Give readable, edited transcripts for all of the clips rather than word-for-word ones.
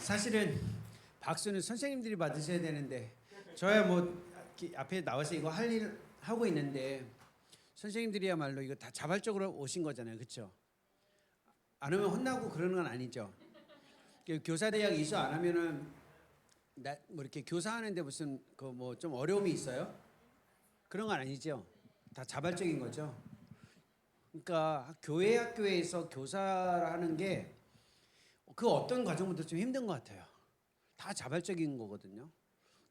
사실은 박수는 선생님들이 받으셔야 되는데 저야 뭐 앞에 나와서 이거 할 일 하고 있는데 선생님들이야말로 이거 다 자발적으로 오신 거잖아요, 그렇죠? 안 하면 혼나고 그러는 건 아니죠. 교사 대학 이수 안 하면은 뭐 이렇게 교사하는데 무슨 그 뭐 좀 어려움이 있어요? 그런 건 아니죠. 다 자발적인 거죠. 그러니까 교회 학교에서 교사라는 게 그 어떤 과정부터 좀 힘든 것 같아요. 다 자발적인 거거든요.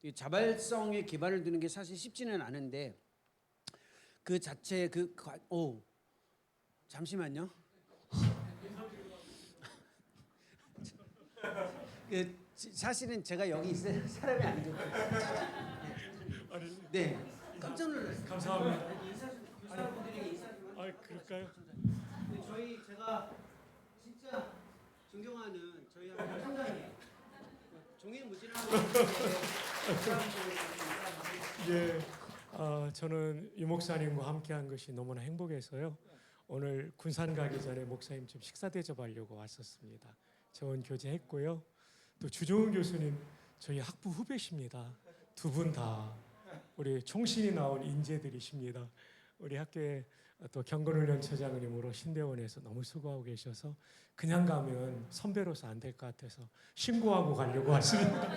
이 자발성에 기반을 두는 게 사실 쉽지는 않은데 그 자체 잠시만요. 사실은 제가 여기 있을 사람이 아니거든요. 네, 깜짝 놀랐어요. 감사합니다. 교사분들에게 인사 좀. 그럴까요? 제가 진짜 존경하는 저희 학교 총장이에요. 종횡무진하고 예, 저는 유 목사님과 함께한 것이 너무나 행복해서요. 오늘 군산 가기 전에 목사님 좀 식사 대접하려고 왔었습니다. 좋은 교제했고요. 또 주종훈 교수님 저희 학부 후배십니다. 두 분 다 우리 총신이 나온 인재들이십니다. 우리 학교에 또 경건훈련처장님으로 신대원에서 너무 수고하고 계셔서 그냥 가면 선배로서 안 될 것 같아서 신고하고 가려고 왔습니다.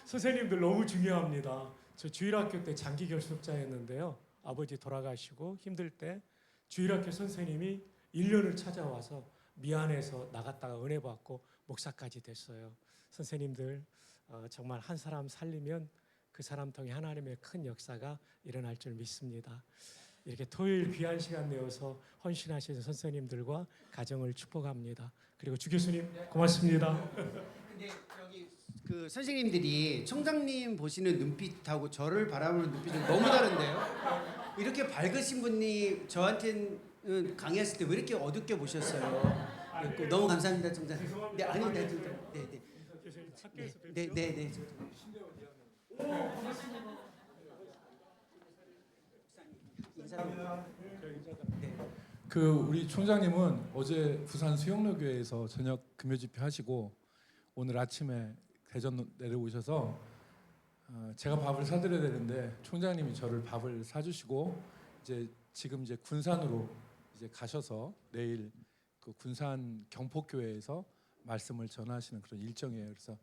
선생님들 너무 중요합니다. 저 주일학교 때 장기 결석자였는데요. 아버지 돌아가시고 힘들 때 주일학교 선생님이 1년을 찾아와서 미안해서 나갔다가 은혜 받고 목사까지 됐어요. 선생님들 정말 한 사람 살리면 그 사람 통해 하나님의 큰 역사가 일어날 줄 믿습니다. 이렇게 토요일 귀한 시간 내어서 헌신하시는 선생님들과 가정을 축복합니다. 그리고 주 교수님 고맙습니다. 근데 여기 그 선생님들이 총장님 보시는 눈빛하고 저를 바라보는 눈빛은 너무 다른데요. 이렇게 밝으신 분이 저한테는 강의했을 때 왜 이렇게 어둡게 보셨어요? 너무 감사합니다, 총장님. 네, 아닙니다, 총장님. 네, 네. 교수님 학교에서 뵙죠? 네, 네, 네. 그 우리 총장님은 어제 부산 수영로교회에서 저녁 금요 집회 하시고 오늘 아침에 대전 내려오셔서 제가 밥을 사드려야 되는데 총장님이 저를 밥을 사주시고 지금 군산으로 가셔서 내일 그 군산 경포교회에서 말씀을 전하시는 그런 일정이에요. 그래서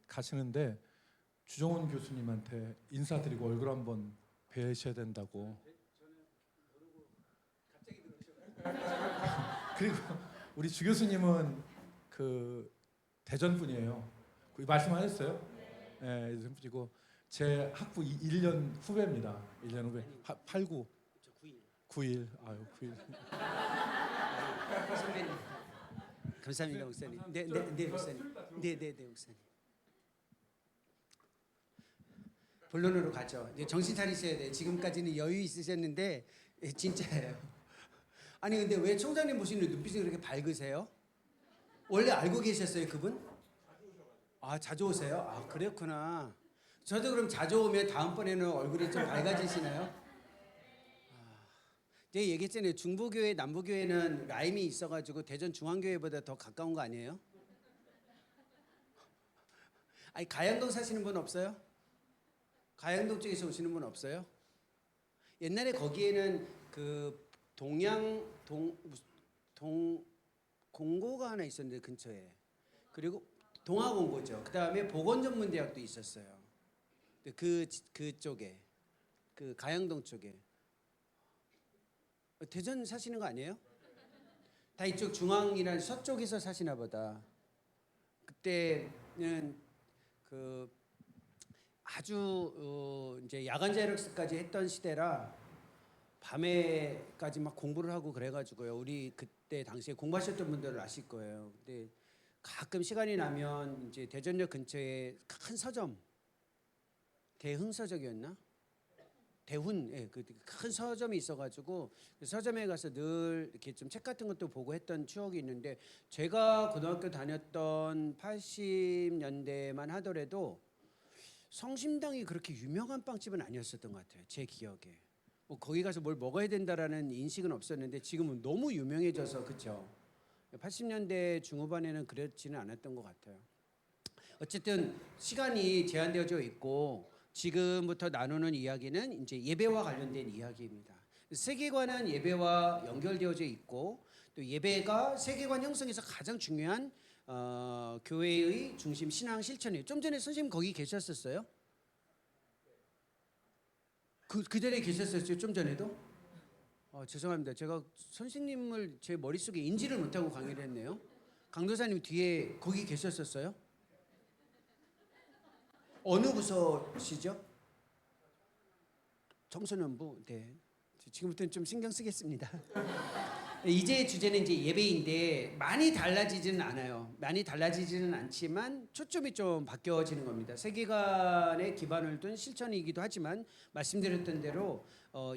가시는데 주종훈 교수님한테 인사드리고 얼굴 한번 뵈셔야 된다고. 그리고 우리 주 교수님은 그 대전 분이에요. 말씀하셨어요? 네, 그리고 제 학부 1년 후배입니다. 1년 후배. 89. 9일. 아유, 9일. 선배님. 감사합니다, 목사님. 네, 목사님. 네, 목사님. 본론으로 가죠. 이제 정신 차리셔야 돼. 지금까지는 여유 있으셨는데 진짜예요. 아니 근데 왜 총장님 보시는 눈빛이 그렇게 밝으세요? 원래 알고 계셨어요, 그분? 자주 오세요? 그랬구나. 저도 그럼 자주 오면 다음번에는 얼굴이 좀 밝아지시나요? 제가 얘기했잖아요. 중부교회, 남부교회는 라임이 있어가지고 대전 중앙교회보다 더 가까운 거 아니에요? 아니 가양동 사시는 분 없어요? 가양동 쪽에서 오시는 분 없어요? 옛날에 거기에는 그 공고가 하나 있었는데 근처에. 그리고 동아공고죠. 그다음에 보건전문대학도 있었어요. 그쪽에 그 가양동 쪽에. 대전 사시는 거 아니에요? 다 이쪽 중앙이란 서쪽에서 사시나 보다. 그때는 그 아주 이제 야간 자율학습까지 했던 시대라 밤에까지 막 공부를 하고 그래가지고요. 우리 그때 당시에 공부하셨던 분들은 아실 거예요. 근데 가끔 시간이 나면 이제 대전역 근처에 큰 서점, 대흥서적이었나? 대훈, 예, 그 큰 서점이 있어가지고 그 서점에 가서 늘 이렇게 좀 책 같은 것도 보고 했던 추억이 있는데 제가 고등학교 다녔던 80년대만 하더라도 성심당이 그렇게 유명한 빵집은 아니었었던 것 같아요. 제 기억에. 뭐 거기 가서 뭘 먹어야 된다라는 인식은 없었는데 지금은 너무 유명해져서 그렇죠. 80년대 중후반에는 그렇지는 않았던 것 같아요. 어쨌든 시간이 제한되어져 있고 지금부터 나누는 이야기는 이제 예배와 관련된 이야기입니다. 세계관은 예배와 연결되어져 있고 또 예배가 세계관 형성에서 가장 중요한 교회의 중심 신앙 실천이에요. 좀 전에 선생님 거기 계셨었어요? 그 자리에 계셨었죠? 좀 전에도? 죄송합니다. 제가 선생님을 제 머릿속에 인지를 못하고 강의를 했네요. 강도사님 뒤에 거기 계셨었어요? 어느 부서시죠? 청소년부. 네. 지금부터는 좀 신경 쓰겠습니다. 이제 주제는 이제 예배인데 많이 달라지지는 않아요. 많이 달라지지는 않지만 초점이 좀 바뀌어지는 겁니다. 세계관에 기반을 둔 실천이기도 하지만 말씀드렸던 대로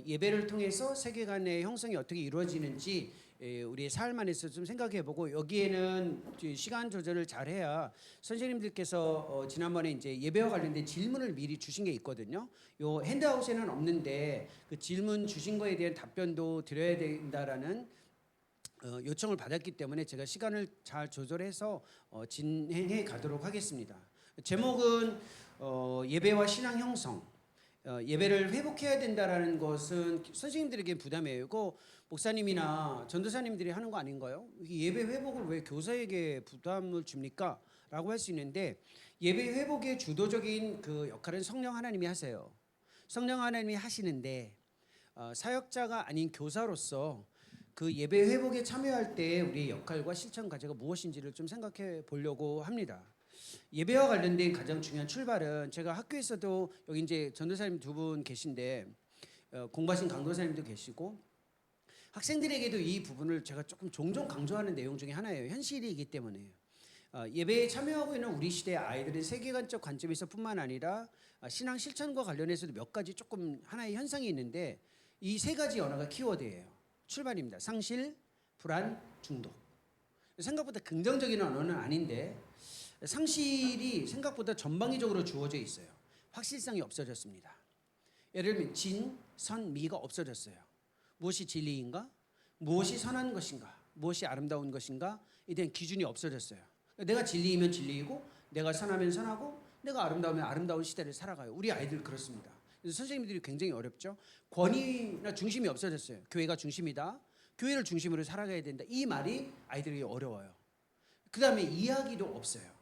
예배를 통해서 세계관의 형성이 어떻게 이루어지는지 우리의 삶 안에서 좀 생각해보고 여기에는 시간 조절을 잘해야 선생님들께서 지난번에 이제 예배와 관련된 질문을 미리 주신 게 있거든요. 요 핸드아웃에는 없는데 그 질문 주신 거에 대한 답변도 드려야 된다라는 요청을 받았기 때문에 제가 시간을 잘 조절해서 진행해 가도록 하겠습니다. 제목은 예배와 신앙 형성. 예배를 회복해야 된다라는 것은 선생님들에게 부담이에요. 목사님이나 전도사님들이 하는 거 아닌가요? 예배 회복을 왜 교사에게 부담을 줍니까? 라고 할 수 있는데 예배 회복의 주도적인 그 역할은 성령 하나님이 하세요. 성령 하나님이 하시는데 사역자가 아닌 교사로서 그 예배 회복에 참여할 때 우리의 역할과 실천 과제가 무엇인지를 좀 생각해 보려고 합니다. 예배와 관련된 가장 중요한 출발은 제가 학교에서도 여기 이제 전도사님 두 분 계신데 공부하신 강도사님도 계시고 학생들에게도 이 부분을 제가 조금 종종 강조하는 내용 중에 하나예요. 현실이기 때문에 예배에 참여하고 있는 우리 시대의 아이들의 세계관적 관점에서뿐만 아니라 신앙 실천과 관련해서도 몇 가지 조금 하나의 현상이 있는데 이 세 가지 언어가 키워드예요. 출발입니다. 상실, 불안, 중독. 생각보다 긍정적인 언어는 아닌데 상실이 생각보다 전방위적으로 주어져 있어요. 확실성이 없어졌습니다. 예를 들면 진, 선, 미가 없어졌어요. 무엇이 진리인가? 무엇이 선한 것인가? 무엇이 아름다운 것인가? 에 대한 기준이 없어졌어요. 내가 진리이면 진리이고 내가 선하면 선하고 내가 아름다우면 아름다운 시대를 살아가요. 우리 아이들 그렇습니다. 그래서 선생님들이 굉장히 어렵죠. 권위나 중심이 없어졌어요. 교회가 중심이다. 교회를 중심으로 살아가야 된다. 이 말이 아이들이 어려워요. 그 다음에 이야기도 없어요.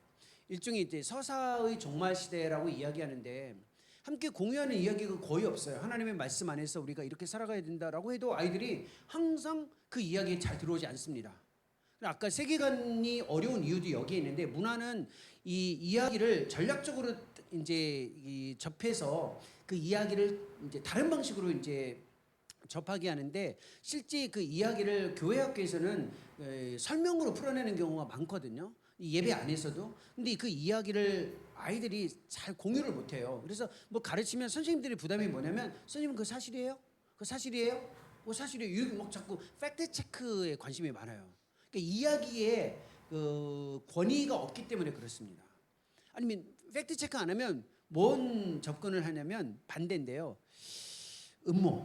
일종의 이제 서사의 종말 시대라고 이야기하는데 함께 공유하는 이야기가 거의 없어요. 하나님의 말씀 안에서 우리가 이렇게 살아가야 된다라고 해도 아이들이 항상 그 이야기에 잘 들어오지 않습니다. 아까 세계관이 어려운 이유도 여기에 있는데 문화는 이 이야기를 전략적으로 이제 접해서 그 이야기를 이제 다른 방식으로 이제 접하게 하는데 실제 그 이야기를 교회 학교에서는 설명으로 풀어내는 경우가 많거든요. 예배 안에서도. 근데 그 이야기를 아이들이 잘 공유를 못해요. 그래서 뭐 가르치면 선생님들의 부담이 뭐냐면 선생님 그 사실이에요? 그 사실이에요? 그 사실이에요? 이렇게 막 자꾸 팩트 체크에 관심이 많아요. 그러니까 이야기에 그 권위가 없기 때문에 그렇습니다. 아니면 팩트 체크 안 하면 뭔 접근을 하냐면 반대인데요. 음모.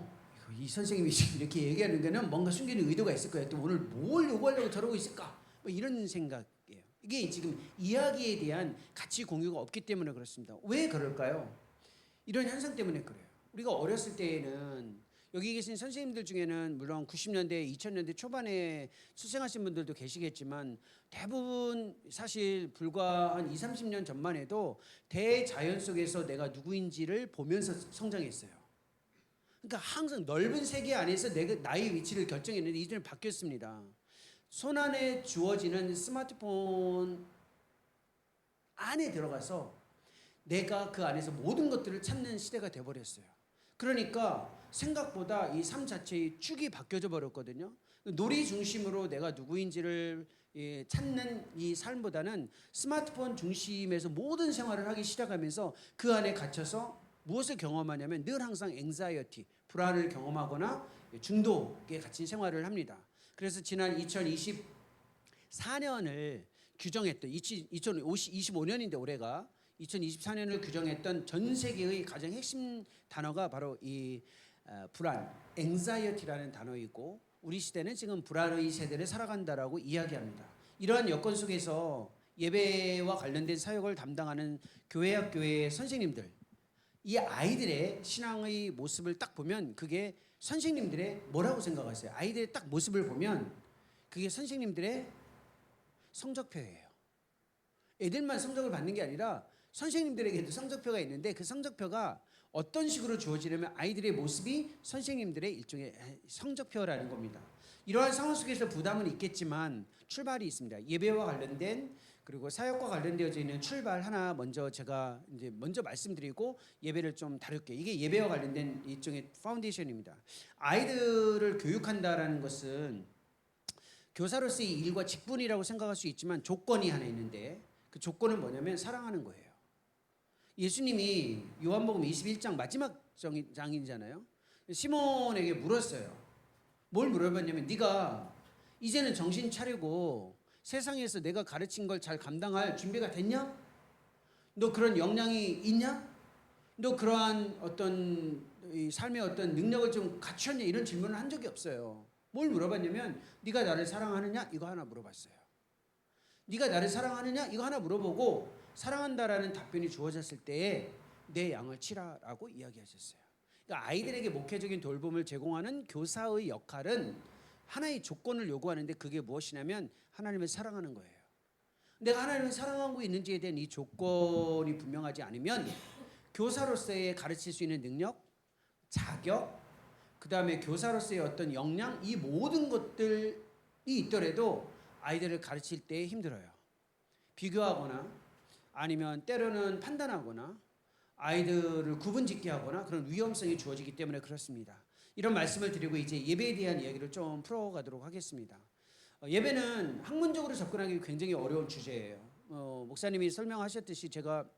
이 선생님이 지금 이렇게 얘기하는 거는 뭔가 숨기는 의도가 있을 거예요. 또 오늘 뭘 요구하려고 저러고 있을까? 뭐 이런 생각이에요. 이게 지금 이야기에 대한 가치 공유가 없기 때문에 그렇습니다. 왜 그럴까요? 이런 현상 때문에 그래요. 우리가 어렸을 때에는 여기 계신 선생님들 중에는 물론 90년대, 2000년대 초반에 출생하신 분들도 계시겠지만 대부분 사실 불과 한 20, 30년 전만 해도 대자연 속에서 내가 누구인지를 보면서 성장했어요. 그러니까 항상 넓은 세계 안에서 나의 위치를 결정했는데 이제는 바뀌었습니다. 손안에 주어지는 스마트폰 안에 들어가서 내가 그 안에서 모든 것들을 찾는 시대가 돼버렸어요. 그러니까 생각보다 이 삶 자체의 축이 바뀌어져 버렸거든요. 놀이 중심으로 내가 누구인지를 찾는 이 삶보다는 스마트폰 중심에서 모든 생활을 하기 시작하면서 그 안에 갇혀서 무엇을 경험하냐면 늘 항상 앵자이어티, 불안을 경험하거나 중독에 갇힌 생활을 합니다. 그래서 지난 2024년을 규정했던 2025년인데 올해가 2024년을 규정했던 전 세계의 가장 핵심 단어가 바로 이 불안, 앵자이어티라는 단어이고 우리 시대는 지금 불안의 세대를 살아간다라고 이야기합니다. 이러한 여건 속에서 예배와 관련된 사역을 담당하는 교회의 선생님들, 이 아이들의 신앙의 모습을 딱 보면 그게 선생님들의 뭐라고 생각하세요? 아이들의 딱 모습을 보면 그게 선생님들의 성적표예요. 애들만 성적을 받는 게 아니라 선생님들에게도 성적표가 있는데 그 성적표가 어떤 식으로 주어지냐면 아이들의 모습이 선생님들의 일종의 성적표라는 겁니다. 이러한 상황 속에서 부담은 있겠지만 출발이 있습니다. 예배와 관련된 그리고 사역과 관련되어져 있는 출발 하나 먼저 제가 이제 먼저 말씀드리고 예배를 좀 다룰게요. 이게 예배와 관련된 일종의 파운데이션입니다. 아이들을 교육한다라는 것은 교사로서의 일과 직분이라고 생각할 수 있지만 조건이 하나 있는데 그 조건은 뭐냐면 사랑하는 거예요. 예수님이 요한복음 21장 마지막 장이잖아요. 시몬에게 물었어요. 뭘 물어봤냐면 네가 이제는 정신 차리고 세상에서 내가 가르친 걸 잘 감당할 준비가 됐냐? 너 그런 역량이 있냐? 너 그러한 어떤 이 삶의 어떤 능력을 좀 갖췄냐? 이런 질문을 한 적이 없어요. 뭘 물어봤냐면 네가 나를 사랑하느냐? 이거 하나 물어봤어요. 네가 나를 사랑하느냐? 이거 하나 물어보고 사랑한다라는 답변이 주어졌을 때에 내 양을 치라라고 이야기하셨어요. 그러니까 아이들에게 목회적인 돌봄을 제공하는 교사의 역할은 하나의 조건을 요구하는데 그게 무엇이냐면 하나님을 사랑하는 거예요. 내가 하나님을 사랑하고 있는지에 대한 이 조건이 분명하지 않으면 교사로서의 가르칠 수 있는 능력, 자격, 그 다음에 교사로서의 어떤 역량, 이 모든 것들이 있더라도 아이들을 가르칠 때 힘들어요. 비교하거나 아니면 때로는 판단하거나 아이들을 구분짓게 하거나 그런 위험성이 주어지기 때문에 그렇습니다. 이런 말씀을 드리고 이제 예배에 대한 이야기를 좀 풀어가도록 하겠습니다. 예배는 학문적으로 접근하기 굉장히 어려운 주제예요. 목사님이 설명하셨듯이 제가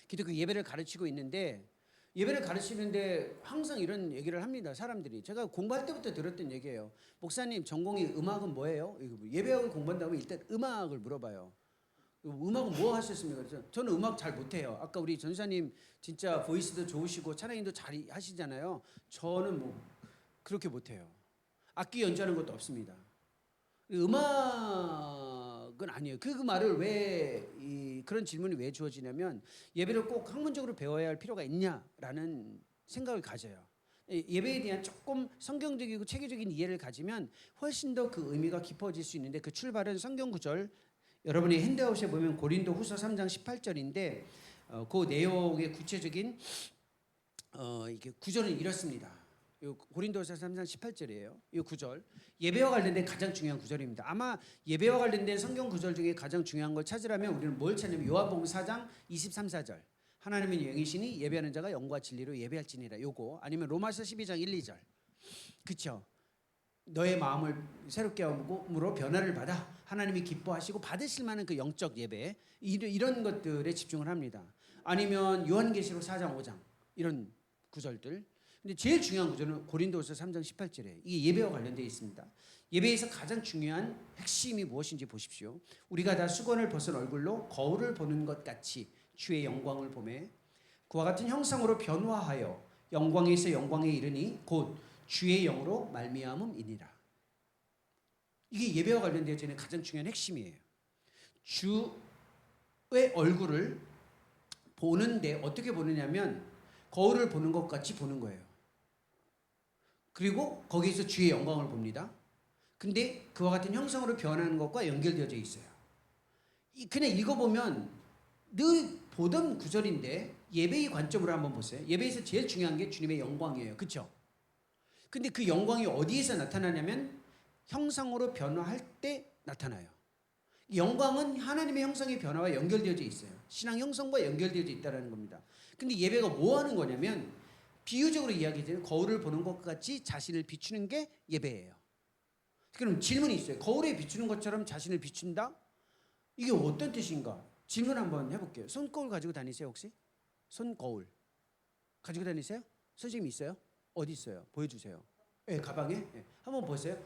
기독교 예배를 가르치고 있는데 예배를 가르치는데 항상 이런 얘기를 합니다. 사람들이 제가 공부할 때부터 들었던 얘기예요. 목사님 전공이 음악은 뭐예요? 예배학을 공부한다면 일단 음악을 물어봐요. 음악은 뭐 하셨습니까? 그래서 저는 음악 잘 못해요. 아까 우리 전사님 진짜 보이스도 좋으시고 찬양인도 잘 하시잖아요. 저는 뭐 그렇게 못해요. 악기 연주하는 것도 없습니다. 음악은 아니에요. 그 말을 왜 그런 질문이 왜 주어지냐면 예배를 꼭 학문적으로 배워야 할 필요가 있냐라는 생각을 가져요. 예배에 대한 조금 성경적이고 체계적인 이해를 가지면 훨씬 더 그 의미가 깊어질 수 있는데 그 출발은 성경 구절 여러분이 핸드아웃에 보면 고린도후서 3장 18절인데 그 내용의 구체적인 이게 구절은 이렇습니다. 고린도후서 3장 18절이에요. 이 구절 예배와 관련된 가장 중요한 구절입니다. 아마 예배와 관련된 성경 구절 중에 가장 중요한 걸 찾으라면 우리는 뭘 찾냐면 요한복음 4장 23, 4절 하나님은 영이시니 예배하는 자가 영과 진리로 예배할지니라. 요거 아니면 로마서 12장 1, 2절 그렇죠. 너의 마음을 새롭게 함으로 변화를 받아 하나님이 기뻐하시고 받으실 만한 그 영적 예배 이런 것들에 집중을 합니다. 아니면 요한계시록 4장 5장 이런 구절들. 근데 제일 중요한 구절은 고린도후서 3장 18절에 이게 예배와 관련되어 있습니다. 예배에서 가장 중요한 핵심이 무엇인지 보십시오. 우리가 다 수건을 벗은 얼굴로 거울을 보는 것 같이 주의 영광을 보매 그와 같은 형상으로 변화하여 영광에서 영광에 이르니 곧 주의 영으로 말미암음이니라. 이게 예배와 관련되어지는 가장 중요한 핵심이에요. 주의 얼굴을 보는데 어떻게 보느냐면 거울을 보는 것 같이 보는 거예요. 그리고 거기에서 주의 영광을 봅니다. 근데 그와 같은 형상으로 변하는 것과 연결되어져 있어요. 그냥 읽어보면 늘 보던 구절인데 예배의 관점으로 한번 보세요. 예배에서 제일 중요한 게 주님의 영광이에요. 그렇죠? 근데 그 영광이 어디에서 나타나냐면 형상으로 변화할 때 나타나요. 영광은 하나님의 형상의 변화와 연결되어져 있어요. 신앙 형성과 연결되어져 있다는 겁니다. 근데 예배가 뭐 하는 거냐면 비유적으로 이야기해서 거울을 보는 것 같이 자신을 비추는 게 예배예요. 그럼 질문이 있어요. 거울에 비추는 것처럼 자신을 비춘다? 이게 어떤 뜻인가? 질문 한번 해볼게요. 손거울 가지고 다니세요 혹시? 손거울 가지고 다니세요? 선생님 있어요? 어디 있어요? 보여주세요. 네, 가방에? 네. 한번 보세요.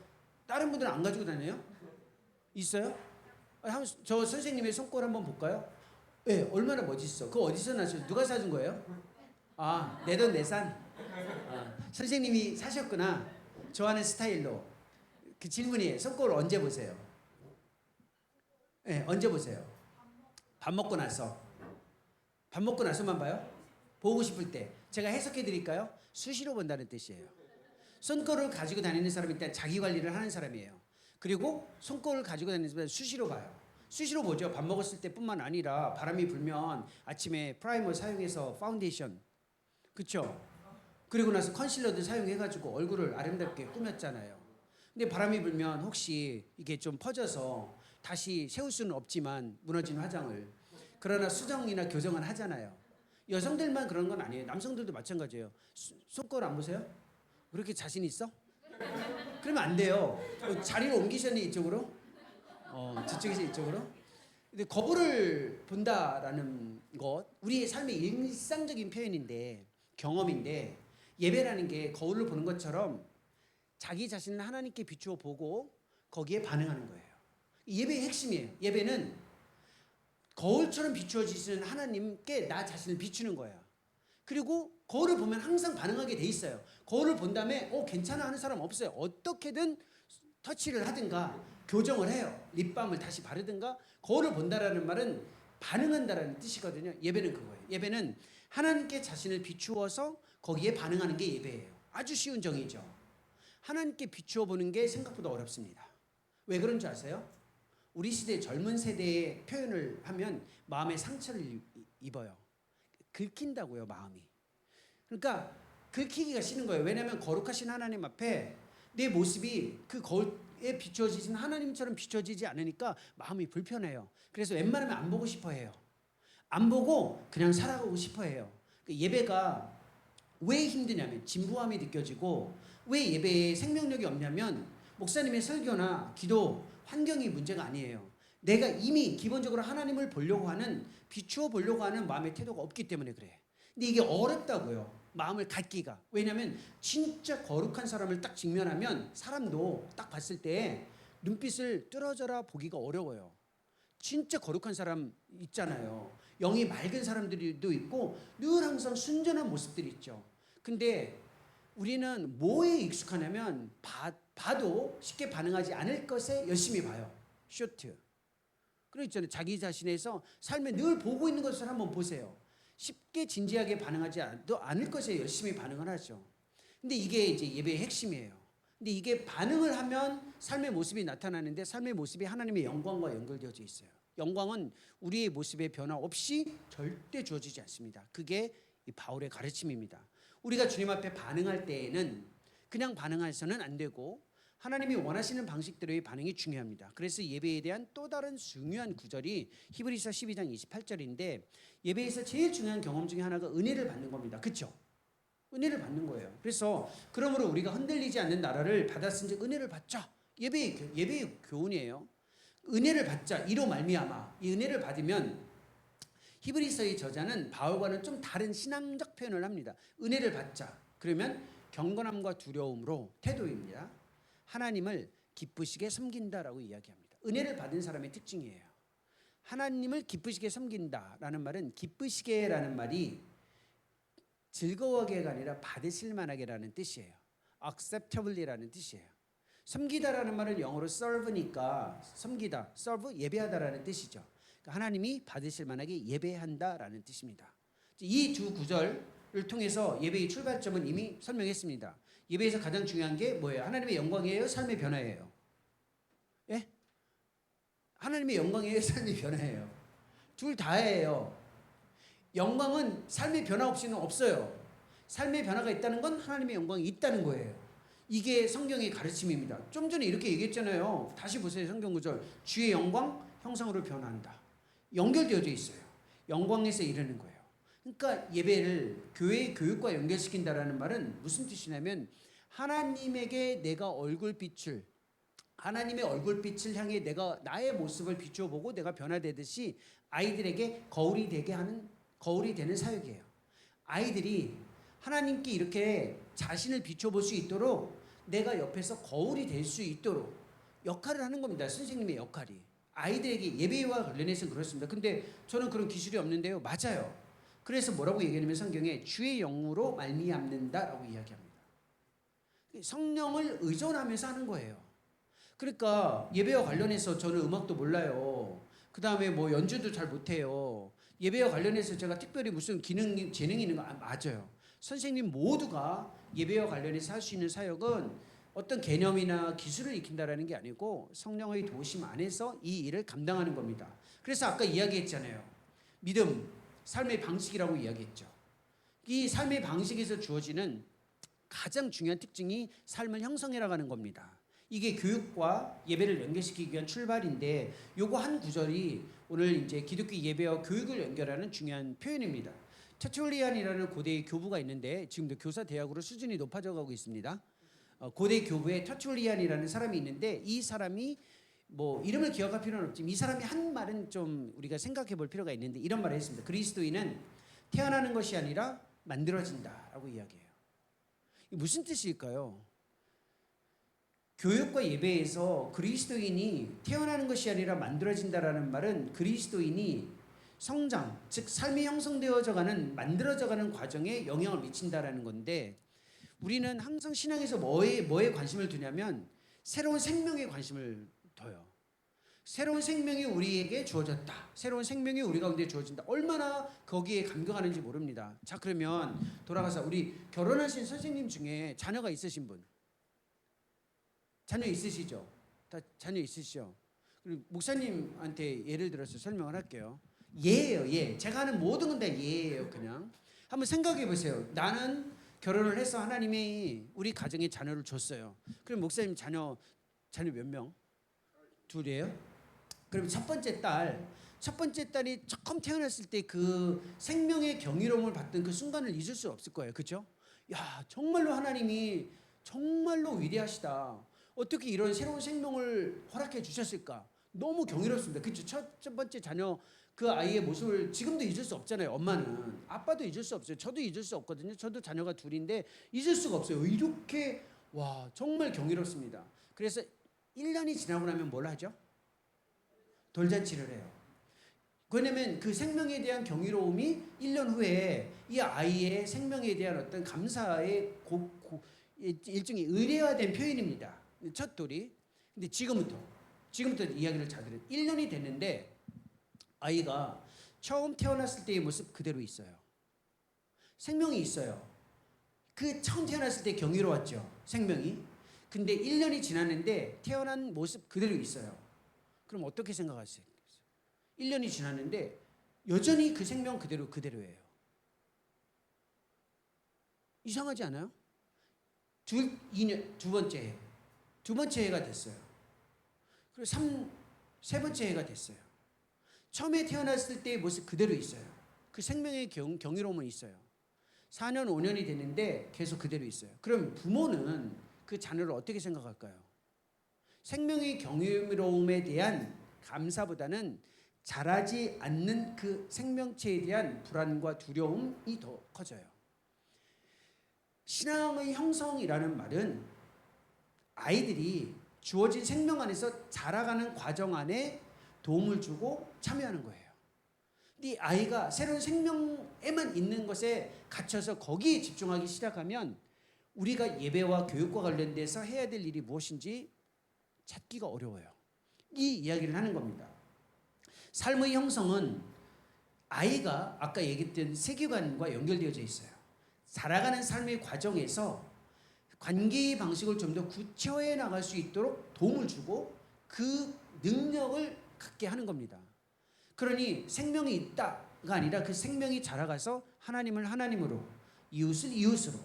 다른 분들은 안 가지고 다녀요? 있어요? 저 선생님의 손거울 한번 볼까요? 네, 얼마나 멋있어. 그거 어디서 나셨어요? 누가 사준 거예요? 아, 내돈내산? 아, 선생님이 사셨구나. 좋아하는 스타일로. 그 질문이에요. 손거울 언제 보세요? 네, 언제 보세요? 밥 먹고 나서. 밥 먹고 나서만 봐요? 보고 싶을 때. 제가 해석해 드릴까요? 수시로 본다는 뜻이에요. 손거울을 가지고 다니는 사람이 일단 자기 관리를 하는 사람이에요. 그리고 손거울을 가지고 다니는 사람은 수시로 봐요. 수시로 보죠. 밥 먹었을 때뿐만 아니라 바람이 불면 아침에 프라이머 사용해서 파운데이션, 그렇죠? 그리고 나서 컨실러도 사용해가지고 얼굴을 아름답게 꾸몄잖아요. 근데 바람이 불면 혹시 이게 좀 퍼져서 다시 세울 수는 없지만 무너진 화장을, 그러나 수정이나 교정은 하잖아요. 여성들만 그런 건 아니에요. 남성들도 마찬가지예요. 손거울 안 보세요? 그렇게 자신 있어? 그러면 안 돼요. 자리를 옮기셨니 이쪽으로? 저쪽에서 이쪽으로? 근데 거울을 본다라는 것, 우리의 삶의 일상적인 표현인데, 경험인데, 예배라는 게 거울을 보는 것처럼 자기 자신을 하나님께 비추어 보고 거기에 반응하는 거예요. 예배의 핵심이에요. 예배는 거울처럼 비추어지시는 하나님께 나 자신을 비추는 거야. 그리고 거울을 보면 항상 반응하게 돼 있어요. 거울을 본 다음에 괜찮아 하는 사람 없어요. 어떻게든 터치를 하든가 교정을 해요. 립밤을 다시 바르든가. 거울을 본다라는 말은 반응한다라는 뜻이거든요. 예배는 그거예요. 예배는 하나님께 자신을 비추어서 거기에 반응하는 게 예배예요. 아주 쉬운 정의죠. 하나님께 비추어 보는 게 생각보다 어렵습니다. 왜 그런 줄 아세요? 우리 시대 젊은 세대의 표현을 하면 마음에 상처를 입어요. 긁힌다고요, 마음이. 그러니까 긁히기가 싫은 거예요. 왜냐하면 거룩하신 하나님 앞에 내 모습이 그 거울에 비추어지신 하나님처럼 비추어지지 않으니까 마음이 불편해요. 그래서 웬만하면 안 보고 싶어 해요. 안 보고 그냥 살아가고 싶어 해요. 예배가 왜 힘드냐면 진부함이 느껴지고, 왜 예배에 생명력이 없냐면 목사님의 설교나 기도 환경이 문제가 아니에요. 내가 이미 기본적으로 하나님을 보려고 하는, 비추어 보려고 하는 마음의 태도가 없기 때문에 그래. 근데 이게 어렵다고요. 마음을 갖기가. 왜냐하면 진짜 거룩한 사람을 딱 직면하면 사람도 딱 봤을 때 눈빛을 뚫어져라 보기가 어려워요. 진짜 거룩한 사람 있잖아요. 영이 맑은 사람들도 있고 늘 항상 순전한 모습들이 있죠. 근데 우리는 뭐에 익숙하냐면 봐도 쉽게 반응하지 않을 것에 열심히 봐요. 쇼트. 그런 있잖아요. 자기 자신에서 삶에 늘 보고 있는 것을 한번 보세요. 쉽게 진지하게 반응하지 않을 것에 열심히 반응을 하죠. 근데 이게 이제 예배의 핵심이에요. 근데 이게 반응을 하면 삶의 모습이 나타나는데, 삶의 모습이 하나님의 영광과 연결되어져 있어요. 영광은 우리의 모습의 변화 없이 절대 주어지지 않습니다. 그게 이 바울의 가르침입니다. 우리가 주님 앞에 반응할 때에는 그냥 반응해서는 안 되고 하나님이 원하시는 방식대로의 반응이 중요합니다. 그래서 예배에 대한 또 다른 중요한 구절이 히브리서 12장 28절인데, 예배에서 제일 중요한 경험 중에 하나가 은혜를 받는 겁니다. 그렇죠? 은혜를 받는 거예요. 그래서 그러므로 우리가 흔들리지 않는 나라를 받았은즉 은혜를 받자. 예배의 교훈이에요. 은혜를 받자. 이로 말미암아 이 은혜를 받으면, 히브리서의 저자는 바울과는 좀 다른 신앙적 표현을 합니다. 은혜를 받자. 그러면 경건함과 두려움으로 태도입니다. 하나님을 기쁘시게 섬긴다라고 이야기합니다. 은혜를 받은 사람의 특징이에요. 하나님을 기쁘시게 섬긴다라는 말은, 기쁘시게라는 말이 즐거워하게가 아니라 받으실 만하게라는 뜻이에요. acceptably라는 뜻이에요. 섬기다라는 말은 영어로 serve니까 섬기다, serve 예배하다라는 뜻이죠. 그러니까 하나님이 받으실 만하게 예배한다라는 뜻입니다. 이 두 구절을 통해서 예배의 출발점은 이미 설명했습니다. 예배에서 가장 중요한 게 뭐예요? 하나님의 영광이에요? 삶의 변화예요? 예? 하나님의 영광이에요? 삶의 변화예요? 둘 다예요. 영광은 삶의 변화 없이는 없어요. 삶의 변화가 있다는 건 하나님의 영광이 있다는 거예요. 이게 성경의 가르침입니다. 좀 전에 이렇게 얘기했잖아요. 다시 보세요. 성경 구절. 주의 영광 형상으로 변한다. 연결되어져 있어요. 영광에서 이르는 거예요. 그러니까 예배를 교회의 교육과 연결시킨다라는 말은 무슨 뜻이냐면, 하나님에게 내가 얼굴빛을, 하나님의 얼굴빛을 향해 내가 나의 모습을 비추어 보고 내가 변화되듯이 아이들에게 거울이 되는 사역이에요. 아이들이 하나님께 이렇게 자신을 비추어 볼 수 있도록 내가 옆에서 거울이 될 수 있도록 역할을 하는 겁니다. 선생님의 역할이. 아이들에게 예배와 관련해서 그렇습니다. 근데 저는 그런 기술이 없는데요. 맞아요. 그래서 뭐라고 얘기하냐면 성경에 주의 영으로 말미암는다라고 이야기합니다. 성령을 의존하면서 하는 거예요. 그러니까 예배와 관련해서 저는 음악도 몰라요. 그 다음에 뭐 연주도 잘 못해요. 예배와 관련해서 제가 특별히 무슨 기능, 재능이 있는 거 맞아요. 선생님 모두가 예배와 관련해서 할 수 있는 사역은 어떤 개념이나 기술을 익힌다라는 게 아니고 성령의 도우심 안에서 이 일을 감당하는 겁니다. 그래서 아까 이야기했잖아요. 믿음, 삶의 방식이라고 이야기했죠. 이 삶의 방식에서 주어지는 가장 중요한 특징이 삶을 형성해 나가는 겁니다. 이게 교육과 예배를 연결시키기 위한 출발인데 요거 한 구절이 오늘 이제 기독교 예배와 교육을 연결하는 중요한 표현입니다. 터툴리안이라는 고대의 교부가 있는데 지금도 교사 대학으로 수준이 높아져 가고 있습니다. 고대 교부에 터툴리안이라는 사람이 있는데 이 사람이 뭐 이름을 기억할 필요는 없지만 이 사람이 한 말은 좀 우리가 생각해 볼 필요가 있는데 이런 말을 했습니다. 그리스도인은 태어나는 것이 아니라 만들어진다라고 이야기해요. 이게 무슨 뜻일까요? 교육과 예배에서 그리스도인이 태어나는 것이 아니라 만들어진다라는 말은 그리스도인이 성장, 즉 삶이 형성되어져가는 만들어져가는 과정에 영향을 미친다라는 건데 우리는 항상 신앙에서 뭐에 관심을 두냐면 새로운 생명에 관심을 둬요. 새로운 생명이 우리에게 주어졌다. 새로운 생명이 우리 가운데 주어진다. 얼마나 거기에 감격하는지 모릅니다. 자, 그러면 돌아가서 우리 결혼하신 선생님 중에 자녀가 있으신 분, 자녀 있으시죠? 다 자녀 있으시죠? 그리고 목사님한테 예를 들어서 설명을 할게요. 예예요, 예. 제가 하는 모든 건 다 예예요, 그냥. 한번 생각해 보세요. 나는 결혼을 해서 하나님이 우리 가정에 자녀를 줬어요. 그럼 목사님 자녀 몇 명? 둘이에요? 그럼 첫 번째 딸이 처음 태어났을 때 그 생명의 경이로움을 받던 그 순간을 잊을 수 없을 거예요. 그렇죠? 야, 정말로 하나님이 정말로 위대하시다. 어떻게 이런 새로운 생명을 허락해 주셨을까? 너무 경이롭습니다. 그렇죠? 첫 번째 자녀 그 아이의 모습을 지금도 잊을 수 없잖아요. 엄마는. 아빠도 잊을 수 없어요. 저도 잊을 수 없거든요. 저도 자녀가 둘인데 잊을 수가 없어요. 이렇게 와, 정말 경이롭습니다. 그래서 1년이 지나고 나면 뭘 하죠? 돌잔치를 해요. 왜냐면 그 생명에 대한 경이로움이 1년 후에 이 아이의 생명에 대한 어떤 감사의 일종의 의례화된 표현입니다. 첫 돌이. 근데 지금부터 이야기를 잘 들어요. 1년이 됐는데 아이가 처음 태어났을 때의 모습 그대로 있어요. 생명이 있어요. 그 처음 태어났을 때 경이로웠죠. 생명이. 근데 1년이 지났는데 태어난 모습 그대로 있어요. 그럼 어떻게 생각하세요? 1년이 지났는데 여전히 그 생명 그대로예요. 이상하지 않아요? 두 번째 해가 됐어요. 그리고 세 번째 해가 됐어요. 처음에 태어났을 때의 모습 그대로 있어요. 그 생명의 경이로움은 있어요. 4년, 5년이 됐는데 계속 그대로 있어요. 그럼 부모는 그 자녀를 어떻게 생각할까요? 생명의 경이로움에 대한 감사보다는 자라지 않는 그 생명체에 대한 불안과 두려움이 더 커져요. 신앙의 형성이라는 말은 아이들이 주어진 생명 안에서 자라가는 과정 안에 도움을 주고 참여하는 거예요. 이 아이가 새로운 생명에만 있는 것에 갇혀서 거기에 집중하기 시작하면 우리가 예배와 교육과 관련돼서 해야 될 일이 무엇인지 찾기가 어려워요. 이 이야기를 하는 겁니다. 삶의 형성은 아이가 아까 얘기했던 세계관과 연결되어져 있어요. 살아가는 삶의 과정에서 관계의 방식을 좀 더 구체화해 나갈 수 있도록 도움을 주고 그 능력을 갖게 하는 겁니다. 그러니 생명이 있다가 아니라 그 생명이 자라가서 하나님을 하나님으로, 이웃을 이웃으로,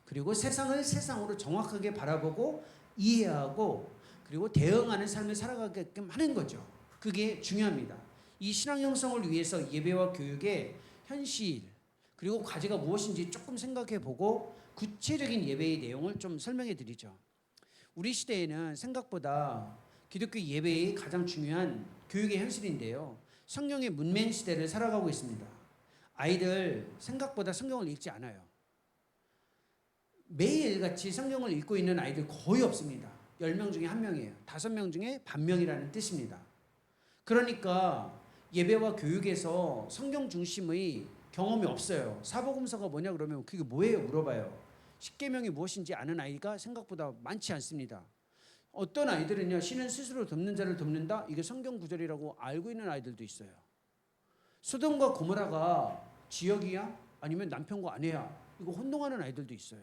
그리고 세상을 세상으로 정확하게 바라보고 이해하고 그리고 대응하는 삶을 살아가게끔 하는 거죠. 그게 중요합니다. 이 신앙 형성을 위해서 예배와 교육의 현실 그리고 과제가 무엇인지 조금 생각해 보고 구체적인 예배의 내용을 좀 설명해 드리죠. 우리 시대에는 생각보다 기독교 예배의 가장 중요한 교육의 현실인데요. 성경의 문맹 시대를 살아가고 있습니다. 아이들 생각보다 성경을 읽지 않아요. 매일같이 성경을 읽고 있는 아이들 거의 없습니다. 10명 중에 1명이에요. 5명 중에 반명이라는 뜻입니다. 그러니까 예배와 교육에서 성경 중심의 경험이 없어요. 사복음서가 뭐냐 그러면 그게 뭐예요? 물어봐요. 십계명이 무엇인지 아는 아이가 생각보다 많지 않습니다. 어떤 아이들은요, 신은 스스로 돕는 자를 돕는다, 이게 성경 구절이라고 알고 있는 아이들도 있어요. 소돔과 고모라가 지역이야? 아니면 남편과 아내야? 이거 혼동하는 아이들도 있어요.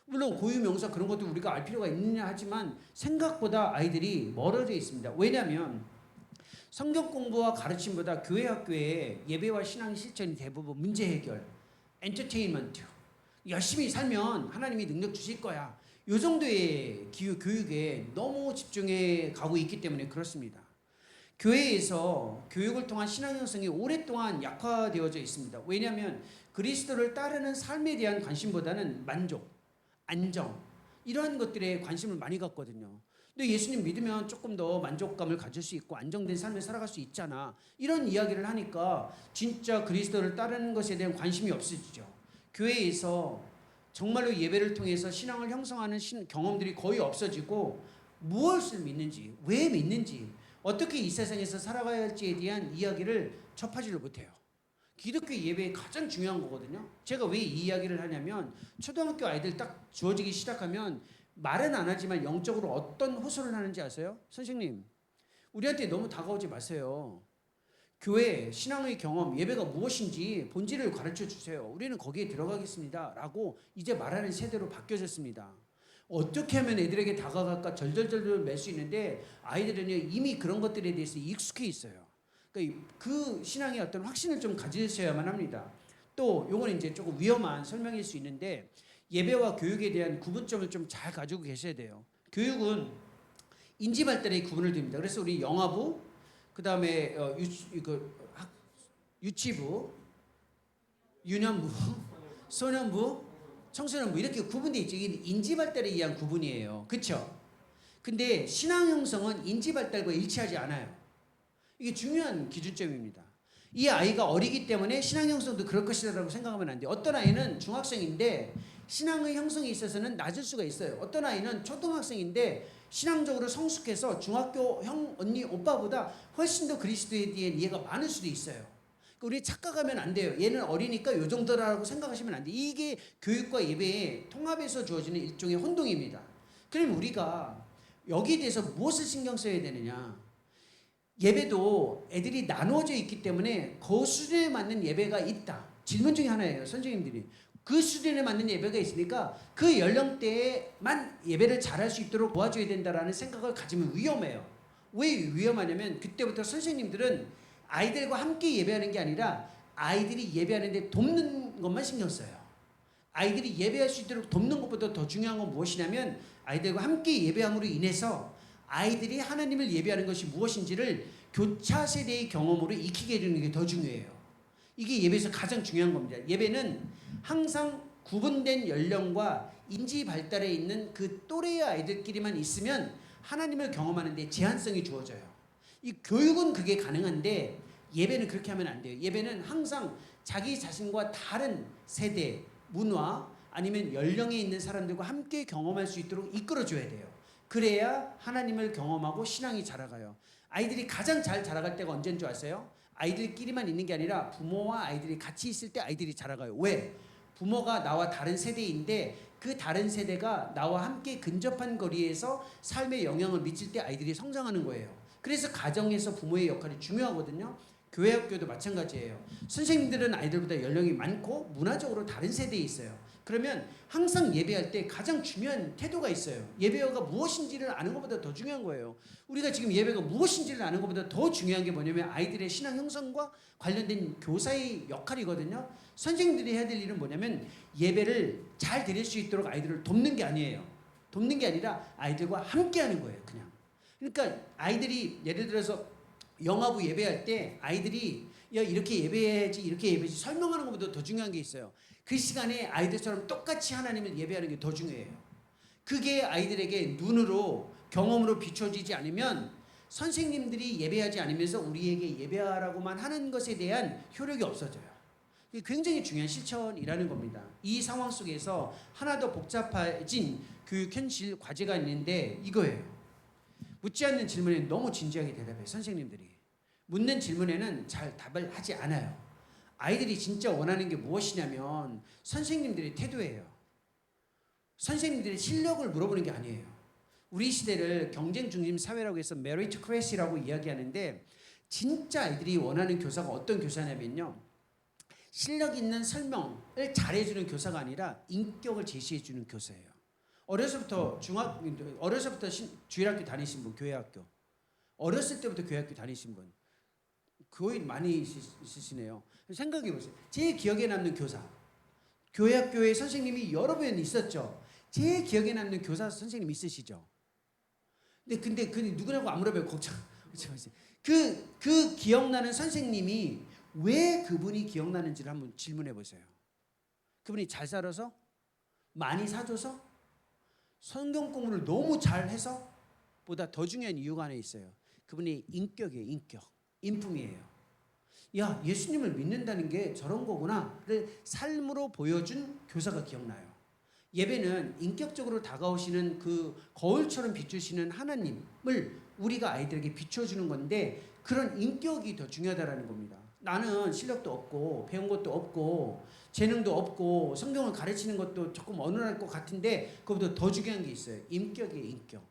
물론 고유 명사 그런 것도 우리가 알 필요가 있느냐 하지만 생각보다 아이들이 멀어져 있습니다. 왜냐하면 성경 공부와 가르침보다 교회 학교의 예배와 신앙 실천이 대부분 문제 해결, 엔터테인먼트, 열심히 살면 하나님이 능력 주실 거야, 이 정도의 교육에 너무 집중해 가고 있기 때문에 그렇습니다. 교회에서 교육을 통한 신앙 형성이 오랫동안 약화되어져 있습니다. 왜냐하면 그리스도를 따르는 삶에 대한 관심보다는 만족, 안정, 이러한 것들에 관심을 많이 갖거든요. 근데 예수님 믿으면 조금 더 만족감을 가질 수 있고 안정된 삶을 살아갈 수 있잖아, 이런 이야기를 하니까 진짜 그리스도를 따르는 것에 대한 관심이 없어지죠. 교회에서 정말로 예배를 통해서 신앙을 형성하는 경험들이 거의 없어지고, 무엇을 믿는지, 왜 믿는지, 어떻게 이 세상에서 살아가야 할지에 대한 이야기를 접하지를 못해요. 기독교 예배의 가장 중요한 거거든요. 제가 왜 이 이야기를 하냐면, 초등학교 아이들 딱 주어지기 시작하면 말은 안 하지만 영적으로 어떤 호소를 하는지 아세요? 선생님, 우리한테 너무 다가오지 마세요. 교회, 신앙의 경험, 예배가 무엇인지 본질을 가르쳐 주세요. 우리는 거기에 들어가겠습니다. 라고 이제 말하는 세대로 바뀌어졌습니다. 어떻게 하면 애들에게 다가갈까 절절절절 맬 수 있는데, 아이들은 이미 그런 것들에 대해서 익숙해 있어요. 그러니까 그 신앙의 어떤 확신을 좀 가지셔야만 합니다. 또 요건 이제 조금 위험한 설명일 수 있는데, 예배와 교육에 대한 구분점을 좀 잘 가지고 계셔야 돼요. 교육은 인지 발달의 구분을 둡니다. 그래서 우리 영아부, 그 다음에 유치부, 유년부, 소년부, 청소년부, 이렇게 구분되어 있죠. 이게 인지 발달에 의한 구분이에요. 그렇죠? 근데 신앙 형성은 인지 발달과 일치하지 않아요. 이게 중요한 기준점입니다. 이 아이가 어리기 때문에 신앙 형성도 그럴 것이라고 생각하면 안 돼요. 어떤 아이는 중학생인데 신앙의 형성에 있어서는 낮을 수가 있어요. 어떤 아이는 초등학생인데 신앙적으로 성숙해서 중학교 형, 언니, 오빠보다 훨씬 더 그리스도에 대한 이해가 많을 수도 있어요. 우리 착각하면 안 돼요. 얘는 어리니까 요 정도라고 생각하시면 안 돼요. 이게 교육과 예배의 통합에서 주어지는 일종의 혼동입니다. 그럼 우리가 여기에 대해서 무엇을 신경 써야 되느냐? 예배도 애들이 나누어져 있기 때문에 그 수준에 맞는 예배가 있다. 질문 중에 하나예요. 선생님들이. 그 수준에 맞는 예배가 있으니까 그 연령대에만 예배를 잘할 수 있도록 도와줘야 된다라는 생각을 가지면 위험해요. 왜 위험하냐면, 그때부터 선생님들은 아이들과 함께 예배하는 게 아니라 아이들이 예배하는데 돕는 것만 신경 써요. 아이들이 예배할 수 있도록 돕는 것보다 더 중요한 건 무엇이냐면, 아이들과 함께 예배함으로 인해서 아이들이 하나님을 예배하는 것이 무엇인지를 교차 세대의 경험으로 익히게 해주는 게 더 중요해요. 이게 예배에서 가장 중요한 겁니다. 예배는 항상 구분된 연령과 인지 발달에 있는 그 또래의 아이들끼리만 있으면 하나님을 경험하는 데 제한성이 주어져요. 이 교육은 그게 가능한데 예배는 그렇게 하면 안 돼요. 예배는 항상 자기 자신과 다른 세대, 문화, 아니면 연령에 있는 사람들과 함께 경험할 수 있도록 이끌어줘야 돼요. 그래야 하나님을 경험하고 신앙이 자라가요. 아이들이 가장 잘 자라갈 때가 언제인 줄 아세요? 아이들끼리만 있는 게 아니라 부모와 아이들이 같이 있을 때 아이들이 자라가요. 왜? 부모가 나와 다른 세대인데 그 다른 세대가 나와 함께 근접한 거리에서 삶에 영향을 미칠 때 아이들이 성장하는 거예요. 그래서 가정에서 부모의 역할이 중요하거든요. 교회 학교도 마찬가지예요. 선생님들은 아이들보다 연령이 많고 문화적으로 다른 세대에 있어요. 그러면 항상 예배할 때 가장 중요한 태도가 있어요. 예배가 무엇인지를 아는 것보다 더 중요한 거예요. 우리가 지금 예배가 무엇인지를 아는 것보다 더 중요한 게 뭐냐면 아이들의 신앙 형성과 관련된 교사의 역할이거든요. 선생님들이 해야 될 일은 뭐냐면 예배를 잘 드릴 수 있도록 아이들을 돕는 게 아니에요. 돕는 게 아니라 아이들과 함께 하는 거예요. 그냥. 그러니까 아이들이 예를 들어서 영아부 예배할 때 아이들이 야 이렇게 예배해야지 이렇게 예배해야지 설명하는 것보다 더 중요한 게 있어요. 그 시간에 아이들처럼 똑같이 하나님을 예배하는 게 더 중요해요. 그게 아이들에게 눈으로 경험으로 비춰지지 않으면 선생님들이 예배하지 않으면서 우리에게 예배하라고만 하는 것에 대한 효력이 없어져요. 이게 굉장히 중요한 실천이라는 겁니다. 이 상황 속에서 하나 더 복잡해진 교육 현실 과제가 있는데 이거예요. 묻지 않는 질문에 너무 진지하게 대답해요. 선생님들이. 묻는 질문에는 잘 답을 하지 않아요. 아이들이 진짜 원하는 게 무엇이냐면 선생님들의 태도예요. 선생님들의 실력을 물어보는 게 아니에요. 우리 시대를 경쟁 중심 사회라고 해서 메리토크래시라고 이야기하는데 진짜 아이들이 원하는 교사가 어떤 교사냐면요. 실력 있는 설명을 잘해주는 교사가 아니라 인격을 제시해주는 교사예요. 어려서부터 주일학교 다니신 분, 교회학교. 어렸을 때부터 교회학교 다니신 분. 거의 많이 있으시네요. 생각해 보세요. 제 기억에 남는 교사. 교회학교에 선생님이 여러 번 있었죠. 제 기억에 남는 교사 선생님 있으시죠? 근데 그 누구냐고 안 물어봐요. 그 기억나는 선생님이 왜 그분이 기억나는지를 한번 질문해 보세요. 그분이 잘 살아서? 많이 사줘서? 성경 공부를 너무 잘해서? 보다 더 중요한 이유가 하나 있어요. 그분의 인격이에요. 인격. 인품이에요. 야, 예수님을 믿는다는 게 저런 거구나를 삶으로 보여준 교사가 기억나요. 예배는 인격적으로 다가오시는 그 거울처럼 비추시는 하나님을 우리가 아이들에게 비춰주는 건데 그런 인격이 더 중요하다는 겁니다. 나는 실력도 없고 배운 것도 없고 재능도 없고 성경을 가르치는 것도 조금 어눌할 것 같은데 그것보다 더 중요한 게 있어요. 인격이에요. 인격.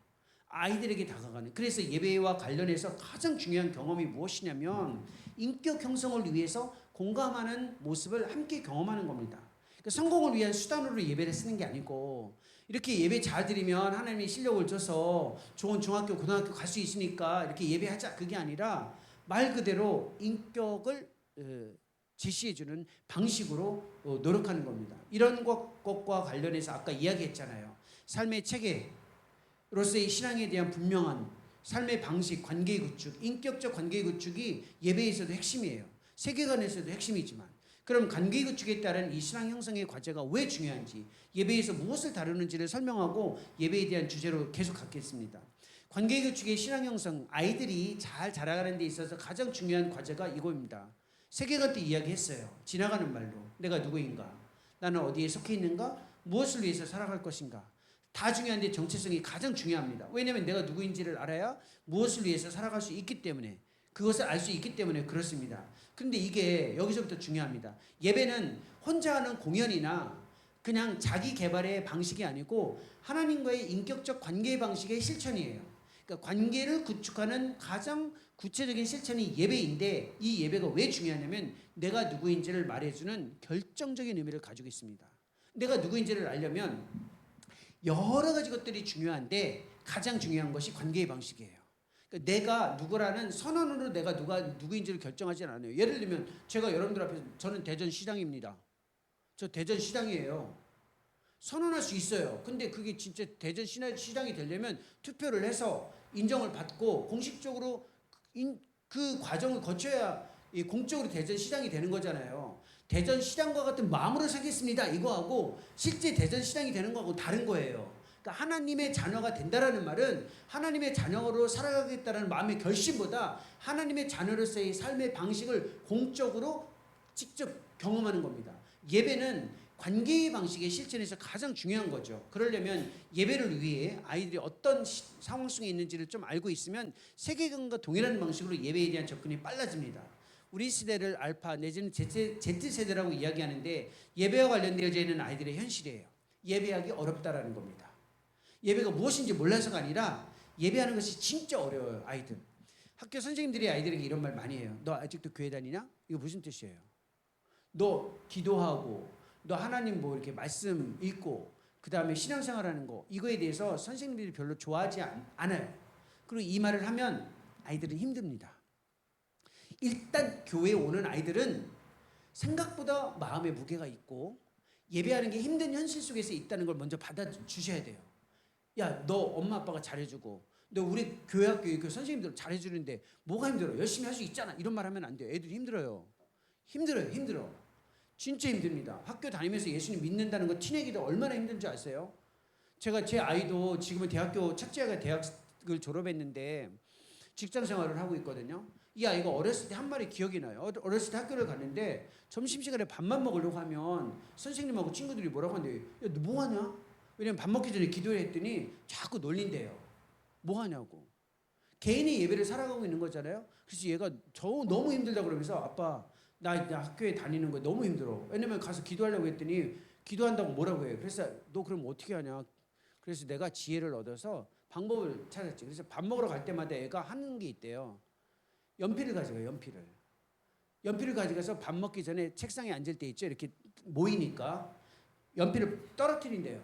아이들에게 다가가는. 그래서 예배와 관련해서 가장 중요한 경험이 무엇이냐면 인격 형성을 위해서 공감하는 모습을 함께 경험하는 겁니다. 그러니까 성공을 위한 수단으로 예배를 쓰는 게 아니고 이렇게 예배 잘 드리면 하나님이 실력을 줘서 좋은 중학교 고등학교 갈 수 있으니까 이렇게 예배하자 그게 아니라 말 그대로 인격을 제시해주는 방식으로 노력하는 겁니다. 이런 것과 관련해서 아까 이야기했잖아요. 삶의 체계로서의 신앙에 대한 분명한 삶의 방식, 관계의 구축, 인격적 관계의 구축이 예배에서도 핵심이에요. 세계관에서도 핵심이지만 그럼 관계의 구축에 따른 이 신앙 형성의 과제가 왜 중요한지 예배에서 무엇을 다루는지를 설명하고 예배에 대한 주제로 계속 갖겠습니다. 관계의 구축의 신앙 형성, 아이들이 잘 자라가는 데 있어서 가장 중요한 과제가 이거입니다. 세계관 때 이야기했어요. 지나가는 말로 내가 누구인가? 나는 어디에 속해 있는가? 무엇을 위해서 살아갈 것인가? 다 중요한데 정체성이 가장 중요합니다. 왜냐하면 내가 누구인지를 알아야 무엇을 위해서 살아갈 수 있기 때문에 그것을 알 수 있기 때문에 그렇습니다. 그런데 이게 여기서부터 중요합니다. 예배는 혼자 하는 공연이나 그냥 자기 개발의 방식이 아니고 하나님과의 인격적 관계의 방식의 실천이에요. 그러니까 관계를 구축하는 가장 구체적인 실천이 예배인데 이 예배가 왜 중요하냐면 내가 누구인지를 말해주는 결정적인 의미를 가지고 있습니다. 내가 누구인지를 알려면 여러 가지 것들이 중요한데 가장 중요한 것이 관계의 방식이에요. 그러니까 내가 누구라는 선언으로 내가 누구인지를 결정하지 않아요. 예를 들면 제가 여러분들 앞에서 저는 대전시장입니다. 저 대전시장이에요. 선언할 수 있어요. 근데 그게 진짜 대전시장이 되려면 투표를 해서 인정을 받고 공식적으로 그 과정을 거쳐야 공적으로 대전시장이 되는 거잖아요. 대전시장과 같은 마음으로 살겠습니다. 이거하고 실제 대전시장이 되는 거하고 다른 거예요. 그러니까 하나님의 자녀가 된다라는 말은 하나님의 자녀로 살아가겠다는 마음의 결심보다 하나님의 자녀로서의 삶의 방식을 공적으로 직접 경험하는 겁니다. 예배는 관계의 방식의 실천에서 가장 중요한 거죠. 그러려면 예배를 위해 아이들이 어떤 상황 속에 있는지를 좀 알고 있으면 세계관과 동일한 방식으로 예배에 대한 접근이 빨라집니다. 우리 시대를 알파 내지는 Z세대라고 이야기하는데 예배와 관련되어져 있는 아이들의 현실이에요. 예배하기 어렵다라는 겁니다. 예배가 무엇인지 몰라서가 아니라 예배하는 것이 진짜 어려워요. 아이들. 학교 선생님들이 아이들에게 이런 말 많이 해요. 너 아직도 교회 다니냐? 이거 무슨 뜻이에요? 너 기도하고 너 하나님 뭐 이렇게 말씀 읽고 그 다음에 신앙생활하는 거 이거에 대해서 선생님들이 별로 좋아하지 않아요. 그리고 이 말을 하면 아이들은 힘듭니다. 일단 교회에 오는 아이들은 생각보다 마음에 무게가 있고 예배하는 게 힘든 현실 속에서 있다는 걸 먼저 받아주셔야 돼요. 야, 너 엄마 아빠가 잘해주고 너 우리 교회학교 그 선생님들 잘해주는데 뭐가 힘들어? 열심히 할 수 있잖아. 이런 말 하면 안 돼요. 애들이 힘들어요. 힘들어. 진짜 힘듭니다. 학교 다니면서 예수님 믿는다는 거 티내기도 얼마나 힘든지 아세요? 제가 제 아이도 지금은 대학교 첫째 아이가 대학을 졸업했는데 직장 생활을 하고 있거든요. 이 아이가 어렸을 때 한 말이 기억이 나요. 어렸을 때 학교를 갔는데 점심시간에 밥만 먹으려고 하면 선생님하고 친구들이 뭐라고 하는데 야, 너 뭐하냐? 왜냐면 밥 먹기 전에 기도를 했더니 자꾸 놀린대요. 뭐하냐고. 개인의 예배를 살아가고 있는 거잖아요. 그래서 얘가 저 너무 힘들다고 그러면서 아빠 나 학교에 다니는 거 너무 힘들어. 왜냐면 가서 기도하려고 했더니 기도한다고 뭐라고 해요. 그래서 너 그럼 어떻게 하냐. 그래서 내가 지혜를 얻어서 방법을 찾았지. 그래서 밥 먹으러 갈 때마다 애가 하는 게 있대요. 연필을 가져가요. 연필을 가져가서 밥 먹기 전에 책상에 앉을 때 있죠. 이렇게 모이니까 연필을 떨어뜨린대요.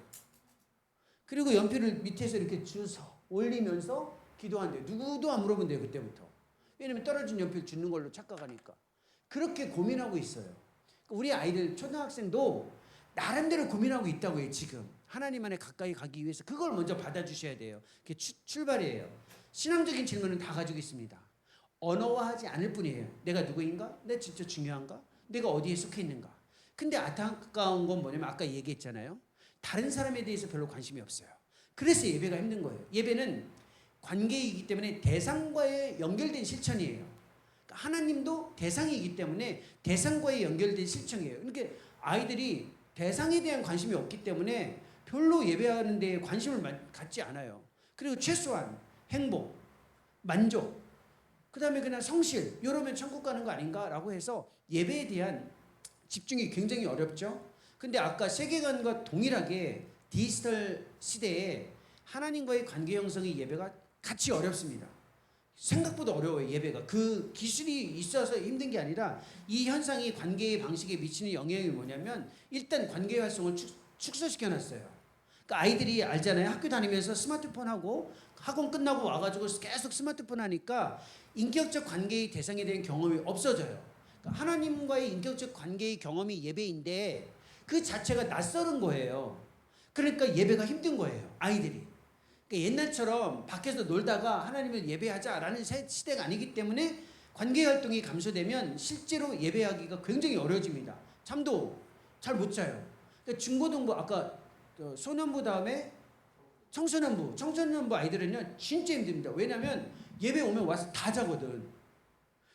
그리고 연필을 밑에서 이렇게 주워 올리면서 기도한대요. 누구도 안 물어본대요. 그때부터. 왜냐면 떨어진 연필 주는 걸로 착각하니까. 그렇게 고민하고 있어요. 우리 아이들 초등학생도 나름대로 고민하고 있다고요. 지금 하나님 안에 가까이 가기 위해서 그걸 먼저 받아주셔야 돼요. 그게 출발이에요. 신앙적인 질문은 다 가지고 있습니다. 언어화하지 않을 뿐이에요. 내가 누구인가? 내가 진짜 중요한가? 내가 어디에 속해 있는가? 근데 안타까운 건 뭐냐면 아까 얘기했잖아요. 다른 사람에 대해서 별로 관심이 없어요. 그래서 예배가 힘든 거예요. 예배는 관계이기 때문에 대상과의 연결된 실천이에요. 그러니까 하나님도 대상이기 때문에 대상과의 연결된 실천이에요. 그러니까 아이들이 대상에 대한 관심이 없기 때문에 별로 예배하는 데 관심을 갖지 않아요. 그리고 최소한 행복, 만족, 그 다음에 그냥 성실, 이러면 천국 가는 거 아닌가라고 해서 예배에 대한 집중이 굉장히 어렵죠. 근데 아까 세계관과 동일하게 디지털 시대에 하나님과의 관계 형성의 예배가 같이 어렵습니다. 생각보다 어려워요. 예배가. 그 기술이 있어서 힘든 게 아니라 이 현상이 관계의 방식에 미치는 영향이 뭐냐면 일단 관계 활성을 축소시켜놨어요. 그러니까 아이들이 알잖아요. 학교 다니면서 스마트폰 하고 학원 끝나고 와가지고 계속 스마트폰 하니까 인격적 관계의 대상에 대한 경험이 없어져요. 그러니까 하나님과의 인격적 관계의 경험이 예배인데 그 자체가 낯설은 거예요. 그러니까 예배가 힘든 거예요. 아이들이. 그러니까 옛날처럼 밖에서 놀다가 하나님을 예배하자라는 시대가 아니기 때문에 관계 활동이 감소되면 실제로 예배하기가 굉장히 어려워집니다. 잠도 잘 못 자요. 그러니까 중고등부 아까 소년부 다음에 청소년부 아이들은요 진짜 힘듭니다. 왜냐하면 예배 오면 와서 다 자거든.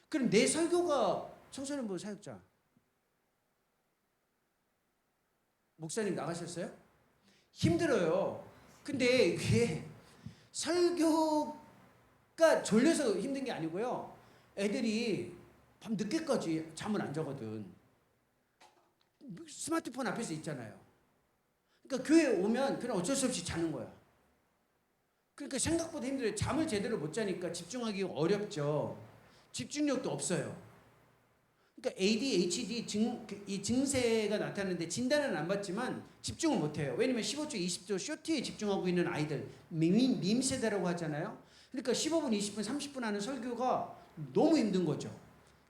그럼 내 설교가 청소년부 사역자 목사님 나가셨어요? 힘들어요. 근데 이게 설교가 졸려서 힘든 게 아니고요. 애들이 밤 늦게까지 잠을 안 자거든. 스마트폰 앞에서 있잖아요. 그러니까 교회 오면 그냥 어쩔 수 없이 자는 거야. 그러니까 생각보다 힘들어요. 잠을 제대로 못 자니까 집중하기가 어렵죠. 집중력도 없어요. 그러니까 ADHD 이 증세가 나타나는데 진단은 안 받지만 집중을 못 해요. 왜냐면 15초, 20초 쇼트에 집중하고 있는 아이들, 밈 세대라고 하잖아요. 그러니까 15분, 20분, 30분 하는 설교가 너무 힘든 거죠.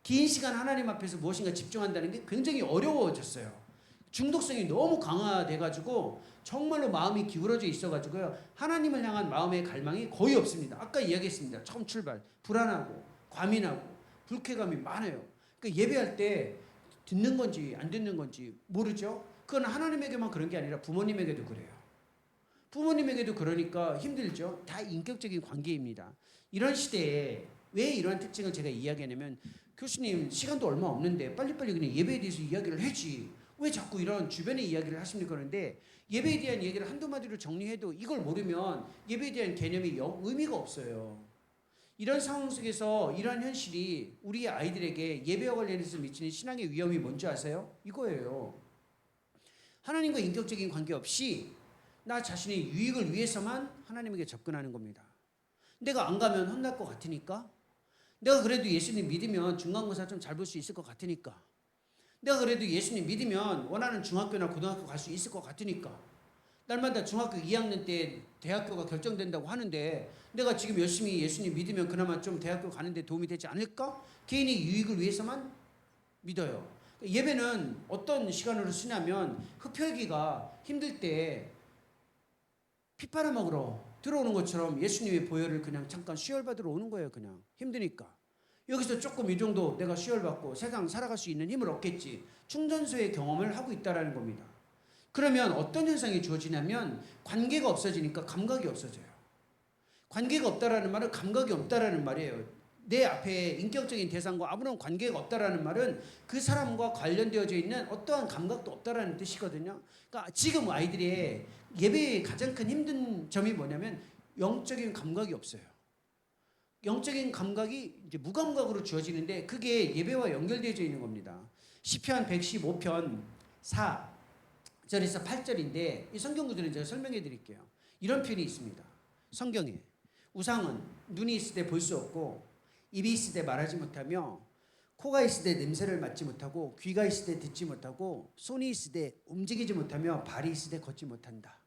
긴 시간 하나님 앞에서 무엇인가 집중한다는 게 굉장히 어려워졌어요. 중독성이 너무 강화돼가지고 정말로 마음이 기울어져 있어가지고요. 하나님을 향한 마음의 갈망이 거의 없습니다. 아까 이야기했습니다. 처음 출발. 불안하고 과민하고 불쾌감이 많아요. 그러니까 예배할 때 듣는 건지 안 듣는 건지 모르죠. 그건 하나님에게만 그런 게 아니라 부모님에게도 그래요. 부모님에게도 그러니까 힘들죠. 다 인격적인 관계입니다. 이런 시대에 왜 이러한 특징을 제가 이야기하냐면 교수님 시간도 얼마 없는데 빨리빨리 그냥 예배에 대해서 이야기를 해지. 왜 자꾸 이런 주변의 이야기를 하십니까? 그런데 예배에 대한 얘기를 한두 마디로 정리해도 이걸 모르면 예배에 대한 개념이 의미가 없어요. 이런 상황 속에서 이러한 현실이 우리 아이들에게 예배와 관련해서 미치는 신앙의 위험이 뭔지 아세요? 이거예요. 하나님과 인격적인 관계 없이 나 자신의 유익을 위해서만 하나님에게 접근하는 겁니다. 내가 안 가면 혼날 것 같으니까, 내가 그래도 예수님 믿으면 중간고사 좀 잘 볼 수 있을 것 같으니까, 내가 그래도 예수님 믿으면 원하는 중학교나 고등학교 갈 수 있을 것 같으니까, 날마다 중학교 2학년 때 대학교가 결정된다고 하는데 내가 지금 열심히 예수님 믿으면 그나마 좀 대학교 가는데 도움이 되지 않을까? 개인의 유익을 위해서만 믿어요. 예배는 어떤 시간으로 쓰냐면 흡혈귀가 힘들 때 피 빨아먹으러 들어오는 것처럼 예수님의 보혈을 그냥 잠깐 수혈받으러 오는 거예요. 그냥 힘드니까. 여기서 조금 이 정도 내가 수혈받고 세상 살아갈 수 있는 힘을 얻겠지. 충전소의 경험을 하고 있다는 겁니다. 그러면 어떤 현상이 주어지냐면 관계가 없어지니까 감각이 없어져요. 관계가 없다라는 말은 감각이 없다라는 말이에요. 내 앞에 인격적인 대상과 아무런 관계가 없다라는 말은 그 사람과 관련되어져 있는 어떠한 감각도 없다라는 뜻이거든요. 그러니까 지금 아이들의 예배의 가장 큰 힘든 점이 뭐냐면 영적인 감각이 없어요. 영적인 감각이 이제 무감각으로 주어지는데 그게 예배와 연결되어져 있는 겁니다. 시편 115편 4절에서 8절인데 이 성경 구절을 제가 설명해 드릴게요. 이런 표현이 있습니다. 성경에. 우상은 눈이 있을 때 볼 수 없고 입이 있을 때 말하지 못하며 코가 있을 때 냄새를 맡지 못하고 귀가 있을 때 듣지 못하고 손이 있을 때 움직이지 못하며 발이 있을 때 걷지 못한다.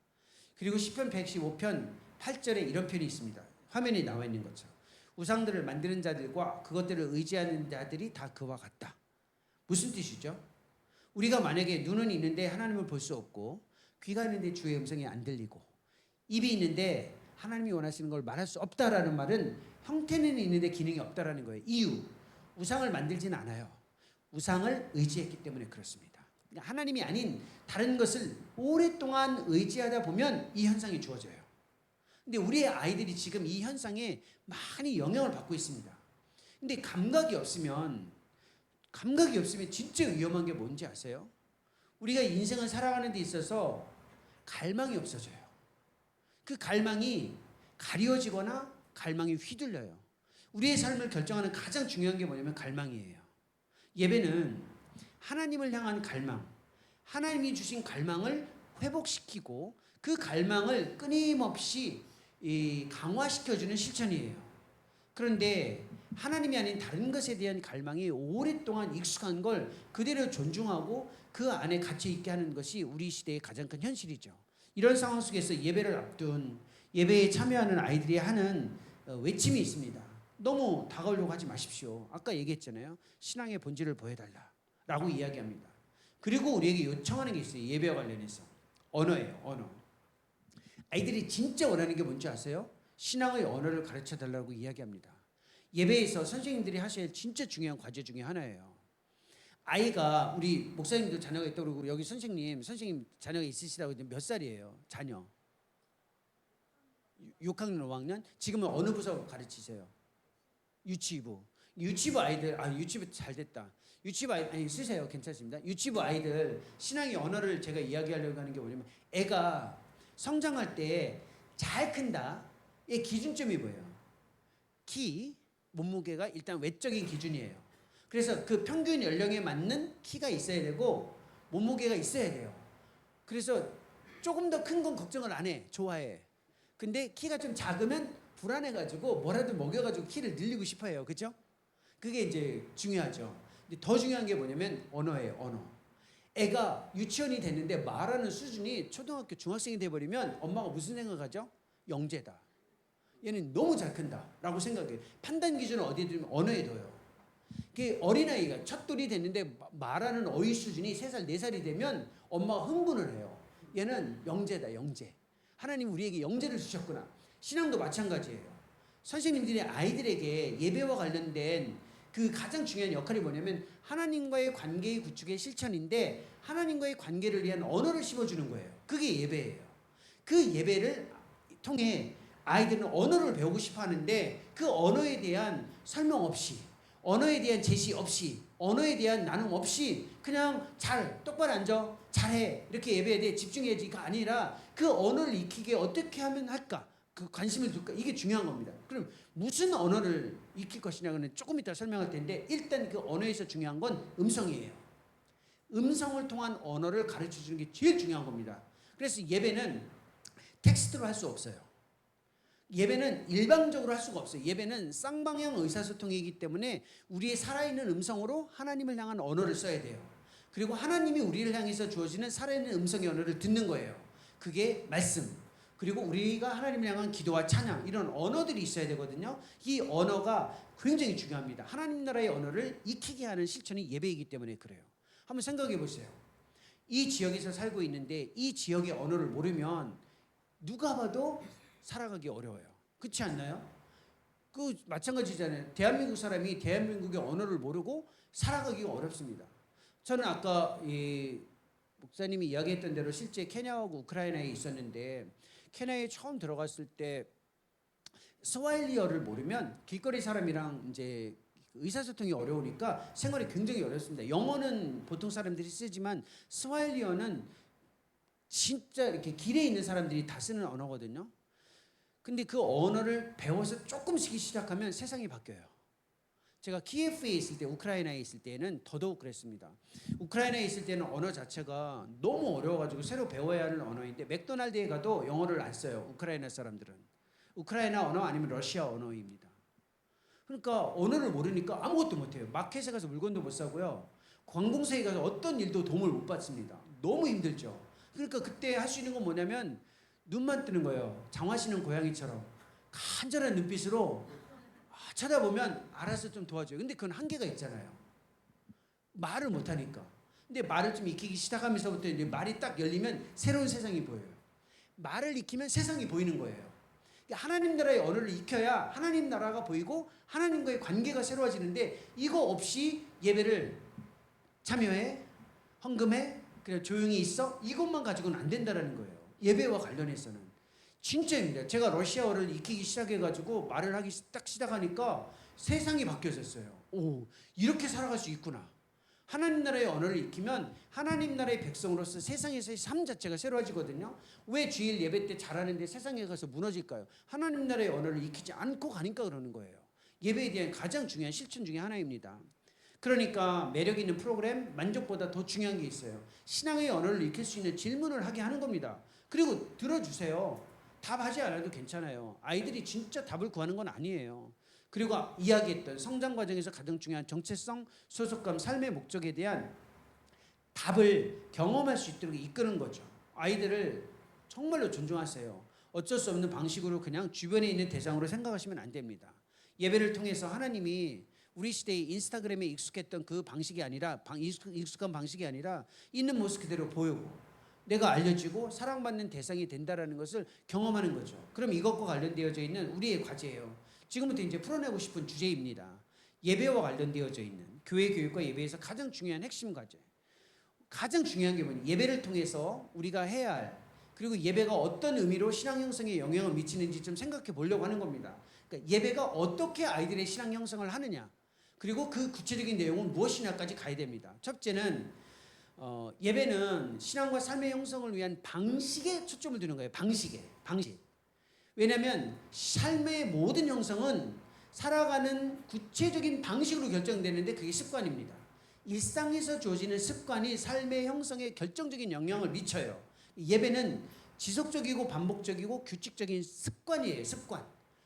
그리고 시편 115편 8절에 이런 표현이 있습니다. 화면에 나와 있는 것처럼 우상들을 만드는 자들과 그것들을 의지하는 자들이 다 그와 같다. 무슨 뜻이죠? 우리가 만약에 눈은 있는데 하나님을 볼 수 없고 귀가 있는데 주의 음성이 안 들리고 입이 있는데 하나님이 원하시는 걸 말할 수 없다라는 말은 형태는 있는데 기능이 없다라는 거예요. 이유, 우상을 만들지는 않아요. 우상을 의지했기 때문에 그렇습니다. 그러니까 하나님이 아닌 다른 것을 오랫동안 의지하다 보면 이 현상이 주어져요. 근데 우리의 아이들이 지금 이 현상에 많이 영향을 받고 있습니다. 근데 감각이 없으면 진짜 위험한 게 뭔지 아세요? 우리가 인생을 살아가는 데 있어서 갈망이 없어져요. 그 갈망이 가려지거나 갈망이 휘둘려요. 우리의 삶을 결정하는 가장 중요한 게 뭐냐면 갈망이에요. 예배는 하나님을 향한 갈망, 하나님이 주신 갈망을 회복시키고 그 갈망을 끊임없이 강화시켜주는 실천이에요. 그런데 하나님이 아닌 다른 것에 대한 갈망이 오랫동안 익숙한 걸 그대로 존중하고 그 안에 갇혀 있게 하는 것이 우리 시대의 가장 큰 현실이죠. 이런 상황 속에서 예배를 앞둔 예배에 참여하는 아이들이 하는 외침이 있습니다. 너무 다가오려고 하지 마십시오. 아까 얘기했잖아요. 신앙의 본질을 보여달라라고 이야기합니다. 그리고 우리에게 요청하는 게 있어요. 예배와 관련해서. 언어예요. 언어. 아이들이 진짜 원하는 게 뭔지 아세요? 신앙의 언어를 가르쳐달라고 이야기합니다. 예배에서 선생님들이 하셔야 진짜 중요한 과제 중에 하나예요. 아이가 우리 목사님도 자녀가 있다고 그러고 여기 선생님 자녀가 있으시다고 몇 살이에요? 자녀 6학년 5학년? 지금은 어느 부서 가르치세요? 유치부 아이들 유치부 잘 됐다. 유치부 아니 쓰세요. 괜찮습니다. 유치부 아이들 신앙의 언어를 제가 이야기하려고 하는 게 뭐냐면 애가 성장할 때 잘 큰다의 기준점이 뭐예요? 키, 몸무게가 일단 외적인 기준이에요. 그래서 그 평균 연령에 맞는 키가 있어야 되고 몸무게가 있어야 돼요. 그래서 조금 더 큰 건 걱정을 안 해. 좋아해. 근데 키가 좀 작으면 불안해가지고 뭐라도 먹여가지고 키를 늘리고 싶어해요. 그죠? 그게 이제 중요하죠. 근데 더 중요한 게 뭐냐면 언어예요. 언어. 애가 유치원이 됐는데 말하는 수준이 초등학교 중학생이 돼버리면 엄마가 무슨 생각하죠? 영재다. 얘는 너무 잘 큰다라고 생각해요. 판단 기준을 어디에 두면 언어에 둬요. 그 어린아이가 첫돌이 됐는데 말하는 어휘 수준이 3살, 4살이 되면 엄마가 흥분을 해요. 얘는 영재다, 영재. 하나님 우리에게 영재를 주셨구나. 신앙도 마찬가지예요. 선생님들이 아이들에게 예배와 관련된 그 가장 중요한 역할이 뭐냐면 하나님과의 관계의 구축의 실천인데 하나님과의 관계를 위한 언어를 심어주는 거예요. 그게 예배예요. 그 예배를 통해 아이들은 언어를 배우고 싶어 하는데 그 언어에 대한 설명 없이 언어에 대한 제시 없이 언어에 대한 나눔 없이 그냥 똑바로 앉아 잘해 이렇게 예배에 대해 집중해야지가 아니라 그 언어를 익히게 어떻게 하면 할까 그 관심을 둘까 이게 중요한 겁니다. 그럼 무슨 언어를 익힐 것이냐는 조금 이따 설명할 텐데 일단 그 언어에서 중요한 건 음성이에요. 음성을 통한 언어를 가르쳐 주는 게 제일 중요한 겁니다. 그래서 예배는 텍스트로 할 수 없어요. 예배는 일방적으로 할 수가 없어요. 예배는 쌍방향 의사소통이기 때문에 우리의 살아있는 음성으로 하나님을 향한 언어를 써야 돼요. 그리고 하나님이 우리를 향해서 주어지는 살아있는 음성의 언어를 듣는 거예요. 그게 말씀. 그리고 우리가 하나님을 향한 기도와 찬양 이런 언어들이 있어야 되거든요. 이 언어가 굉장히 중요합니다. 하나님 나라의 언어를 익히게 하는 실천이 예배이기 때문에 그래요. 한번 생각해 보세요. 이 지역에서 살고 있는데 이 지역의 언어를 모르면 누가 봐도 살아가기 어려워요. 그렇지 않나요? 그 마찬가지잖아요. 대한민국 사람이 대한민국의 언어를 모르고 살아가기가 어렵습니다. 저는 아까 이 목사님이 이야기했던 대로 실제 케냐하고 우크라이나에 있었는데 케냐에 처음 들어갔을 때 스와힐리어를 모르면 길거리 사람이랑 이제 의사소통이 어려우니까 생활이 굉장히 어렵습니다. 영어는 보통 사람들이 쓰지만 스와힐리어는 진짜 이렇게 길에 있는 사람들이 다 쓰는 언어거든요. 근데 그 언어를 배워서 조금 쓰기 시작하면 세상이 바뀌어요. 제가 키예프에 있을 때 우크라이나에 있을 때는 더더욱 그랬습니다. 우크라이나에 있을 때는 언어 자체가 너무 어려워가지고 새로 배워야 하는 언어인데 맥도날드에 가도 영어를 안 써요. 우크라이나 사람들은. 우크라이나 언어 아니면 러시아 언어입니다. 그러니까 언어를 모르니까 아무것도 못해요. 마켓에 가서 물건도 못 사고요. 관공서에 가서 어떤 일도 도움을 못 받습니다. 너무 힘들죠. 그러니까 그때 할 수 있는 건 뭐냐면 눈만 뜨는 거예요. 장화시는 고양이처럼 간절한 눈빛으로 쳐다보면 알아서 좀 도와줘요. 근데 그건 한계가 있잖아요. 말을 못하니까. 근데 말을 좀 익히기 시작하면서부터 이제 말이 딱 열리면 새로운 세상이 보여요. 말을 익히면 세상이 보이는 거예요. 하나님 나라의 언어를 익혀야 하나님 나라가 보이고 하나님과의 관계가 새로워지는데 이거 없이 예배를 참여해, 헌금해, 그냥 조용히 있어 이것만 가지고는 안 된다라는 거예요. 예배와 관련해서는 진짜입니다. 제가 러시아어를 익히기 시작해가지고 말을 하기 딱 시작하니까 세상이 바뀌어졌어요. 오, 이렇게 살아갈 수 있구나. 하나님 나라의 언어를 익히면 하나님 나라의 백성으로서 세상에서의 삶 자체가 새로워지거든요. 왜 주일 예배 때 잘하는데 세상에 가서 무너질까요? 하나님 나라의 언어를 익히지 않고 가니까 그러는 거예요. 예배에 대한 가장 중요한 실천 중에 하나입니다. 그러니까 매력 있는 프로그램, 만족보다 더 중요한 게 있어요. 신앙의 언어를 익힐 수 있는 질문을 하게 하는 겁니다. 그리고 들어주세요. 답하지 않아도 괜찮아요. 아이들이 진짜 답을 구하는 건 아니에요. 그리고 이야기했던 성장 과정에서 가장 중요한 정체성, 소속감, 삶의 목적에 대한 답을 경험할 수 있도록 이끄는 거죠. 아이들을 정말로 존중하세요. 어쩔 수 없는 방식으로 그냥 주변에 있는 대상으로 생각하시면 안 됩니다. 예배를 통해서 하나님이 우리 시대의 인스타그램에 익숙했던 그 방식이 아니라 익숙한 방식이 아니라 있는 모습 그대로 보이고 내가 알려지고 사랑받는 대상이 된다라는 것을 경험하는 거죠. 그럼 이것과 관련되어져 있는 우리의 과제예요. 지금부터 이제 풀어내고 싶은 주제입니다. 예배와 관련되어져 있는 교회 교육과 예배에서 가장 중요한 핵심 과제. 가장 중요한 게 뭐냐? 예배를 통해서 우리가 해야 할 그리고 예배가 어떤 의미로 신앙 형성에 영향을 미치는지 좀 생각해 보려고 하는 겁니다. 그러니까 예배가 어떻게 아이들의 신앙 형성을 하느냐 그리고 그 구체적인 내용은 무엇이냐까지 가야 됩니다. 첫째는 예배는 신앙과 삶의 형성을 위한 방식에 초점을 두는 거예요. 방식. 왜냐하면 삶의 모든 형성은 살아가는 구체적인 방식으로 결정되는데 그게 습관입니다. 일상에서 주어지는 습관이 삶의 형성에 결정적인 영향을 미쳐요. 예배는 지속적이고 반복적이고 규칙적인 습관이에요. 습관.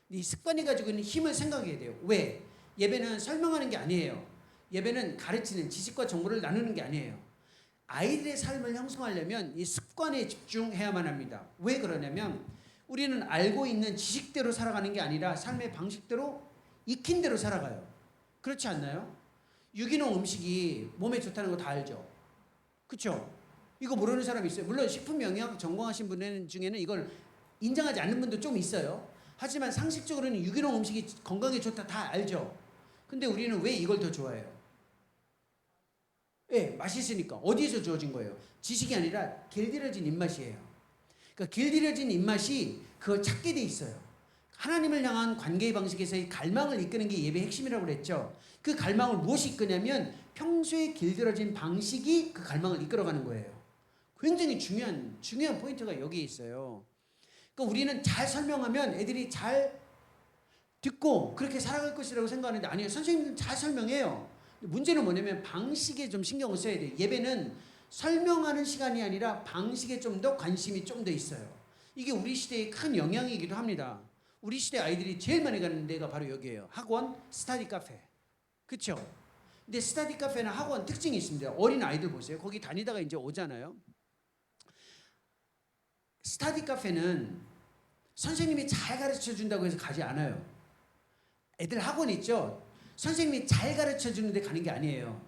이 습관이 가지고 있는 힘을 생각해야 돼요. 왜? 예배는 설명하는 게 아니에요. 예배는 가르치는 지식과 정보를 나누는 게 아니에요. 아이들의 삶을 형성하려면 이 습관에 집중해야만 합니다. 왜 그러냐면 우리는 알고 있는 지식대로 살아가는 게 아니라 삶의 방식대로 익힌 대로 살아가요. 그렇지 않나요? 유기농 음식이 몸에 좋다는 거 다 알죠? 그렇죠? 이거 모르는 사람 있어요. 물론 식품 영양 전공하신 분들 중에는 이걸 인정하지 않는 분도 좀 있어요. 하지만 상식적으로는 유기농 음식이 건강에 좋다 다 알죠? 근데 우리는 왜 이걸 더 좋아해요? 예, 맛있으니까. 어디에서 주어진 거예요? 지식이 아니라 길들여진 입맛이에요. 그러니까 길들여진 입맛이 그걸 찾게 돼 있어요. 하나님을 향한 관계의 방식에서의 갈망을 이끄는 게 예배의 핵심이라고 그랬죠. 그 갈망을 무엇이 이끄냐면 평소에 길들여진 방식이 그 갈망을 이끌어가는 거예요. 굉장히 중요한 포인트가 여기에 있어요. 그러니까 우리는 잘 설명하면 애들이 잘 듣고 그렇게 살아갈 것이라고 생각하는데 아니에요. 선생님들은 잘 설명해요. 문제는 뭐냐면 방식에 좀 신경을 써야 돼요. 예배는 설명하는 시간이 아니라 방식에 좀 더 관심이 좀 더 있어요. 이게 우리 시대의 큰 영향이기도 합니다. 우리 시대 아이들이 제일 많이 가는 데가 바로 여기예요. 학원, 스터디 카페. 그렇죠? 근데 스터디 카페나 학원 특징이 있습니다. 어린 아이들 보세요. 거기 다니다가 이제 오잖아요. 스터디 카페는 선생님이 잘 가르쳐 준다고 해서 가지 않아요. 애들 학원 있죠? 선생님이 잘 가르쳐 주는데 가는 게 아니에요.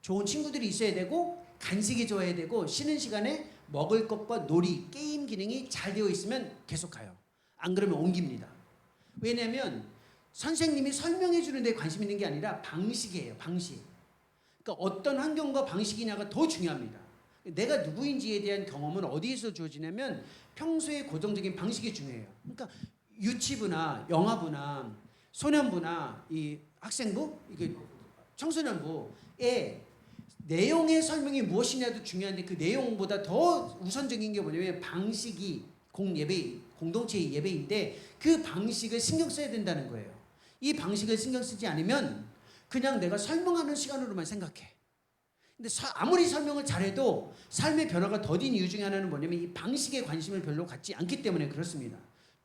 좋은 친구들이 있어야 되고 간식이 좋아야 되고 쉬는 시간에 먹을 것과 놀이, 게임 기능이 잘 되어 있으면 계속 가요. 안 그러면 옮깁니다. 왜냐하면 선생님이 설명해 주는 데 관심 있는 게 아니라 방식이에요. 방식. 그러니까 어떤 환경과 방식이냐가 더 중요합니다. 내가 누구인지에 대한 경험은 어디에서 주어지냐면 평소에 고정적인 방식이 중요해요. 그러니까 유치부나 영아부나 소년부나 이 학생부, 청소년부에 내용의 설명이 무엇이냐도 중요한데 그 내용보다 더 우선적인 게 뭐냐면 방식이 공동체의 예배인데 그 방식을 신경 써야 된다는 거예요. 이 방식을 신경 쓰지 않으면 그냥 내가 설명하는 시간으로만 생각해. 근데 아무리 설명을 잘해도 삶의 변화가 더딘 이유 중에 하나는 뭐냐면 이 방식에 관심을 별로 갖지 않기 때문에 그렇습니다.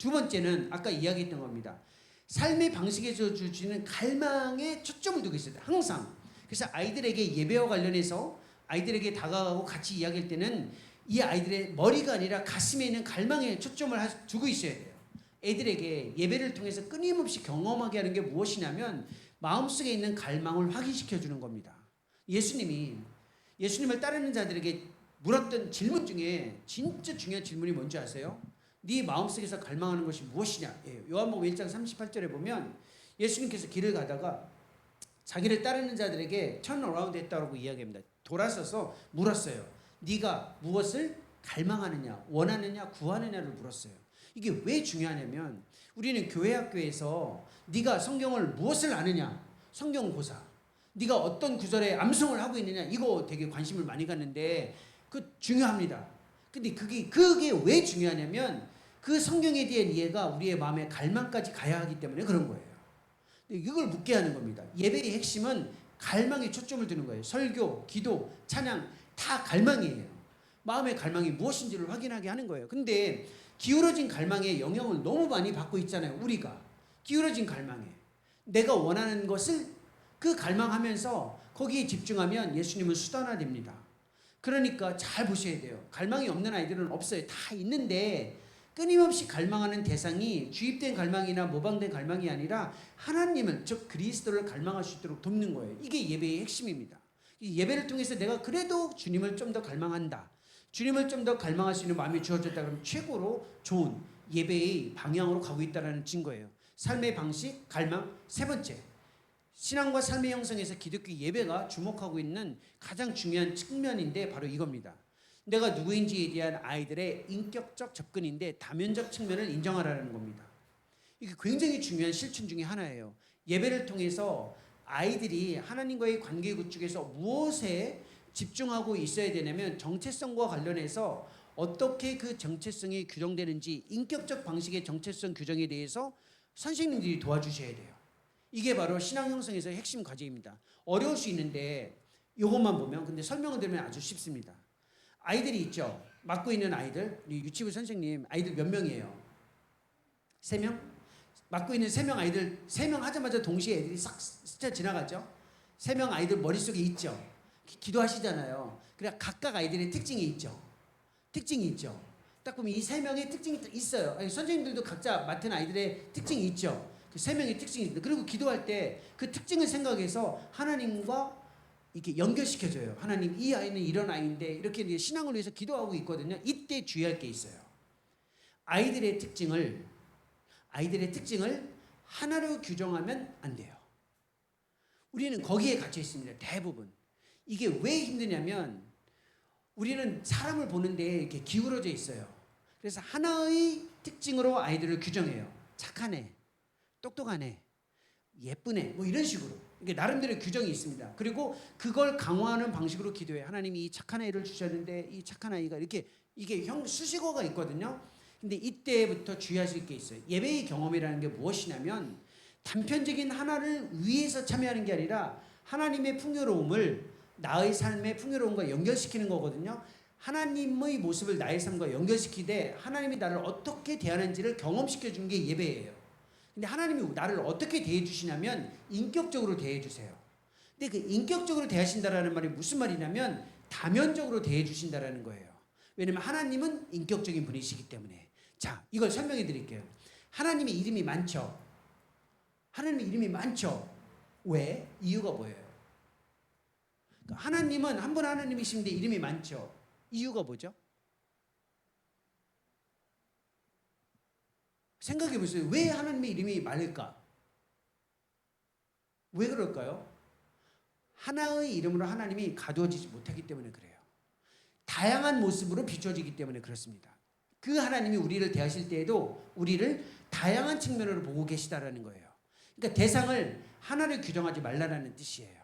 두 번째는 아까 이야기했던 겁니다. 삶의 방식에서 주시는 갈망에 초점을 두고 있어야 돼. 항상. 그래서 아이들에게 예배와 관련해서 아이들에게 다가가고 같이 이야기할 때는 이 아이들의 머리가 아니라 가슴에 있는 갈망에 초점을 두고 있어야 돼요. 애들에게 예배를 통해서 끊임없이 경험하게 하는 게 무엇이냐면 마음속에 있는 갈망을 확인시켜 주는 겁니다. 예수님을 따르는 자들에게 물었던 질문 중에 진짜 중요한 질문이 뭔지 아세요? 네 마음속에서 갈망하는 것이 무엇이냐? 요한복음 1장 38절에 보면 예수님께서 길을 가다가 자기를 따르는 자들에게 turn around 했다고 이야기합니다. 돌아서서 물었어요. 네가 무엇을 갈망하느냐, 원하느냐, 구하느냐를 물었어요. 이게 왜 중요하냐면 우리는 교회 학교에서 네가 성경을 무엇을 아느냐, 성경고사, 네가 어떤 구절에 암송을 하고 있느냐, 이거 되게 관심을 많이 갖는데 그 중요합니다. 근데 그게 왜 중요하냐면 그 성경에 대한 이해가 우리의 마음의 갈망까지 가야 하기 때문에 그런 거예요. 이걸 묻게 하는 겁니다. 예배의 핵심은 갈망에 초점을 두는 거예요. 설교, 기도, 찬양 다 갈망이에요. 마음의 갈망이 무엇인지를 확인하게 하는 거예요. 근데 기울어진 갈망에 영향을 너무 많이 받고 있잖아요. 우리가 기울어진 갈망에 내가 원하는 것을 그 갈망하면서 거기에 집중하면 예수님은 수단화됩니다. 그러니까 잘 보셔야 돼요. 갈망이 없는 아이들은 없어요. 다 있는데 끊임없이 갈망하는 대상이 주입된 갈망이나 모방된 갈망이 아니라 하나님을, 즉 그리스도를 갈망할 수 있도록 돕는 거예요. 이게 예배의 핵심입니다. 이 예배를 통해서 내가 그래도 주님을 좀 더 갈망한다, 주님을 좀 더 갈망할 수 있는 마음이 주어졌다 그러면 최고로 좋은 예배의 방향으로 가고 있다는 증거예요. 삶의 방식, 갈망. 세 번째, 신앙과 삶의 형성에서 기독교 예배가 주목하고 있는 가장 중요한 측면인데 바로 이겁니다. 내가 누구인지에 대한 아이들의 인격적 접근인데 다면적 측면을 인정하라는 겁니다. 이게 굉장히 중요한 실천 중에 하나예요. 예배를 통해서 아이들이 하나님과의 관계 구축에서 무엇에 집중하고 있어야 되냐면 정체성과 관련해서 어떻게 그 정체성이 규정되는지 인격적 방식의 정체성 규정에 대해서 선생님들이 도와주셔야 돼요. 이게 바로 신앙 형성에서의 핵심 과제입니다. 어려울 수 있는데 이것만 보면 근데 설명을 드리면 아주 쉽습니다. 아이들이 있죠. 맡고 있는 아이들, 유치부 선생님 아이들 몇 명이에요? 3명? 맡고 있는 3명 아이들 3명 하자마자 동시에 애들이 싹 스쳐 지나가죠. 3명 아이들 머릿속에 있죠. 기도하시잖아요. 그래 각각 아이들의 특징이 있죠. 딱 보면 이 3명의 특징이 있어요. 아니, 선생님들도 각자 맡은 아이들의 특징이 있죠. 그 3명의 특징이 있습니다. 그리고 기도할 때 그 특징을 생각해서 하나님과 이렇게 연결시켜줘요. 하나님, 이 아이는 이런 아이인데 이렇게 이제 신앙을 위해서 기도하고 있거든요. 이때 주의할 게 있어요. 아이들의 특징을 하나로 규정하면 안 돼요. 우리는 거기에 갇혀 있습니다. 대부분. 이게 왜 힘드냐면 우리는 사람을 보는데 이렇게 기울어져 있어요. 그래서 하나의 특징으로 아이들을 규정해요. 착한 애, 똑똑한 애, 예쁜 애, 뭐 이런 식으로. 이게 나름대로 규정이 있습니다. 그리고 그걸 강화하는 방식으로 기도해. 하나님이 이 착한 아이를 주셨는데 이 착한 아이가 이렇게 이게 수식어가 있거든요. 근데 이때부터 주의하실 게 있어요. 예배의 경험이라는 게 무엇이냐면 단편적인 하나를 위해서 참여하는 게 아니라 하나님의 풍요로움을 나의 삶의 풍요로움과 연결시키는 거거든요. 하나님의 모습을 나의 삶과 연결시키되 하나님이 나를 어떻게 대하는지를 경험시켜 주는 게 예배예요. 근데 하나님이 나를 어떻게 대해 주시냐면 인격적으로 대해 주세요. 근데 그 인격적으로 대하신다라는 말이 무슨 말이냐면 다면적으로 대해 주신다라는 거예요. 왜냐면 하나님은 인격적인 분이시기 때문에. 자, 이걸 설명해 드릴게요. 하나님의 이름이 많죠. 왜? 이유가 뭐예요? 그러니까 하나님은 한 분 하나님이신데 이름이 많죠. 이유가 뭐죠? 생각해 보세요. 왜 하나님의 이름이 많을까? 왜 그럴까요? 하나의 이름으로 하나님이 가두어지지 못하기 때문에 그래요. 다양한 모습으로 비춰지기 때문에 그렇습니다. 그 하나님이 우리를 대하실 때에도 우리를 다양한 측면으로 보고 계시다라는 거예요. 그러니까 대상을 하나를 규정하지 말라는 뜻이에요.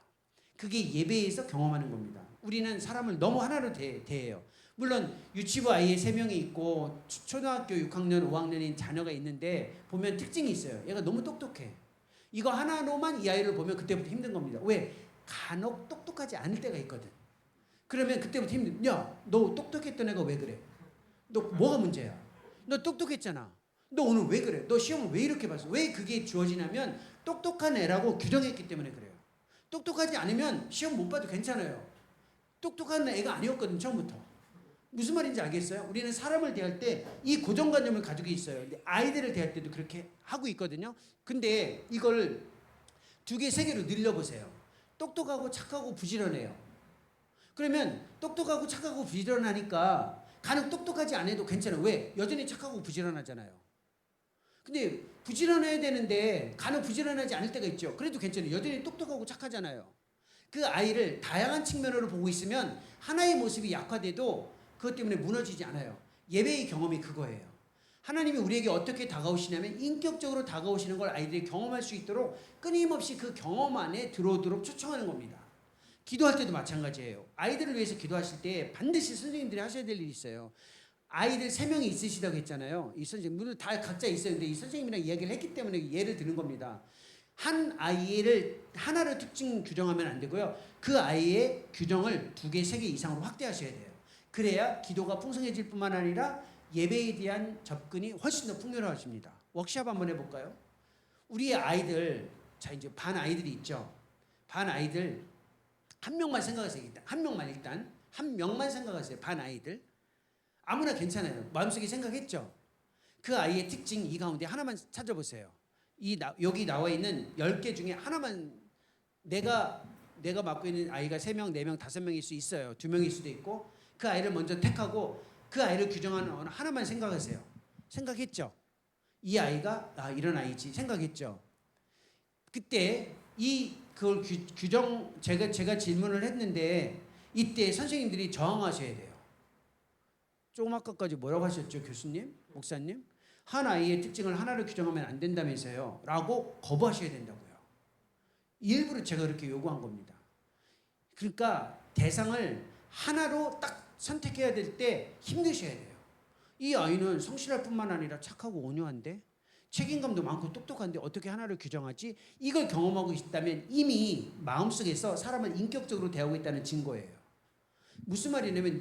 그게 예배에서 경험하는 겁니다. 우리는 사람을 너무 하나로 대해요. 물론 유치부 아이에 3명이 있고 초등학교 6학년, 5학년인 자녀가 있는데 보면 특징이 있어요. 얘가 너무 똑똑해. 이거 하나로만 이 아이를 보면 그때부터 힘든 겁니다. 왜? 간혹 똑똑하지 않을 때가 있거든. 그러면 그때부터 힘든. 야, 너 똑똑했던 애가 왜 그래? 너 뭐가 문제야? 너 똑똑했잖아. 너 오늘 왜 그래? 너 시험을 왜 이렇게 봤어? 왜 그게 주어지냐면 똑똑한 애라고 규정했기 때문에 그래요. 똑똑하지 않으면 시험 못 봐도 괜찮아요. 똑똑한 애가 아니었거든 처음부터. 무슨 말인지 알겠어요? 우리는 사람을 대할 때 이 고정관념을 가지고 있어요. 근데 아이들을 대할 때도 그렇게 하고 있거든요. 근데 이걸 2개, 3개로 늘려보세요. 똑똑하고 착하고 부지런해요. 그러면 똑똑하고 착하고 부지런하니까 간혹 똑똑하지 않아도 괜찮아요. 왜? 여전히 착하고 부지런하잖아요. 근데 부지런해야 되는데 간혹 부지런하지 않을 때가 있죠. 그래도 괜찮아요. 여전히 똑똑하고 착하잖아요. 그 아이를 다양한 측면으로 보고 있으면 하나의 모습이 약화돼도 그것 때문에 무너지지 않아요. 예배의 경험이 그거예요. 하나님이 우리에게 어떻게 다가오시냐면 인격적으로 다가오시는 걸 아이들이 경험할 수 있도록 끊임없이 그 경험 안에 들어오도록 초청하는 겁니다. 기도할 때도 마찬가지예요. 아이들을 위해서 기도하실 때 반드시 선생님들이 하셔야 될 일이 있어요. 아이들 3명이 있으시다고 했잖아요. 이 선생님, 물론 다 각자 있어요. 근데 이 선생님이랑 이야기를 했기 때문에 예를 드는 겁니다. 한 아이를 하나로 특징 규정하면 안 되고요. 그 아이의 규정을 2개, 3개 이상으로 확대하셔야 돼요. 그래야 기도가 풍성해질 뿐만 아니라 예배에 대한 접근이 훨씬 더 풍요로워집니다. 워크숍 한번 해볼까요? 우리의 아이들, 자 이제 반 아이들이 있죠. 반 아이들 한 명만 생각하세요. 일단 한 명만 생각하세요. 반 아이들 아무나 괜찮아요. 마음속에 생각했죠. 그 아이의 특징 이 가운데 하나만 찾아보세요. 여기 나와 있는 10개 중에 하나만 내가 맡고 있는 아이가 3명, 4명, 5명일 수 있어요. 2명일 수도 있고 그 아이를 먼저 택하고 그 아이를 규정하는 어느 하나만 생각하세요. 생각했죠. 이 아이가 이런 아이지 생각했죠. 그때 그걸 규정 제가 질문을 했는데 이때 선생님들이 저항하셔야 돼요. 조금 아까까지 뭐라고 하셨죠, 교수님, 목사님? 한 아이의 특징을 하나로 규정하면 안 된다면서요 라고 거부하셔야 된다고요. 일부러 제가 그렇게 요구한 겁니다. 그러니까 대상을 하나로 딱 선택해야 될 때 힘드셔야 돼요. 이 아이는 성실할 뿐만 아니라 착하고 온유한데 책임감도 많고 똑똑한데 어떻게 하나를 규정하지? 이걸 경험하고 있다면 이미 마음속에서 사람을 인격적으로 대하고 있다는 증거예요. 무슨 말이냐면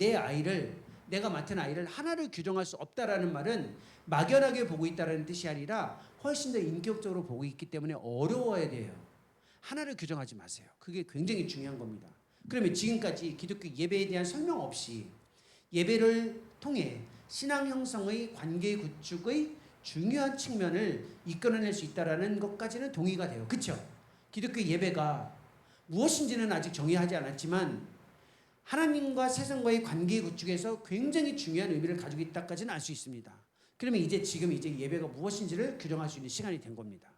내가 맡은 아이를 하나를 규정할 수 없다라는 말은 막연하게 보고 있다는 뜻이 아니라 훨씬 더 인격적으로 보고 있기 때문에 어려워야 돼요. 하나를 규정하지 마세요. 그게 굉장히 중요한 겁니다. 그러면 지금까지 기독교 예배에 대한 설명 없이 예배를 통해 신앙 형성의 관계 구축의 중요한 측면을 이끌어낼 수 있다는 것까지는 동의가 돼요. 그렇죠? 기독교 예배가 무엇인지는 아직 정의하지 않았지만 하나님과 세상과의 관계 구축에서 굉장히 중요한 의미를 가지고 있다까지는 알 수 있습니다. 그러면 지금 예배가 무엇인지를 규정할 수 있는 시간이 된 겁니다.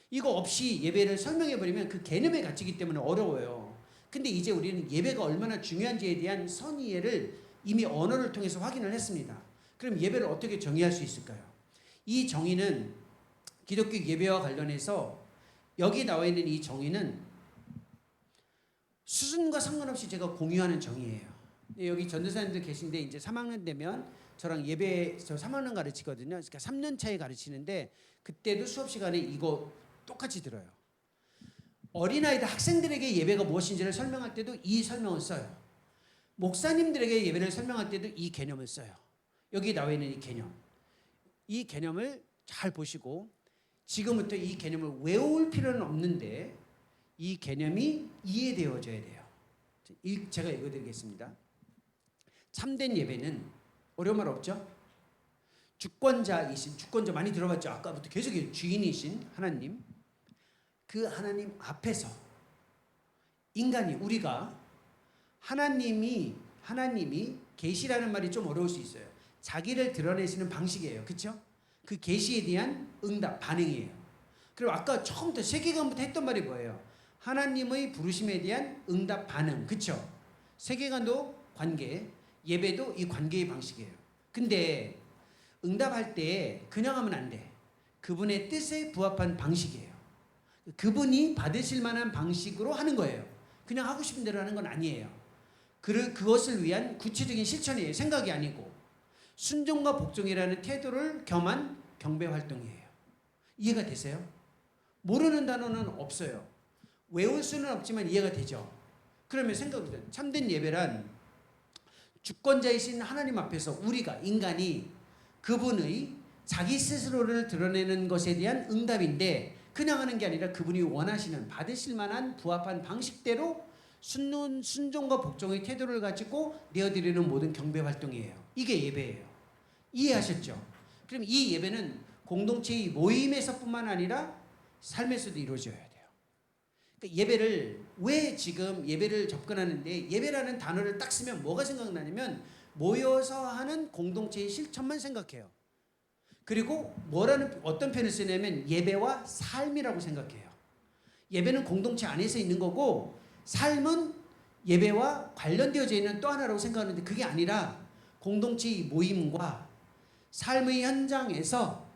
이거 없이 예배를 설명해 버리면 그 개념에 갇히기 때문에 어려워요. 근데 이제 우리는 예배가 얼마나 중요한지에 대한 선이해를 이미 언어를 통해서 확인을 했습니다. 그럼 예배를 어떻게 정의할 수 있을까요? 이 정의는 기독교 예배와 관련해서 여기 나와 있는 이 정의는 수준과 상관없이 제가 공유하는 정의예요. 여기 전도사님들 계신데 이제 3학년 되면 저랑 저 3학년 가르치거든요. 그러니까 3년 차에 가르치는데 그때도 수업 시간에 이거 똑같이 들어요. 어린아이들 학생들에게 예배가 무엇인지를 설명할 때도 이 설명을 써요. 목사님들에게 예배를 설명할 때도 이 개념을 써요. 여기 나와 있는 이 개념. 이 개념을 잘 보시고 지금부터 이 개념을 외울 필요는 없는데 이 개념이 이해되어져야 돼요. 제가 읽어드리겠습니다. 참된 예배는 어려운 말 없죠? 주권자 많이 들어봤죠? 아까부터 계속 주인이신 하나님, 그 하나님 앞에서 인간이 우리가 하나님이 계시라는 말이 좀 어려울 수 있어요. 자기를 드러내시는 방식이에요. 그렇죠? 그 계시에 대한 응답, 반응이에요. 그리고 아까 처음부터 세계관부터 했던 말이 뭐예요? 하나님의 부르심에 대한 응답, 반응. 그렇죠? 세계관도 관계, 예배도 이 관계의 방식이에요. 근데 응답할 때 그냥 하면 안 돼. 그분의 뜻에 부합한 방식이에요. 그분이 받으실 만한 방식으로 하는 거예요. 그냥 하고 싶은 대로 하는 건 아니에요. 그것을 위한 구체적인 실천이에요. 생각이 아니고. 순종과 복종이라는 태도를 겸한 경배 활동이에요. 이해가 되세요? 모르는 단어는 없어요. 외울 수는 없지만 이해가 되죠. 그러면 생각해보세요. 참된 예배란 주권자이신 하나님 앞에서 우리가 인간이 그분의 자기 스스로를 드러내는 것에 대한 응답인데 그냥 하는 게 아니라 그분이 원하시는 받으실 만한 부합한 방식대로 순종과 복종의 태도를 가지고 내어드리는 모든 경배 활동이에요. 이게 예배예요. 이해하셨죠? 그럼 이 예배는 공동체의 모임에서뿐만 아니라 삶에서도 이루어져야 돼요. 그러니까 예배를 왜 지금 예배를 접근하는데 예배라는 단어를 딱 쓰면 뭐가 생각나냐면 모여서 하는 공동체의 실천만 생각해요. 그리고 어떤 표현을 쓰냐면 예배와 삶이라고 생각해요. 예배는 공동체 안에서 있는 거고 삶은 예배와 관련되어져 있는 또 하나라고 생각하는데 그게 아니라 공동체의 모임과 삶의 현장에서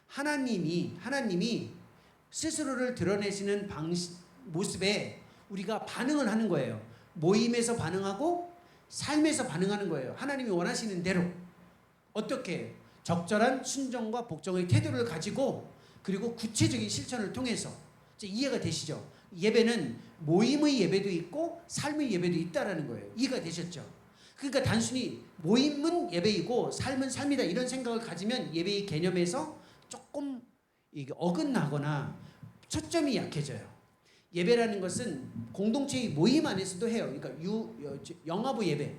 하나님이 스스로를 드러내시는 모습에 우리가 반응을 하는 거예요. 모임에서 반응하고 삶에서 반응하는 거예요. 하나님이 원하시는 대로 어떻게 적절한 순종과 복종의 태도를 가지고 그리고 구체적인 실천을 통해서 이해가 되시죠? 예배는 모임의 예배도 있고 삶의 예배도 있다라는 거예요. 이해가 되셨죠? 그러니까 단순히 모임은 예배이고 삶은 삶이다 이런 생각을 가지면 예배의 개념에서 조금 이게 어긋나거나 초점이 약해져요. 예배라는 것은 공동체의 모임 안에서도 해요. 그러니까 영화부 예배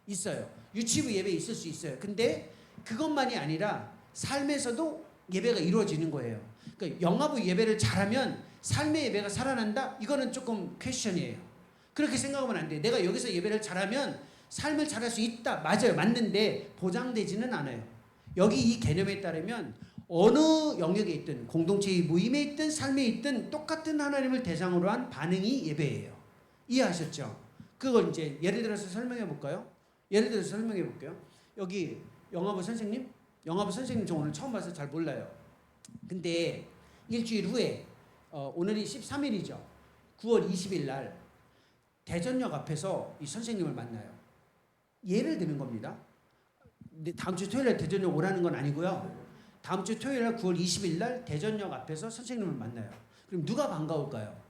있어요. 유치부 예배 있을 수 있어요. 근데 그것만이 아니라 삶에서도 예배가 이루어지는 거예요. 그러니까 영화부 예배를 잘하면 삶의 예배가 살아난다? 이거는 조금 퀘스천이에요. 그렇게 생각하면 안 돼요. 내가 여기서 예배를 잘하면 삶을 잘할 수 있다. 맞아요. 맞는데 보장되지는 않아요. 여기 이 개념에 따르면 어느 영역에 있든 공동체의 모임에 있든 삶에 있든 똑같은 하나님을 대상으로 한 반응이 예배예요. 이해하셨죠? 그걸 이제 예를 들어서 설명해 볼까요? 여기 영화부 선생님 저 오늘 처음 봐서 잘 몰라요. 근데 일주일 후에 오늘이 13일이죠. 9월 20일 날 대전역 앞에서 이 선생님을 만나요. 예를 드는 겁니다. 다음 주 토요일 날 대전역 오라는 건 아니고요. 다음 주 토요일 날 9월 20일 날 대전역 앞에서 선생님을 만나요. 그럼 누가 반가울까요?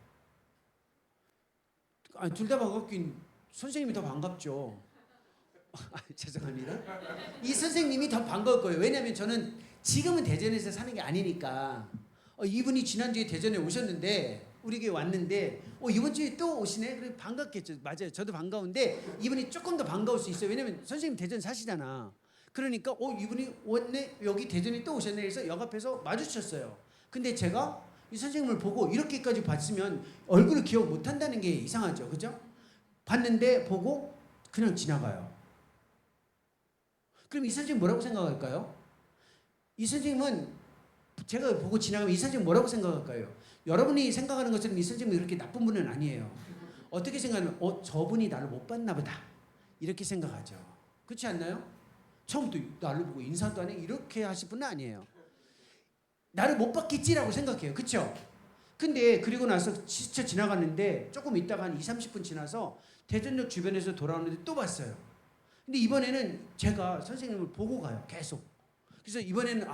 둘 다 반갑긴 선생님이 더 반갑죠. 죄송합니다. 이 선생님이 더 반가울 거예요. 왜냐하면 저는 지금은 대전에서 사는 게 아니니까 이분이 지난주에 대전에 오셨는데 우리 교회 왔는데 이번 주에 또 오시네? 그래 반갑겠죠. 맞아요. 저도 반가운데 이분이 조금 더 반가울 수 있어요. 왜냐면 선생님 대전 사시잖아. 그러니까 이분이 왔네? 여기 대전에 또 오셨네? 해서 역 앞에서 마주쳤어요. 근데 제가 이 선생님을 보고 이렇게까지 봤으면 얼굴을 기억 못한다는 게 이상하죠. 그죠? 봤는데 보고 그냥 지나가요. 그럼 이 선생님 뭐라고 생각할까요? 이 선생님은 제가 보고 지나가면 이 선생님 뭐라고 생각할까요? 여러분이 생각하는 것처럼 이 선생님이 그렇게 나쁜 분은 아니에요. 어떻게 생각하면 저분이 나를 못 봤나 보다 이렇게 생각하죠. 그렇지 않나요? 처음부터 나를 보고 인사도 안 해 이렇게 하실 분은 아니에요. 나를 못 봤겠지라고 생각해요. 그렇죠? 근데 그리고 나서 스쳐 지나갔는데 조금 있다가 한 20-30분 지나서 대전역 주변에서 돌아오는데 또 봤어요. 근데 이번에는 제가 선생님을 보고 가요. 계속. 그래서 이번에는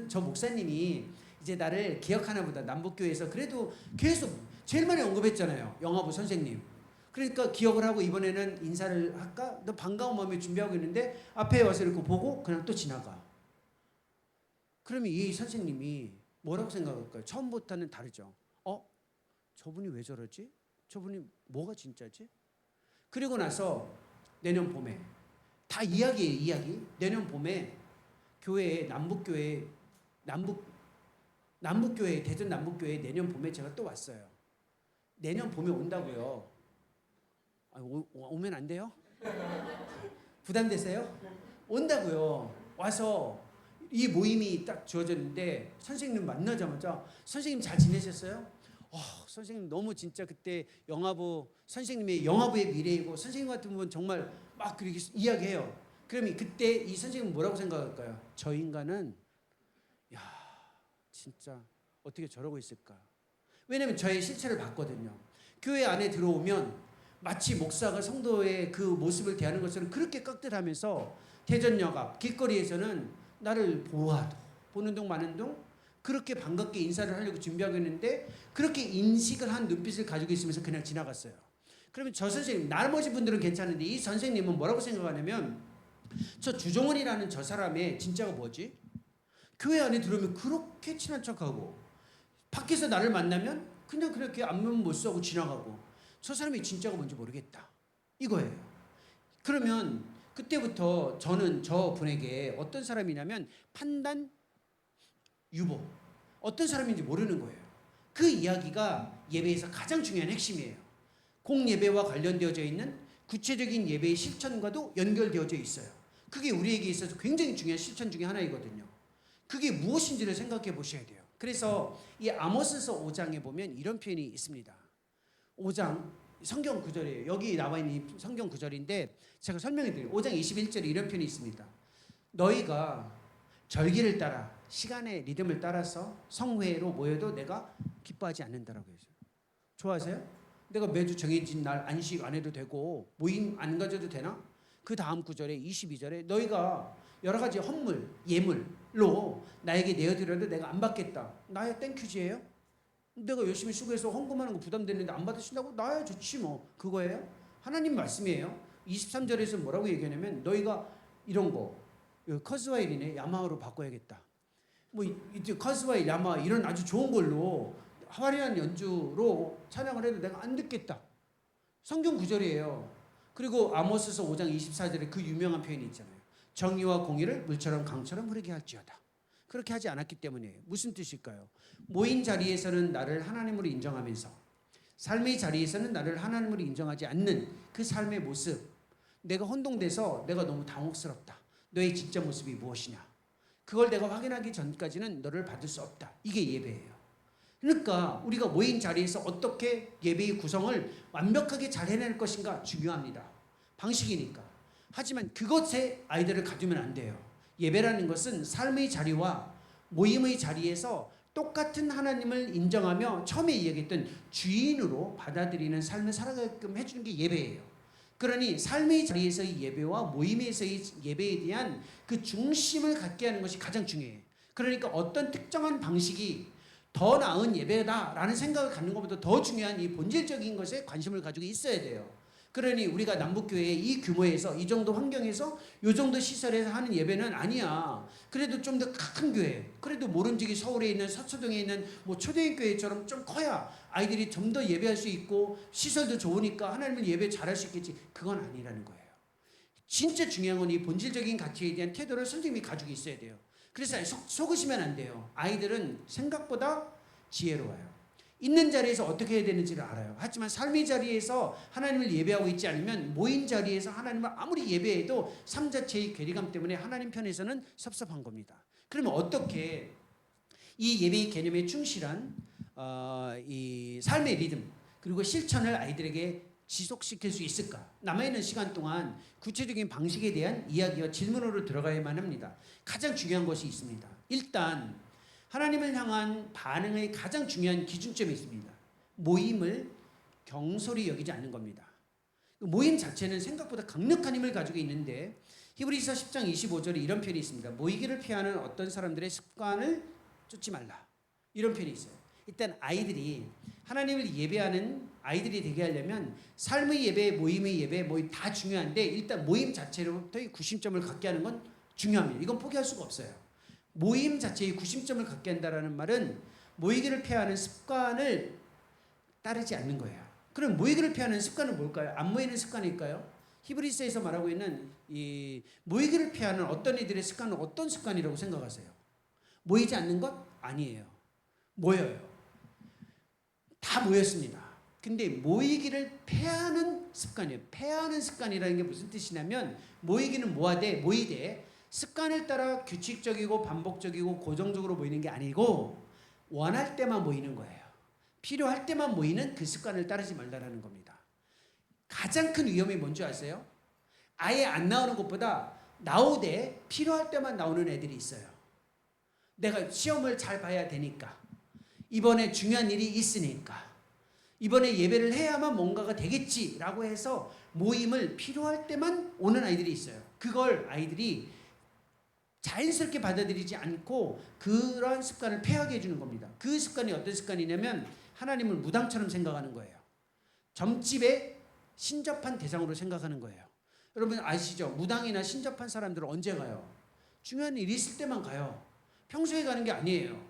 저 목사님이 이제 나를 기억하나 보다. 남북교회에서 그래도 계속 제일 많이 언급했잖아요. 영화부 선생님. 그러니까 기억을 하고 이번에는 인사를 할까? 너 반가운 마음에 준비하고 있는데 앞에 와서 이렇게 보고 그냥 또 지나가. 그러면 이 선생님이 뭐라고 생각할까요? 처음부터는 다르죠. 저분이 왜 저러지? 저분이 뭐가 진짜지? 그리고 나서 내년 봄에 다 이야기예요. 이야기. 내년 봄에 교회에 남북교회 대전 남북교회 내년 봄에 제가 또 왔어요. 내년 봄에 온다고요. 오면 안 돼요? 부담되세요? 온다고요. 와서 이 모임이 딱 주어졌는데 선생님 만나자마자 선생님 잘 지내셨어요? 선생님 너무 진짜 그때 선생님의 영화부의 미래이고 선생님 같은 분 정말 막 그렇게 이야기해요. 그러면 그때 이 선생님은 뭐라고 생각할까요? 저 인간은 진짜 어떻게 저러고 있을까? 왜냐면 저의 실체를 봤거든요. 교회 안에 들어오면 마치 목사가 성도의 그 모습을 대하는 것처럼 그렇게 깍듯하면서 대전역 앞 길거리에서는 나를 보는 둥 마는 둥 그렇게 반갑게 인사를 하려고 준비하고 있는데 그렇게 인식을 한 눈빛을 가지고 있으면서 그냥 지나갔어요. 그러면 저 선생님, 나머지 분들은 괜찮은데 이 선생님은 뭐라고 생각하냐면 저 주종원이라는 저 사람의 진짜가 뭐지? 교회 안에 들어오면 그렇게 친한 척하고 밖에서 나를 만나면 그냥 그렇게 안면 못 쓰고 지나가고 저 사람이 진짜가 뭔지 모르겠다 이거예요. 그러면 그때부터 저는 저 분에게 어떤 사람이냐면 판단 유보 어떤 사람인지 모르는 거예요. 그 이야기가 예배에서 가장 중요한 핵심이에요. 공예배와 관련되어져 있는 구체적인 예배의 실천과도 연결되어져 있어요. 그게 우리에게 있어서 굉장히 중요한 실천 중에 하나이거든요. 그게 무엇인지를 생각해 보셔야 돼요. 그래서 이 아모스서 5장에 보면 이런 표현이 있습니다. 5장 성경 구절이에요. 여기 나와 있는 이 성경 구절인데 제가 설명해 드려요. 5장 21절에 이런 표현이 있습니다. 너희가 절기를 따라 시간의 리듬을 따라서 성회로 모여도 내가 기뻐하지 않는다라고 했어요. 좋아하세요? 내가 매주 정해진 날 안식 안 해도 되고 모임 안 가져도 되나? 그 다음 구절에 22절에 너희가 여러 가지 헌물, 예물로 나에게 내어드려도 내가 안 받겠다. 나야 땡큐지예요? 내가 열심히 수고해서 헌금하는 거 부담되는데 안 받으신다고? 나야 좋지 뭐. 그거예요? 하나님 말씀이에요. 23절에서 뭐라고 얘기하냐면 너희가 이런 거 커스와일이네 야마하로 바꿔야겠다. 뭐 이제 커스와일 야마 이런 아주 좋은 걸로 화려한 연주로 찬양을 해도 내가 안 듣겠다. 성경 구절이에요. 그리고 아모스서 5장 24절에 그 유명한 표현이 있잖아요. 정의와 공의를 물처럼 강처럼 흐르게 할지어다. 그렇게 하지 않았기 때문이에요. 무슨 뜻일까요? 모인 자리에서는 나를 하나님으로 인정하면서 삶의 자리에서는 나를 하나님으로 인정하지 않는 그 삶의 모습, 내가 혼동돼서 내가 너무 당혹스럽다. 너의 진짜 모습이 무엇이냐? 그걸 내가 확인하기 전까지는 너를 받을 수 없다. 이게 예배예요. 그러니까 우리가 모인 자리에서 어떻게 예배의 구성을 완벽하게 잘 해낼 것인가 중요합니다. 방식이니까. 하지만 그것에 아이들을 가두면 안 돼요. 예배라는 것은 삶의 자리와 모임의 자리에서 똑같은 하나님을 인정하며 처음에 이야기했던 주인으로 받아들이는 삶을 살아가게끔 해주는 게 예배예요. 그러니 삶의 자리에서의 예배와 모임에서의 예배에 대한 그 중심을 갖게 하는 것이 가장 중요해요. 그러니까 어떤 특정한 방식이 더 나은 예배다라는 생각을 갖는 것보다 더 중요한 이 본질적인 것에 관심을 가지고 있어야 돼요. 그러니 우리가 남북교회의 이 규모에서 이 정도 환경에서 이 정도 시설에서 하는 예배는 아니야. 그래도 좀 더 큰 교회, 그래도 모름지기 서울에 있는 서초동에 있는 뭐 초대교회처럼 좀 커야 아이들이 좀 더 예배할 수 있고 시설도 좋으니까 하나님을 예배 잘할 수 있겠지. 그건 아니라는 거예요. 진짜 중요한 건 이 본질적인 가치에 대한 태도를 선생님이 가지고 있어야 돼요. 그래서 속으시면 안 돼요. 아이들은 생각보다 지혜로워요. 있는 자리에서 어떻게 해야 되는지를 알아요. 하지만 삶의 자리에서 하나님을 예배하고 있지 않으면 모인 자리에서 하나님을 아무리 예배해도 삶 자체의 괴리감 때문에 하나님 편에서는 섭섭한 겁니다. 그러면 어떻게 이 예배의 개념에 충실한 이 삶의 리듬 그리고 실천을 아이들에게 지속시킬 수 있을까? 남아있는 시간 동안 구체적인 방식에 대한 이야기와 질문으로 들어가야만 합니다. 가장 중요한 것이 있습니다. 일단 하나님을 향한 반응의 가장 중요한 기준점이 있습니다. 모임을 경솔히 여기지 않는 겁니다. 모임 자체는 생각보다 강력한 힘을 가지고 있는데 히브리서 10장 25절에 이런 표현이 있습니다. 모이기를 피하는 어떤 사람들의 습관을 쫓지 말라. 이런 표현이 있어요. 일단 아이들이 하나님을 예배하는 아이들이 되게 하려면 삶의 예배, 모임의 예배, 모임 다 중요한데 일단 모임 자체로부터의 구심점을 갖게 하는 건 중요합니다. 이건 포기할 수가 없어요. 모임 자체의 구심점을 갖게 한다는 말은 모이기를 피하는 습관을 따르지 않는 거예요. 그럼 모이기를 피하는 습관은 뭘까요? 안 모이는 습관일까요? 히브리서에서 말하고 있는 이 모이기를 피하는 어떤 이들의 습관은 어떤 습관이라고 생각하세요? 모이지 않는 것? 아니에요. 모여요. 다 모였습니다. 근데 모이기를 패하는 습관이에요. 패하는 습관이라는 게 무슨 뜻이냐면 모이기는 모이되 습관을 따라 규칙적이고 반복적이고 고정적으로 모이는 게 아니고 원할 때만 모이는 거예요. 필요할 때만 모이는 그 습관을 따르지 말라라는 겁니다. 가장 큰 위험이 뭔지 아세요? 아예 안 나오는 것보다 나오되 필요할 때만 나오는 애들이 있어요. 내가 시험을 잘 봐야 되니까 이번에 중요한 일이 있으니까 이번에 예배를 해야만 뭔가가 되겠지라고 해서 모임을 필요할 때만 오는 아이들이 있어요. 그걸 아이들이 자연스럽게 받아들이지 않고 그런 습관을 폐하게 해주는 겁니다. 그 습관이 어떤 습관이냐면 하나님을 무당처럼 생각하는 거예요. 점집에 신접한 대상으로 생각하는 거예요. 여러분 아시죠? 무당이나 신접한 사람들은 언제 가요? 중요한 일이 있을 때만 가요. 평소에 가는 게 아니에요.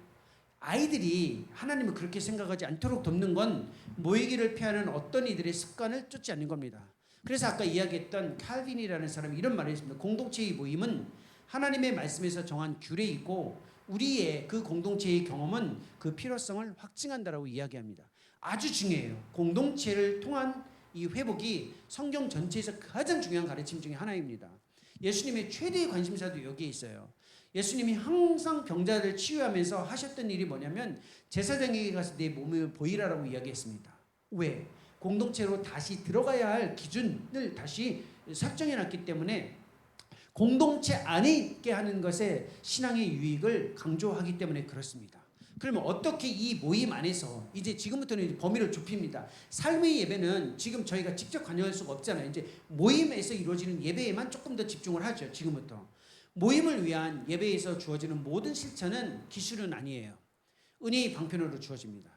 아이들이 하나님을 그렇게 생각하지 않도록 돕는 건 모이기를 피하는 어떤 이들의 습관을 쫓지 않는 겁니다. 그래서 아까 이야기했던 칼빈이라는 사람이 이런 말을 했습니다. 공동체의 모임은 하나님의 말씀에서 정한 규례이고 우리의 그 공동체의 경험은 그 필요성을 확증한다라고 이야기합니다. 아주 중요해요. 공동체를 통한 이 회복이 성경 전체에서 가장 중요한 가르침 중에 하나입니다. 예수님의 최대의 관심사도 여기에 있어요. 예수님이 항상 병자를 치유하면서 하셨던 일이 뭐냐면 제사장에게 가서 내 몸을 보이라라고 이야기했습니다. 왜? 공동체로 다시 들어가야 할 기준을 다시 설정해놨기 때문에 공동체 안에 있게 하는 것에 신앙의 유익을 강조하기 때문에 그렇습니다. 그러면 어떻게 이 모임 안에서 이제 지금부터는 범위를 좁힙니다. 삶의 예배는 지금 저희가 직접 관여할 수가 없잖아요. 이제 모임에서 이루어지는 예배에만 조금 더 집중을 하죠. 지금부터. 모임을 위한 예배에서 주어지는 모든 실천은 기술은 아니에요. 은혜의 방편으로 주어집니다.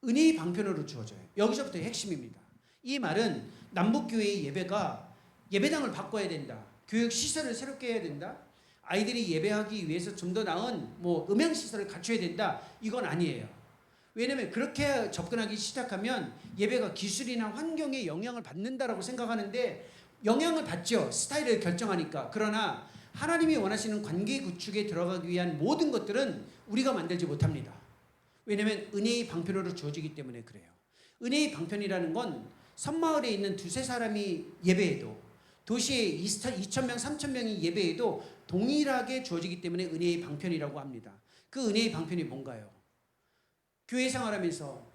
은혜의 방편으로 주어져요. 여기서부터 핵심입니다. 이 말은 남북교회의 예배가 예배당을 바꿔야 된다. 교육 시설을 새롭게 해야 된다. 아이들이 예배하기 위해서 좀 더 나은 음향 시설을 갖춰야 된다. 이건 아니에요. 왜냐하면 그렇게 접근하기 시작하면 예배가 기술이나 환경에 영향을 받는다라고 생각하는데 영향을 받죠. 스타일을 결정하니까. 그러나 하나님이 원하시는 관계 구축에 들어가기 위한 모든 것들은 우리가 만들지 못합니다. 왜냐하면 은혜의 방편으로 주어지기 때문에 그래요. 은혜의 방편이라는 건 섬마을에 있는 두세 사람이 예배해도 도시에 2,000명, 3,000명이 예배해도 동일하게 주어지기 때문에 은혜의 방편이라고 합니다. 그 은혜의 방편이 뭔가요? 교회 생활하면서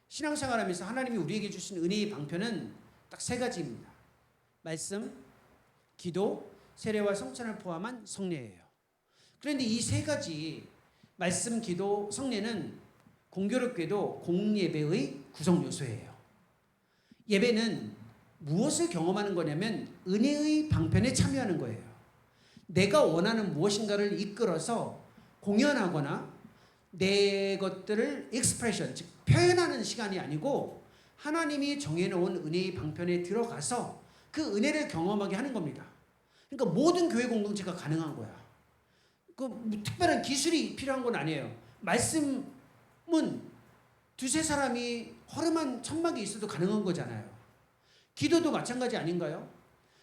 신앙생활하면서 하나님이 우리에게 주신 은혜의 방편은 딱 세 가지입니다. 말씀, 기도, 세례와 성찬을 포함한 성례예요. 그런데 이 세 가지 말씀, 기도, 성례는 공교롭게도 공예배의 구성 요소예요. 예배는 무엇을 경험하는 거냐면 은혜의 방편에 참여하는 거예요. 내가 원하는 무엇인가를 이끌어서 공연하거나 내 것들을 익스프레션, 즉 표현하는 시간이 아니고 하나님이 정해놓은 은혜의 방편에 들어가서 그 은혜를 경험하게 하는 겁니다. 그러니까 모든 교회 공동체가 가능한 거야. 특별한 기술이 필요한 건 아니에요. 말씀은 두세 사람이 허름한 천막이 있어도 가능한 거잖아요. 기도도 마찬가지 아닌가요?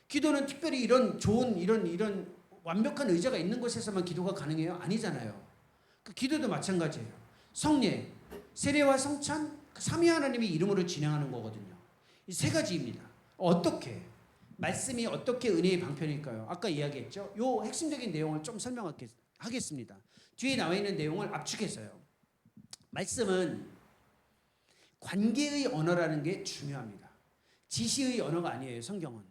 기도는 특별히 이런 좋은 이런 완벽한 의자가 있는 곳에서만 기도가 가능해요? 아니잖아요. 그 기도도 마찬가지예요. 성례, 세례와 성찬, 삼위 하나님의 이름으로 진행하는 거거든요. 이 세 가지입니다. 어떻게? 말씀이 어떻게 은혜의 방편일까요? 아까 이야기했죠. 요 핵심적인 내용을 좀 설명하겠습니다. 뒤에 나와 있는 내용을 압축해서요. 말씀은 관계의 언어라는 게 중요합니다. 지시의 언어가 아니에요, 성경은.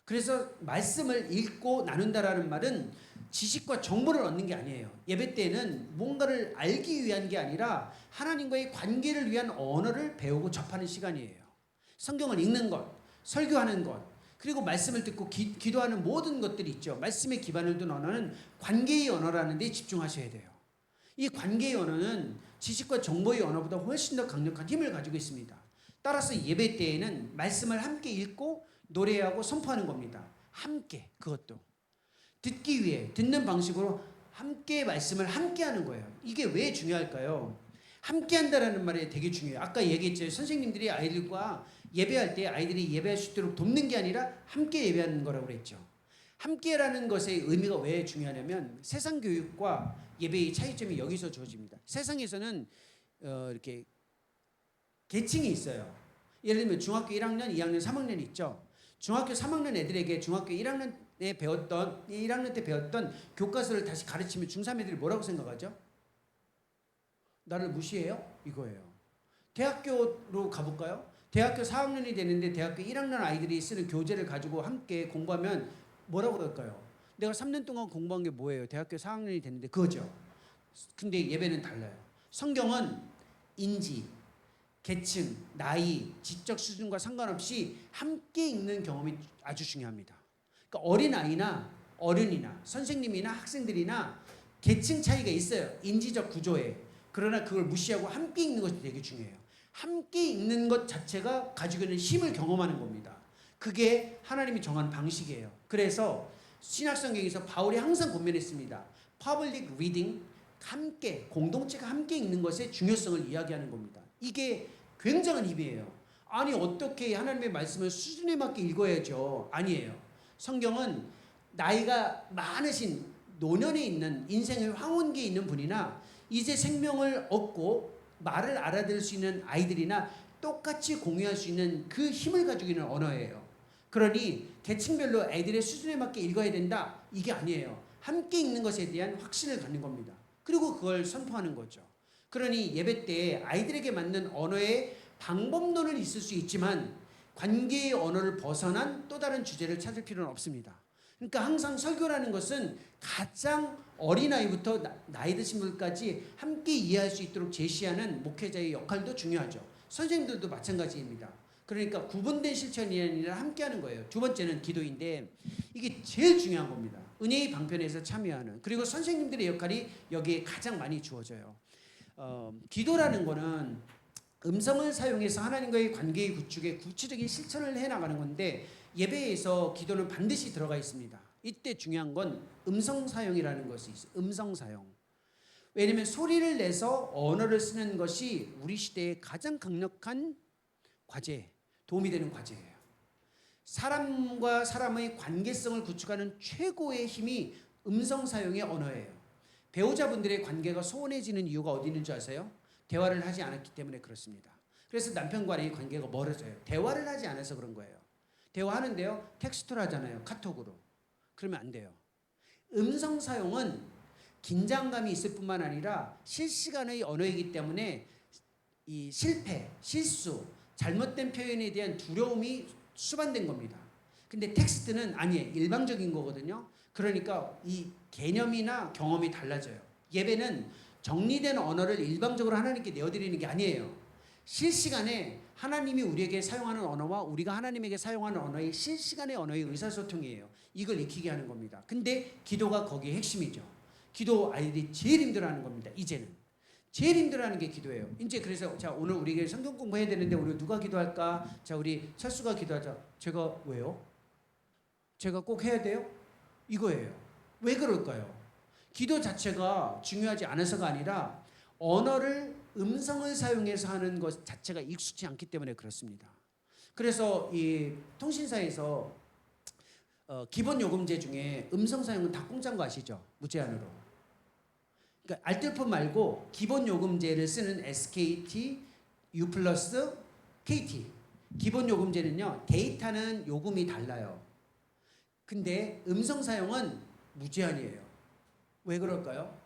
그래서 말씀을 읽고 나눈다라는 말은 지식과 정보를 얻는 게 아니에요. 예배 때는 뭔가를 알기 위한 게 아니라 하나님과의 관계를 위한 언어를 배우고 접하는 시간이에요. 성경을 읽는 것, 설교하는 것, 그리고 말씀을 듣고 기도하는 모든 것들이 있죠. 말씀에 기반을 둔 언어는 관계의 언어라는 데 집중하셔야 돼요. 이 관계의 언어는 지식과 정보의 언어보다 훨씬 더 강력한 힘을 가지고 있습니다. 따라서 예배 때에는 말씀을 함께 읽고 노래하고 선포하는 겁니다. 함께, 그것도. 듣기 위해 듣는 방식으로 함께 말씀을 함께 하는 거예요. 이게 왜 중요할까요? 함께 한다라는 말이 되게 중요해요. 아까 얘기했죠. 선생님들이 아이들과 예배할 때 아이들이 예배할 수 있도록 돕는 게 아니라 함께 예배하는 거라고 그랬죠. 함께라는 것의 의미가 왜 중요하냐면 세상 교육과 예배의 차이점이 여기서 주어집니다. 세상에서는 이렇게 계층이 있어요. 예를 들면 중학교 1학년, 2학년, 3학년 있죠. 중학교 3학년 애들에게 중학교 1학년 때 배웠던 교과서를 다시 가르치면 중3 애들이 뭐라고 생각하죠? 나를 무시해요? 이거예요. 대학교로 가볼까요? 대학교 4학년이 되는데 대학교 1학년 아이들이 쓰는 교재를 가지고 함께 공부하면 뭐라고 할까요? 내가 3년 동안 공부한 게 뭐예요? 대학교 4학년이 됐는데 그거죠. 근데 예배는 달라요. 성경은 인지, 계층, 나이, 지적 수준과 상관없이 함께 읽는 경험이 아주 중요합니다. 그러니까 어린아이나 어른이나 선생님이나 학생들이나 계층 차이가 있어요. 인지적 구조에. 그러나 그걸 무시하고 함께 읽는 것이 되게 중요해요. 함께 읽는 것 자체가 가지고 있는 힘을 경험하는 겁니다. 그게 하나님이 정한 방식이에요. 그래서 신약성경에서 바울이 항상 권면했습니다. Public reading, 함께 공동체가 함께 읽는 것의 중요성을 이야기하는 겁니다. 이게 굉장한 힘이에요. 아니 어떻게 하나님의 말씀을 수준에 맞게 읽어야죠? 아니에요. 성경은 나이가 많으신 노년에 있는 인생의 황혼기에 있는 분이나 이제 생명을 얻고 말을 알아들을 수 있는 아이들이나 똑같이 공유할 수 있는 그 힘을 가지고 있는 언어예요. 그러니 계층별로 애들의 수준에 맞게 읽어야 된다. 이게 아니에요. 함께 읽는 것에 대한 확신을 갖는 겁니다. 그리고 그걸 선포하는 거죠. 그러니 예배 때 아이들에게 맞는 언어의 방법론은 있을 수 있지만 관계의 언어를 벗어난 또 다른 주제를 찾을 필요는 없습니다. 그러니까 항상 설교라는 것은 가장 어린아이부터 나이 드신 분까지 함께 이해할 수 있도록 제시하는 목회자의 역할도 중요하죠. 선생님들도 마찬가지입니다. 그러니까 구분된 실천이 아니라 함께하는 거예요. 두 번째는 기도인데 이게 제일 중요한 겁니다. 은혜의 방편에서 참여하는, 그리고 선생님들의 역할이 여기에 가장 많이 주어져요. 기도라는 거는 음성을 사용해서 하나님과의 관계의 구축에 구체적인 실천을 해나가는 건데 예배에서 기도는 반드시 들어가 있습니다. 이때 중요한 건 음성 사용이라는 것이 있어요. 음성 사용. 왜냐하면 소리를 내서 언어를 쓰는 것이 우리 시대의 가장 강력한 과제, 도움이 되는 과제예요. 사람과 사람의 관계성을 구축하는 최고의 힘이 음성 사용의 언어예요. 배우자분들의 관계가 소원해지는 이유가 어디 있는 줄 아세요? 대화를 하지 않았기 때문에 그렇습니다. 그래서 남편과의 관계가 멀어져요. 대화를 하지 않아서 그런 거예요. 대화하는데요, 텍스트로 하잖아요. 카톡으로. 그러면 안 돼요. 음성 사용은 긴장감이 있을 뿐만 아니라 실시간의 언어이기 때문에 이 실패, 실수, 잘못된 표현에 대한 두려움이 수반된 겁니다. 근데 텍스트는 아니에요. 일방적인 거거든요. 그러니까 이 개념이나 경험이 달라져요. 예배는 정리된 언어를 일방적으로 하나님께 내어드리는 게 아니에요. 실시간에 하나님이 우리에게 사용하는 언어와 우리가 하나님에게 사용하는 언어의 실시간의 언어의 의사소통이에요. 이걸 익히게 하는 겁니다. 근데 기도가 거기에 핵심이죠. 기도 아이들이 제일 힘들어하는 겁니다. 이제는 제일 힘들어하는 게 기도예요. 이제 그래서 자 오늘 우리가 성경 공부해야 되는데 우리 누가 기도할까? 자 우리 철수가 기도하자. 제가 왜요? 제가 꼭 해야 돼요? 이거예요. 왜 그럴까요? 기도 자체가 중요하지 않아서가 아니라 언어를 음성을 사용해서 하는 것 자체가 익숙치 않기 때문에 그렇습니다. 그래서 이 통신사에서 기본 요금제 중에 음성 사용은 다 공짜인 거 아시죠? 무제한으로. 그러니까 알뜰폰 말고 기본 요금제를 쓰는 SKT, U+, KT. 기본 요금제는요. 데이터는 요금이 달라요. 근데 음성 사용은 무제한이에요. 왜 그럴까요?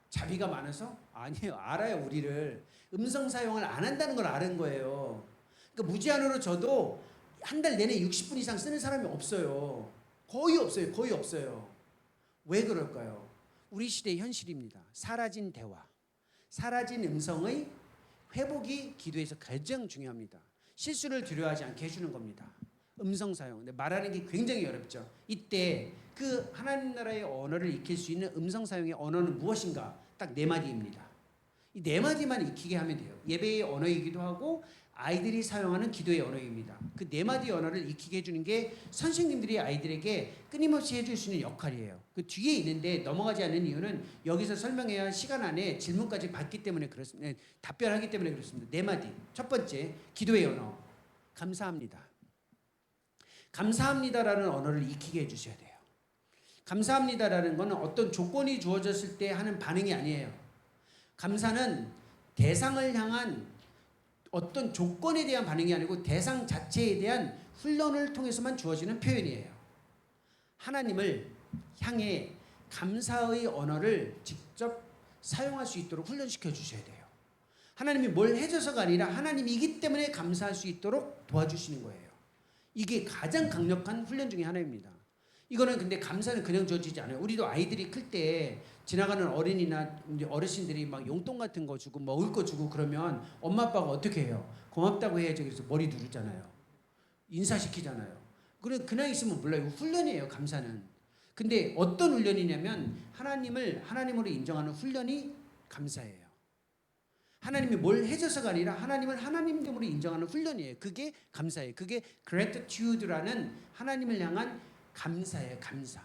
자비가 많아서? 아니에요. 알아요. 우리를. 음성 사용을 안 한다는 걸 아는 거예요. 그러니까 무제한으로 줘도 한 달 내내 60분 이상 쓰는 사람이 없어요. 거의 없어요. 거의 없어요. 왜 그럴까요? 우리 시대의 현실입니다. 사라진 대화, 사라진 음성의 회복이 기도에서 가장 중요합니다. 실수를 두려워하지 않게 해주는 겁니다. 음성 사용. 근데 말하는 게 굉장히 어렵죠. 이때 그 하나님 나라의 언어를 익힐 수 있는 음성 사용의 언어는 무엇인가? 딱 네 마디입니다. 이 네 마디만 익히게 하면 돼요. 예배의 언어이기도 하고 아이들이 사용하는 기도의 언어입니다. 그 네 마디 언어를 익히게 해주는 게 선생님들이 아이들에게 끊임없이 해줄 수 있는 역할이에요. 그 뒤에 있는데 넘어가지 않는 이유는 여기서 설명해야 할 시간 안에 질문까지 받기 때문에 그렇습니다. 답변하기 때문에 그렇습니다. 네 마디. 첫 번째, 기도의 언어. 감사합니다. 감사합니다라는 언어를 익히게 해주셔야 돼요. 감사합니다라는 것은 어떤 조건이 주어졌을 때 하는 반응이 아니에요. 감사는 대상을 향한 어떤 조건에 대한 반응이 아니고 대상 자체에 대한 훈련을 통해서만 주어지는 표현이에요. 하나님을 향해 감사의 언어를 직접 사용할 수 있도록 훈련시켜 주셔야 돼요. 하나님이 뭘 해줘서가 아니라 하나님이기 때문에 감사할 수 있도록 도와주시는 거예요. 이게 가장 강력한 훈련 중에 하나입니다. 이거는 근데 감사는 그냥 주어지지 않아요. 우리도 아이들이 클 때 지나가는 어린이나 어르신들이 막 용돈 같은 거 주고 먹을 거 주고 그러면 엄마 아빠가 어떻게 해요? 고맙다고 해야지. 그래서 머리 누르잖아요. 인사시키잖아요. 그 나이 있으면 몰라요. 훈련이에요. 감사는. 근데 어떤 훈련이냐면 하나님을 하나님으로 인정하는 훈련이 감사예요. 하나님이 뭘 해줘서가 아니라 하나님을 하나님됨으로 인정하는 훈련이에요. 그게 감사예요. 그게 gratitude라는 하나님을 향한 감사예요. 감사.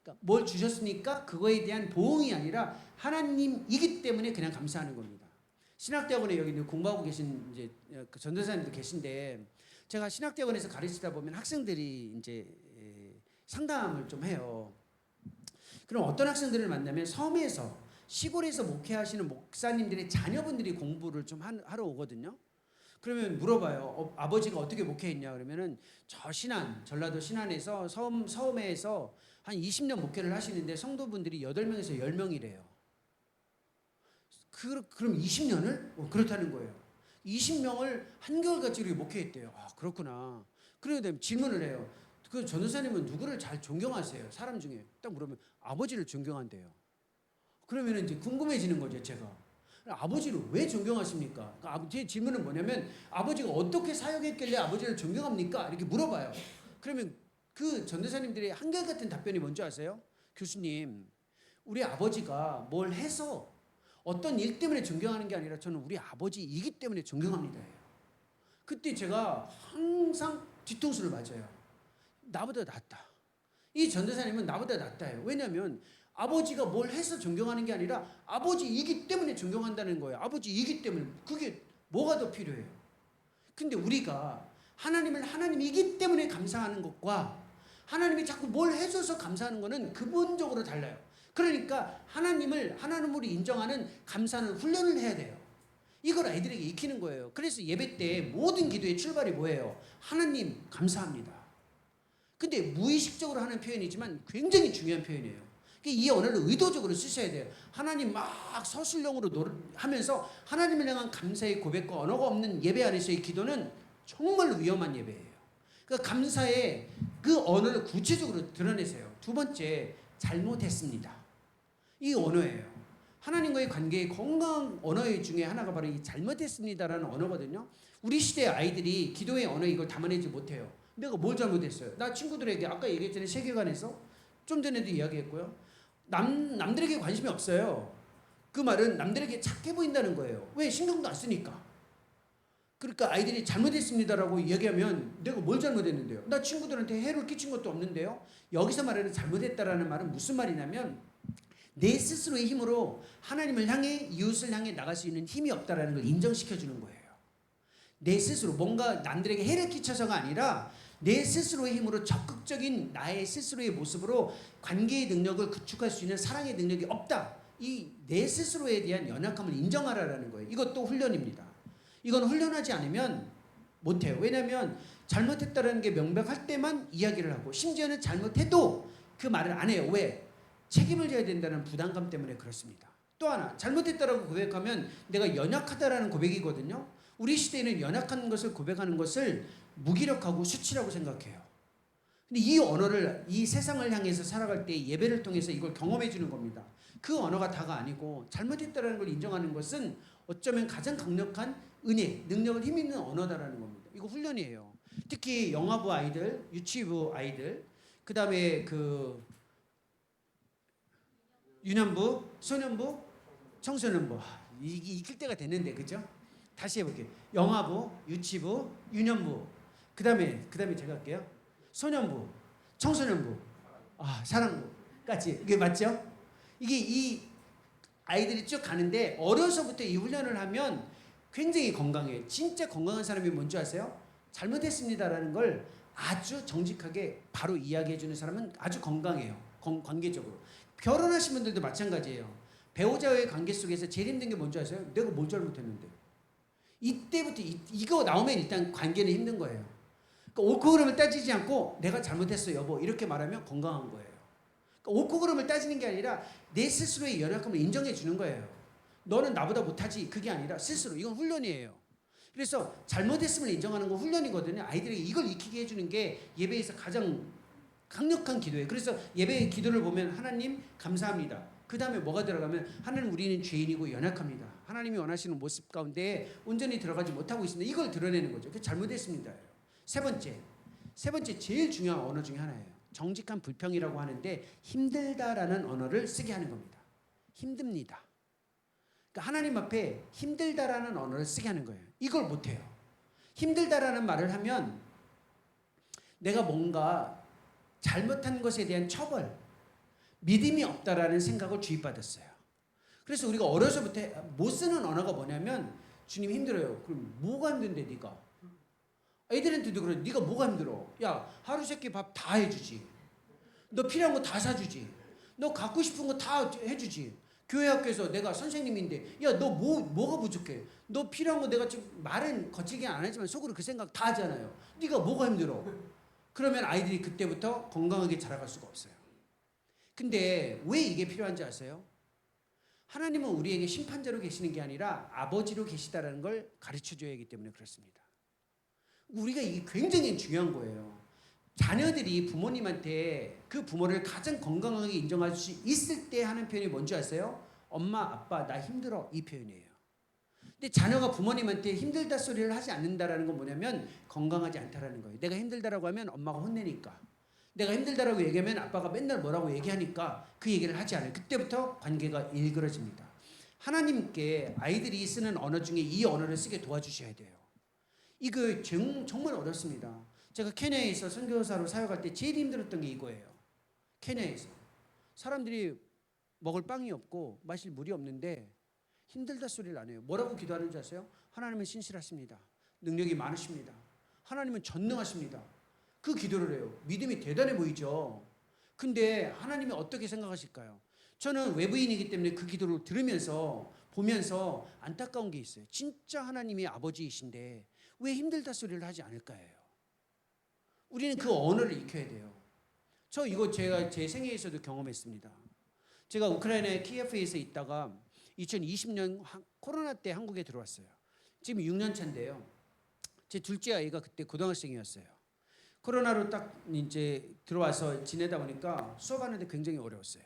그러니까 뭘 주셨으니까 그거에 대한 보응이 아니라 하나님이기 때문에 그냥 감사하는 겁니다. 신학대학원에 여기 공부하고 계신 이제 전도사님도 계신데 제가 신학대학원에서 가르치다 보면 학생들이 이제 상담을 좀 해요. 그럼 어떤 학생들을 만나면 섬에서 시골에서 목회하시는 목사님들의 자녀분들이 공부를 좀 하러 오거든요. 그러면 물어봐요. 아버지가 어떻게 목회했냐 그러면은 저 신안 전라도 신안에서 섬에서 한 20년 목회를 하시는데 성도분들이 8명에서 10명이래요. 그럼 20년을? 그렇다는 거예요. 20명을 한결같이 이렇게 목회했대요. 아, 그렇구나. 그러게 질문을 해요. 그 전도사님은 누구를 잘 존경하세요? 사람 중에 딱 물으면 아버지를 존경한대요. 그러면 이제 궁금해지는 거죠, 제가. 아버지를 왜 존경하십니까? 그러니까 제 질문은 뭐냐면 아버지가 어떻게 사역했길래 아버지를 존경합니까? 이렇게 물어봐요. 그러면 그 전도사님들의 한결같은 답변이 뭔지 아세요? 교수님, 우리 아버지가 뭘 해서 어떤 일 때문에 존경하는 게 아니라 저는 우리 아버지이기 때문에 존경합니다. 그때 제가 항상 뒤통수를 맞아요. 나보다 낫다. 이 전도사님은 나보다 낫다예요. 왜냐하면 아버지가 뭘 해서 존경하는 게 아니라 아버지이기 때문에 존경한다는 거예요. 아버지이기 때문에. 그게 뭐가 더 필요해요? 근데 우리가 하나님을 하나님이기 때문에 감사하는 것과 하나님이 자꾸 뭘 해줘서 감사하는 것은 근본적으로 달라요. 그러니까 하나님을 하나님으로 인정하는 감사는 훈련을 해야 돼요. 이걸 아이들에게 익히는 거예요. 그래서 예배 때 모든 기도의 출발이 뭐예요? 하나님 감사합니다. 근데 무의식적으로 하는 표현이지만 굉장히 중요한 표현이에요. 이 언어를 의도적으로 쓰셔야 돼요. 하나님 막 서술형으로 하면서 하나님을 향한 감사의 고백과 언어가 없는 예배 안에서의 기도는 정말 위험한 예배예요. 그러니까 감사의 그 언어를 구체적으로 드러내세요. 두 번째, 잘못했습니다. 이 언어예요. 하나님과의 관계의 건강한 언어 중에 하나가 바로 이 잘못했습니다라는 언어거든요. 우리 시대의 아이들이 기도의 언어에 이걸 담아내지 못해요. 내가 뭘 잘못했어요? 나 친구들에게 아까 얘기했잖아요. 세계관에서 좀 전에도 이야기했고요. 남들에게 관심이 없어요. 그 말은 남들에게 착해 보인다는 거예요. 왜? 신경도 안 쓰니까. 그러니까 아이들이 잘못했습니다라고 얘기하면 내가 뭘 잘못했는데요? 나 친구들한테 해를 끼친 것도 없는데요. 여기서 말하는 잘못했다라는 말은 무슨 말이냐면 내 스스로의 힘으로 하나님을 향해 이웃을 향해 나갈 수 있는 힘이 없다라는 걸 인정시켜 주는 거예요. 내 스스로 뭔가 남들에게 해를 끼쳐서가 아니라 내 스스로의 힘으로 적극적인 나의 스스로의 모습으로 관계의 능력을 구축할 수 있는 사랑의 능력이 없다. 이 내 스스로에 대한 연약함을 인정하라라는 거예요. 이것도 훈련입니다. 이건 훈련하지 않으면 못해요. 왜냐하면 잘못했다는 게 명백할 때만 이야기를 하고 심지어는 잘못해도 그 말을 안 해요. 왜? 책임을 져야 된다는 부담감 때문에 그렇습니다. 또 하나, 잘못했다라고 고백하면 내가 연약하다라는 고백이거든요. 우리 시대에는 연약한 것을 고백하는 것을 무기력하고 수치라고 생각해요. 근데 이 언어를 이 세상을 향해서 살아갈 때 예배를 통해서 이걸 경험해 주는 겁니다. 그 언어가 다가 아니고 잘못했다라는 걸 인정하는 것은 어쩌면 가장 강력한 은혜, 능력을 힘있는 언어다라는 겁니다. 이거 훈련이에요. 특히 영아부 아이들, 유치부 아이들, 그 다음에 그 유년부, 소년부, 청소년부 익힐 때가 됐는데 그죠? 다시 해볼게요. 영아부, 유치부, 유년부, 그 다음에 제가 할게요. 소년부, 청소년부, 사랑부까지. 이게 맞죠? 이게 이 아이들이 쭉 가는데 어려서부터 이 훈련을 하면 굉장히 건강해요. 진짜 건강한 사람이 뭔지 아세요? 잘못했습니다라는 걸 아주 정직하게 바로 이야기해주는 사람은 아주 건강해요. 관계적으로. 결혼하신 분들도 마찬가지예요. 배우자와의 관계 속에서 제일 힘든 게 뭔지 아세요? 내가 뭘 잘못했는데. 이때부터 이거 나오면 일단 관계는 힘든 거예요. 그러니까 옳고 그름을 따지지 않고 내가 잘못했어 여보 이렇게 말하면 건강한 거예요. 그러니까 옳고 그름을 따지는 게 아니라 내 스스로의 연약함을 인정해 주는 거예요. 너는 나보다 못하지 그게 아니라 스스로. 이건 훈련이에요. 그래서 잘못했음을 인정하는 건 훈련이거든요. 아이들에게 이걸 익히게 해주는 게 예배에서 가장 강력한 기도예요. 그래서 예배의 기도를 보면 하나님 감사합니다. 그 다음에 뭐가 들어가면 하나님 우리는 죄인이고 연약합니다. 하나님이 원하시는 모습 가운데 온전히 들어가지 못하고 있습니다. 이걸 드러내는 거죠. 그 잘못했습니다. 세 번째 제일 중요한 언어 중에 하나예요. 정직한 불평이라고 하는데 힘들다라는 언어를 쓰게 하는 겁니다. 힘듭니다. 그러니까 하나님 앞에 힘들다라는 언어를 쓰게 하는 거예요. 이걸 못해요. 힘들다라는 말을 하면 내가 뭔가 잘못한 것에 대한 처벌, 믿음이 없다라는 생각을 주입받았어요. 그래서 우리가 어려서부터 못 쓰는 언어가 뭐냐면 주님 힘들어요. 그럼 뭐가 힘든데 네가? 애들한테도 그래. 네가 뭐가 힘들어? 야 하루 세끼 밥 다 해주지. 너 필요한 거 다 사주지. 너 갖고 싶은 거 다 해주지. 교회 학교에서 내가 선생님인데 야 너 뭐가 부족해? 너 필요한 거 내가 지금 말은 거칠게 안 하지만 속으로 그 생각 다 하잖아요. 네가 뭐가 힘들어? 그러면 아이들이 그때부터 건강하게 자라갈 수가 없어요. 근데 왜 이게 필요한지 아세요? 하나님은 우리에게 심판자로 계시는 게 아니라 아버지로 계시다라는 걸 가르쳐 줘야 하기 때문에 그렇습니다. 우리가 이게 굉장히 중요한 거예요. 자녀들이 부모님한테 그 부모를 가장 건강하게 인정할 수 있을 때 하는 표현이 뭔지 아세요? 엄마, 아빠, 나 힘들어. 이 표현이에요. 근데 자녀가 부모님한테 힘들다 소리를 하지 않는다라는 건 뭐냐면 건강하지 않다라는 거예요. 내가 힘들다라고 하면 엄마가 혼내니까. 내가 힘들다라고 얘기하면 아빠가 맨날 뭐라고 얘기하니까 그 얘기를 하지 않아요. 그때부터 관계가 일그러집니다. 하나님께 아이들이 쓰는 언어 중에 이 언어를 쓰게 도와주셔야 돼요. 이거 정말 어렵습니다. 제가 케냐에서 선교사로 사역할 때 제일 힘들었던 게 이거예요. 케냐에서 사람들이 먹을 빵이 없고 마실 물이 없는데 힘들다 소리를 안 해요. 뭐라고 기도하는지 아세요? 하나님은 신실하십니다. 능력이 많으십니다. 하나님은 전능하십니다. 그 기도를 해요. 믿음이 대단해 보이죠. 근데 하나님이 어떻게 생각하실까요? 저는 외부인이기 때문에 그 기도를 들으면서 보면서 안타까운 게 있어요. 진짜 하나님이 아버지이신데 왜 힘들다 소리를 하지 않을까요? 우리는 그 언어를 익혀야 돼요. 저 이거 제가 제 생애에서도 경험했습니다. 제가 우크라이나의 키예프에서 있다가 2020년 코로나 때 한국에 들어왔어요. 지금 6년 차인데요. 제 둘째 아이가 그때 고등학생이었어요. 코로나로 딱 이제 들어와서 지내다 보니까 수업하는데 굉장히 어려웠어요.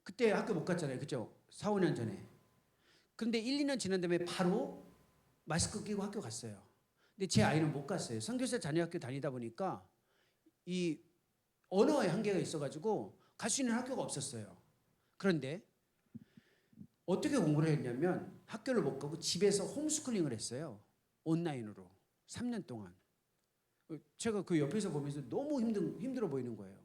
그때 학교 못 갔잖아요. 그죠? 4, 5년 전에. 근데 1, 2년 지난 다음에 바로 마스크 끼고 학교 갔어요. 근데 제 아이는 못 갔어요. 선교사 자녀학교 다니다 보니까 이 언어의 한계가 있어가지고 갈 수 있는 학교가 없었어요. 그런데 어떻게 공부를 했냐면 학교를 못 가고 집에서 홈스쿨링을 했어요. 온라인으로 3년 동안. 제가 그 옆에서 보면서 너무 힘들어 보이는 거예요.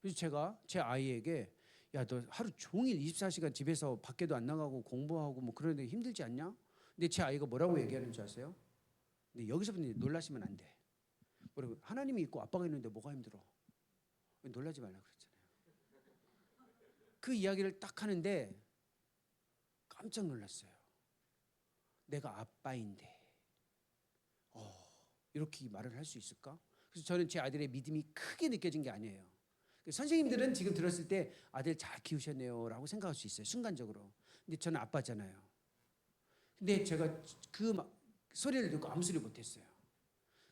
그래서 제가 제 아이에게 야, 너 하루 종일 24시간 집에서 밖에도 안 나가고 공부하고 뭐 그러는데 힘들지 않냐? 근데 제 아이가 뭐라고 얘기하는 줄 아세요? 근데 여기서부터 놀라시면 안 돼. 뭐라고? 하나님이 있고 아빠가 있는데 뭐가 힘들어? 놀라지 말라 그랬잖아요. 그 이야기를 딱 하는데 깜짝 놀랐어요. 내가 아빠인데 이렇게 말을 할 수 있을까? 그래서 저는 제 아들의 믿음이 크게 느껴진 게 아니에요. 선생님들은 지금 들었을 때 아들 잘 키우셨네요 라고 생각할 수 있어요. 순간적으로. 근데 저는 아빠잖아요. 근데 제가 그 소리를 듣고 아무 소리 못했어요.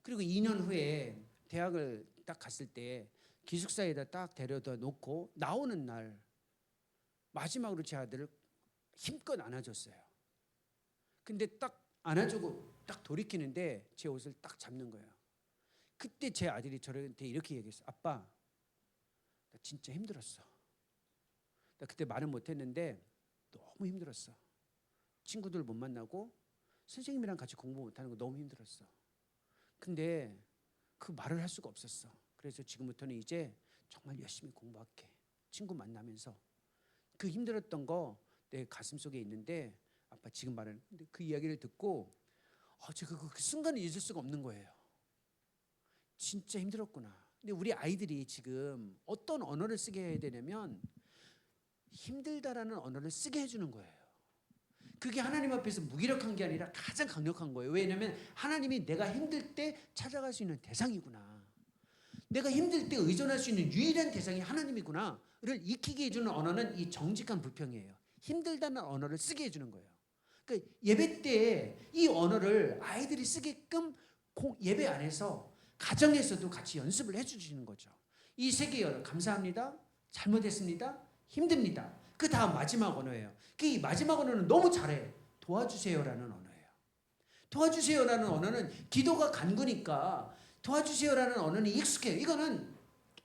그리고 2년 후에 대학을 딱 갔을 때 기숙사에다 딱 데려다 놓고 나오는 날 마지막으로 제 아들을 힘껏 안아줬어요. 근데 딱 안아주고 딱 돌이키는데 제 옷을 딱 잡는 거예요. 그때 제 아들이 저한테 이렇게 얘기했어요. 아빠, 나 진짜 힘들었어. 나 그때 말은 못했는데 너무 힘들었어. 친구들 못 만나고 선생님이랑 같이 공부 못하는 거 너무 힘들었어. 근데 그 말을 할 수가 없었어. 그래서 지금부터는 이제 정말 열심히 공부할게. 친구 만나면서 그 힘들었던 거 내 가슴 속에 있는데 아빠 지금 말은 근데 그 이야기를 듣고 제가 그 순간을 잊을 수가 없는 거예요. 진짜 힘들었구나. 근데 우리 아이들이 지금 어떤 언어를 쓰게 해야 되냐면 힘들다라는 언어를 쓰게 해주는 거예요. 그게 하나님 앞에서 무기력한 게 아니라 가장 강력한 거예요. 왜냐하면 하나님이 내가 힘들 때 찾아갈 수 있는 대상이구나. 내가 힘들 때 의존할 수 있는 유일한 대상이 하나님이구나를 익히게 해주는 언어는 이 정직한 불평이에요. 힘들다는 언어를 쓰게 해주는 거예요. 그러니까 예배 때 이 언어를 아이들이 쓰게끔 예배 안에서 가정에서도 같이 연습을 해주시는 거죠. 이 세 개의 언어 감사합니다. 잘못했습니다. 힘듭니다. 그 다음 마지막 언어예요. 이 마지막 언어는 너무 잘해. 도와주세요라는 언어예요. 도와주세요라는 언어는 기도가 간구니까 도와주세요라는 언어는 익숙해요. 이거는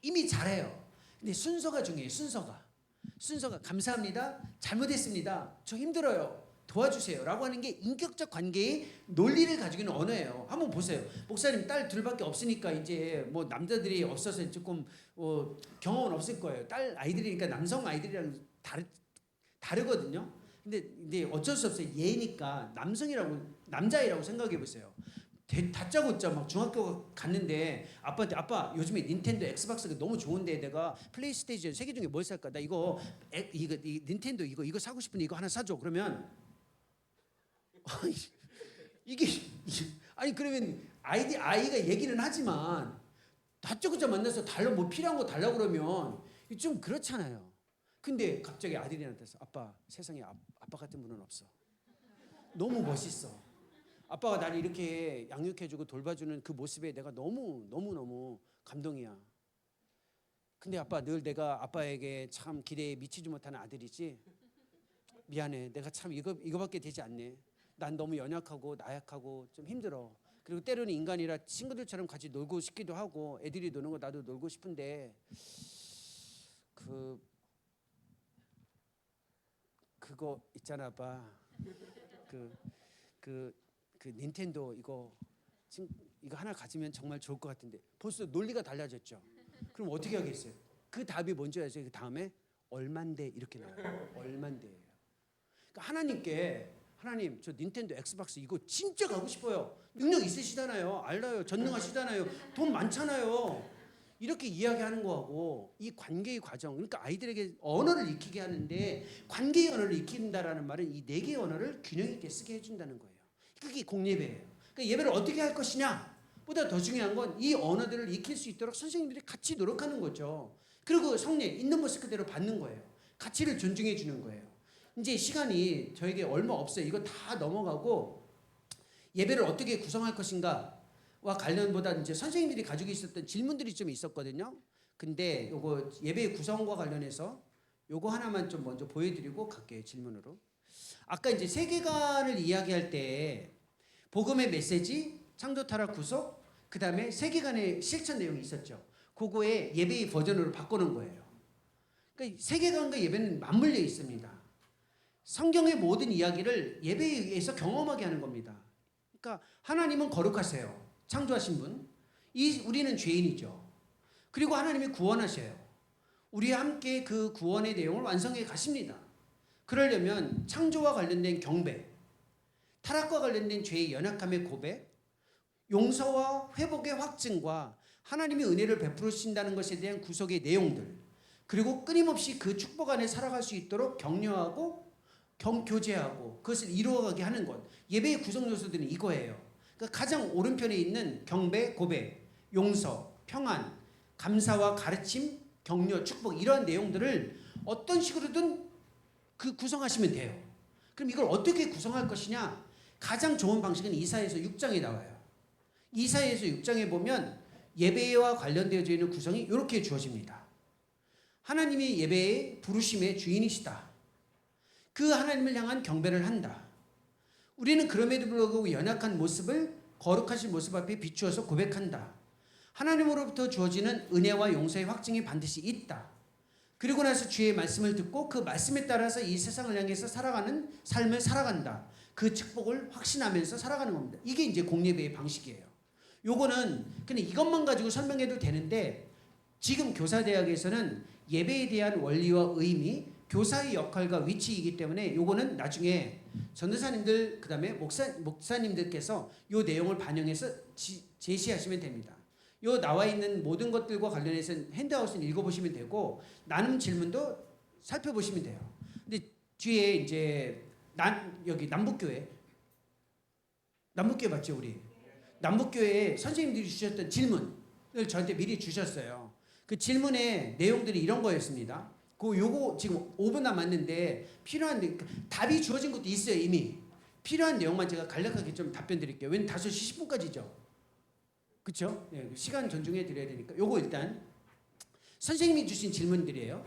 이미 잘해요. 근데 순서가 중요해요. 순서가 감사합니다. 잘못했습니다. 저 힘들어요. 도와주세요라고 하는 게 인격적 관계의 논리를 가지고 있는 언어예요. 한번 보세요. 목사님 딸 둘밖에 없으니까 이제 뭐 남자들이 없어서 조금 경험은 없을 거예요. 딸 아이들이니까 남성 아이들이랑 다르거든요. 근데 어쩔 수 없어요. 얘니까 남자이라고 생각해 보세요. 다짜고짜 막 중학교 갔는데 아빠한테 아빠 요즘에 닌텐도 엑스박스가 너무 좋은데 내가 플레이스테이션 세 개 중에 뭘 살까? 나 이거 닌텐도 이거 사고 싶은데 이거 하나 사줘. 그러면 이게 아니 그러면 아이가 얘기는 하지만 다짜고짜 만나서 뭐 필요한 거 달라고 그러면 좀 그렇잖아요. 근데 갑자기 아들이 나타나서 아빠 세상에 아빠 같은 분은 없어. 너무 멋있어. 아빠가 나를 이렇게 양육해주고 돌봐주는 그 모습에 내가 너무 감동이야. 근데 아빠 늘 내가 아빠에게 참 기대에 미치지 못하는 아들이지. 미안해. 내가 참 이거밖에 되지 않네. 난 너무 연약하고 나약하고 좀 힘들어. 그리고 때로는 인간이라 친구들처럼 같이 놀고 싶기도 하고 애들이 노는 거 나도 놀고 싶은데 그거 있잖아 아빠. 그 닌텐도 이거 하나 가지면 정말 좋을 것 같은데 벌써 논리가 달라졌죠. 그럼 어떻게 하겠어요? 그 답이 뭔지 아세요? 그 다음에 얼만데 이렇게 나와요. 얼만데예요. 그러니까 하나님 저 닌텐도 엑스박스 이거 진짜 가고 싶어요. 능력 있으시잖아요. 알아요. 전능하시잖아요. 돈 많잖아요. 이렇게 이야기하는 거하고 이 관계의 과정, 그러니까 아이들에게 언어를 익히게 하는데 관계의 언어를 익힌다라는 말은 이 네 개의 언어를 균형 있게 쓰게 해준다는 거예요. 그게 공예배예요. 그러니까 예배를 어떻게 할 것이냐 보다 더 중요한 건 이 언어들을 익힐 수 있도록 선생님들이 같이 노력하는 거죠. 그리고 성례 있는 모습 그대로 받는 거예요. 가치를 존중해 주는 거예요. 이제 시간이 저에게 얼마 없어요. 이거 다 넘어가고 예배를 어떻게 구성할 것인가와 관련보다 이제 선생님들이 가지고 있었던 질문들이 좀 있었거든요. 근데 요거 예배의 구성과 관련해서 요거 하나만 좀 먼저 보여드리고 갈게요. 질문으로. 아까 이제 세계관을 이야기할 때 복음의 메시지, 창조 타락 구속, 그 다음에 세계관의 실천 내용이 있었죠. 그거에 예배의 버전으로 바꾸는 거예요. 그러니까 세계관과 예배는 맞물려 있습니다. 성경의 모든 이야기를 예배에 의해서 경험하게 하는 겁니다. 그러니까 하나님은 거룩하세요. 창조하신 분. 우리는 죄인이죠. 그리고 하나님이 구원하셔요. 우리와 함께 그 구원의 내용을 완성해 가십니다. 그러려면 창조와 관련된 경배, 타락과 관련된 죄의 연약함의 고백, 용서와 회복의 확증과 하나님이 은혜를 베푸신다는 것에 대한 구속의 내용들, 그리고 끊임없이 그 축복 안에 살아갈 수 있도록 격려하고 교제하고 그것을 이루어가게 하는 것. 예배의 구성 요소들은 이거예요. 그러니까 가장 오른편에 있는 경배, 고백, 용서, 평안, 감사와 가르침, 격려, 축복 이러한 내용들을 어떤 식으로든 구성하시면 돼요. 그럼 이걸 어떻게 구성할 것이냐? 가장 좋은 방식은 이사야서 6장에 나와요. 이사야서 6장에 보면 예배와 관련되어져 있는 구성이 이렇게 주어집니다. 하나님이 예배의 부르심의 주인이시다. 그 하나님을 향한 경배를 한다. 우리는 그럼에도 불구하고 연약한 모습을 거룩하신 모습 앞에 비추어서 고백한다. 하나님으로부터 주어지는 은혜와 용서의 확증이 반드시 있다. 그리고 나서 주의 말씀을 듣고 그 말씀에 따라서 이 세상을 향해서 살아가는 삶을 살아간다. 그 축복을 확신하면서 살아가는 겁니다. 이게 이제 공예배의 방식이에요. 요거는 그냥 이것만 가지고 설명해도 되는데 지금 교사대학에서는 예배에 대한 원리와 의미, 교사의 역할과 위치이기 때문에 요거는 나중에 전도사님들 그다음에 목사님들께서 요 내용을 반영해서 제시하시면 됩니다. 요 나와 있는 모든 것들과 관련해서 핸드아웃을 읽어보시면 되고 나눔 질문도 살펴보시면 돼요. 근데 뒤에 이제 여기 남북교회 맞죠 우리? 남북교회에 선생님들이 주셨던 질문을 저한테 미리 주셨어요. 그 질문의 내용들이 이런 거였습니다. 요거 지금 5분 남았는데 필요한 답이 주어진 것도 있어요 이미. 필요한 내용만 제가 간략하게 좀 답변 드릴게요. 왜냐면 5시 10분까지죠. 그렇죠? 네, 시간 존중해 드려야 되니까. 요거 일단 선생님이 주신 질문들이에요.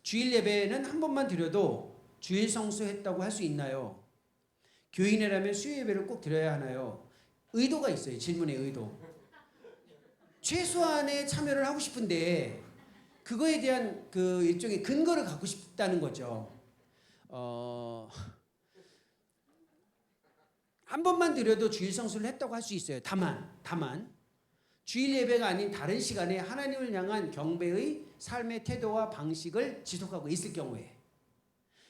주일 예배는 한 번만 드려도 주일 성수했다고 할 수 있나요? 교인이라면 수요 예배를 꼭 드려야 하나요? 의도가 있어요. 질문의 의도. 최소한의 참여를 하고 싶은데 그거에 대한 그 일종의 근거를 갖고 싶다는 거죠. 한 번만 드려도 주일 성수를 했다고 할 수 있어요. 다만 주일 예배가 아닌 다른 시간에 하나님을 향한 경배의 삶의 태도와 방식을 지속하고 있을 경우에,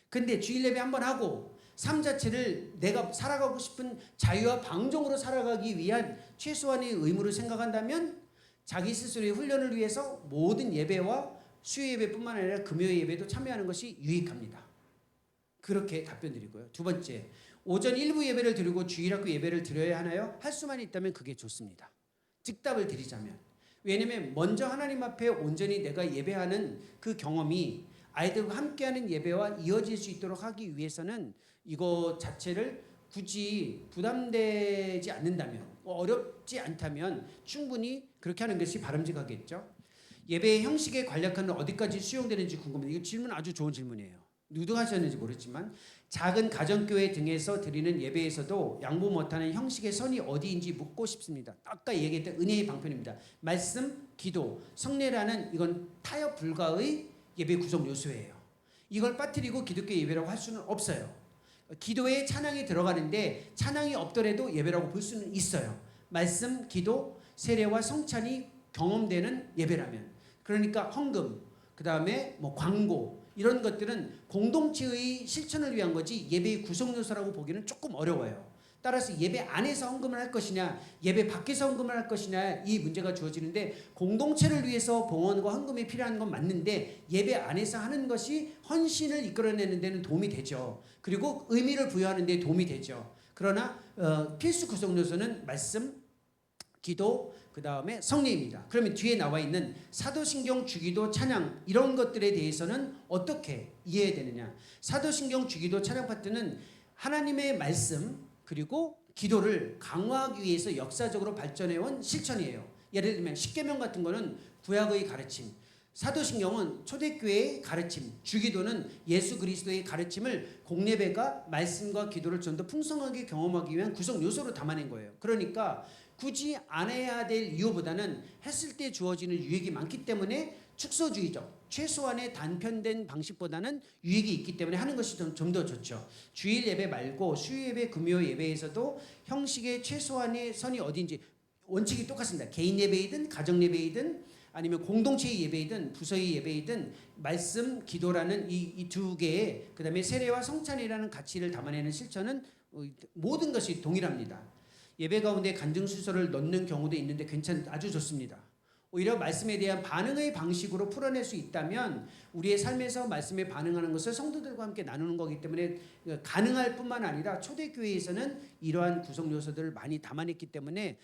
근데 주일 예배 한 번 하고 삶 자체를 내가 살아가고 싶은 자유와 방종으로 살아가기 위한 최소한의 의무를 생각한다면 자기 스스로의 훈련을 위해서 모든 예배와 수요 예배뿐만 아니라 금요 예배도 참여하는 것이 유익합니다. 그렇게 답변 드리고요. 두 번째, 오전 일부 예배를 드리고 주일학교 예배를 드려야 하나요? 할 수만 있다면 그게 좋습니다. 즉답을 드리자면, 왜냐하면 먼저 하나님 앞에 온전히 내가 예배하는 그 경험이 아이들과 함께하는 예배와 이어질 수 있도록 하기 위해서는 이거 자체를 굳이 부담되지 않는다면, 어렵지 않다면 충분히 그렇게 하는 것이 바람직하겠죠. 예배의 형식에 관략하는 어디까지 수용되는지 궁금해요. 이 질문 아주 좋은 질문이에요. 누구하셨는지 모르지만 작은 가정교회 등에서 드리는 예배에서도 양보 못하는 형식의 선이 어디인지 묻고 싶습니다. 아까 얘기했던 은혜의 방편입니다. 말씀, 기도, 성례라는 이건 타협 불가의 예배 구성 요소예요. 이걸 빠뜨리고 기독교 예배라고 할 수는 없어요. 기도에 찬양이 들어가는데 찬양이 없더라도 예배라고 볼 수는 있어요. 말씀, 기도, 세례와 성찬이 경험되는 예배라면. 그러니까 헌금, 그 다음에 뭐 광고, 이런 것들은 공동체의 실천을 위한 거지 예배의 구성 요소라고 보기는 조금 어려워요. 따라서 예배 안에서 헌금을 할 것이냐, 예배 밖에서 헌금을 할 것이냐, 이 문제가 주어지는데, 공동체를 위해서 봉헌과 헌금이 필요한 건 맞는데 예배 안에서 하는 것이 헌신을 이끌어내는 데는 도움이 되죠. 그리고 의미를 부여하는 데 도움이 되죠. 그러나 필수 구성 요소는 말씀, 기도, 그 다음에 성례입니다. 그러면 뒤에 나와 있는 사도신경, 주기도, 찬양 이런 것들에 대해서는 어떻게 이해해야 되느냐. 사도신경, 주기도, 찬양 파트는 하나님의 말씀 그리고 기도를 강화하기 위해서 역사적으로 발전해온 실천이에요. 예를 들면 십계명 같은 거는 구약의 가르침, 사도신경은 초대교회의 가르침, 주기도는 예수 그리스도의 가르침을 공예배가 말씀과 기도를 좀 더 풍성하게 경험하기 위한 구성 요소로 담아낸 거예요. 그러니까 굳이 안 해야 될 이유보다는 했을 때 주어지는 유익이 많기 때문에 축소주의적, 최소한의 단편된 방식보다는 유익이 있기 때문에 하는 것이 좀 더 좋죠. 주일 예배 말고 수요 예배, 금요 예배에서도 형식의 최소한의 선이 어딘지 원칙이 똑같습니다. 개인 예배이든 가정 예배이든 아니면 공동체의 예배이든 부서의 예배이든 말씀, 기도라는 이 두 개의, 그 다음에 세례와 성찬이라는 가치를 담아내는 실천은 모든 것이 동일합니다. 예배 가운데 간증수서를 넣는 경우도 있는데 아주 좋습니다. 오히려 말씀에 대한 반응의 방식으로 풀어낼 수 있다면 우리의 삶에서 말씀에 반응하는 것을 성도들과 함께 나누는 거기 때문에 가능할 뿐만 아니라 초대교회에서는 이러한 구성 요소들을 많이 담아냈기 때문에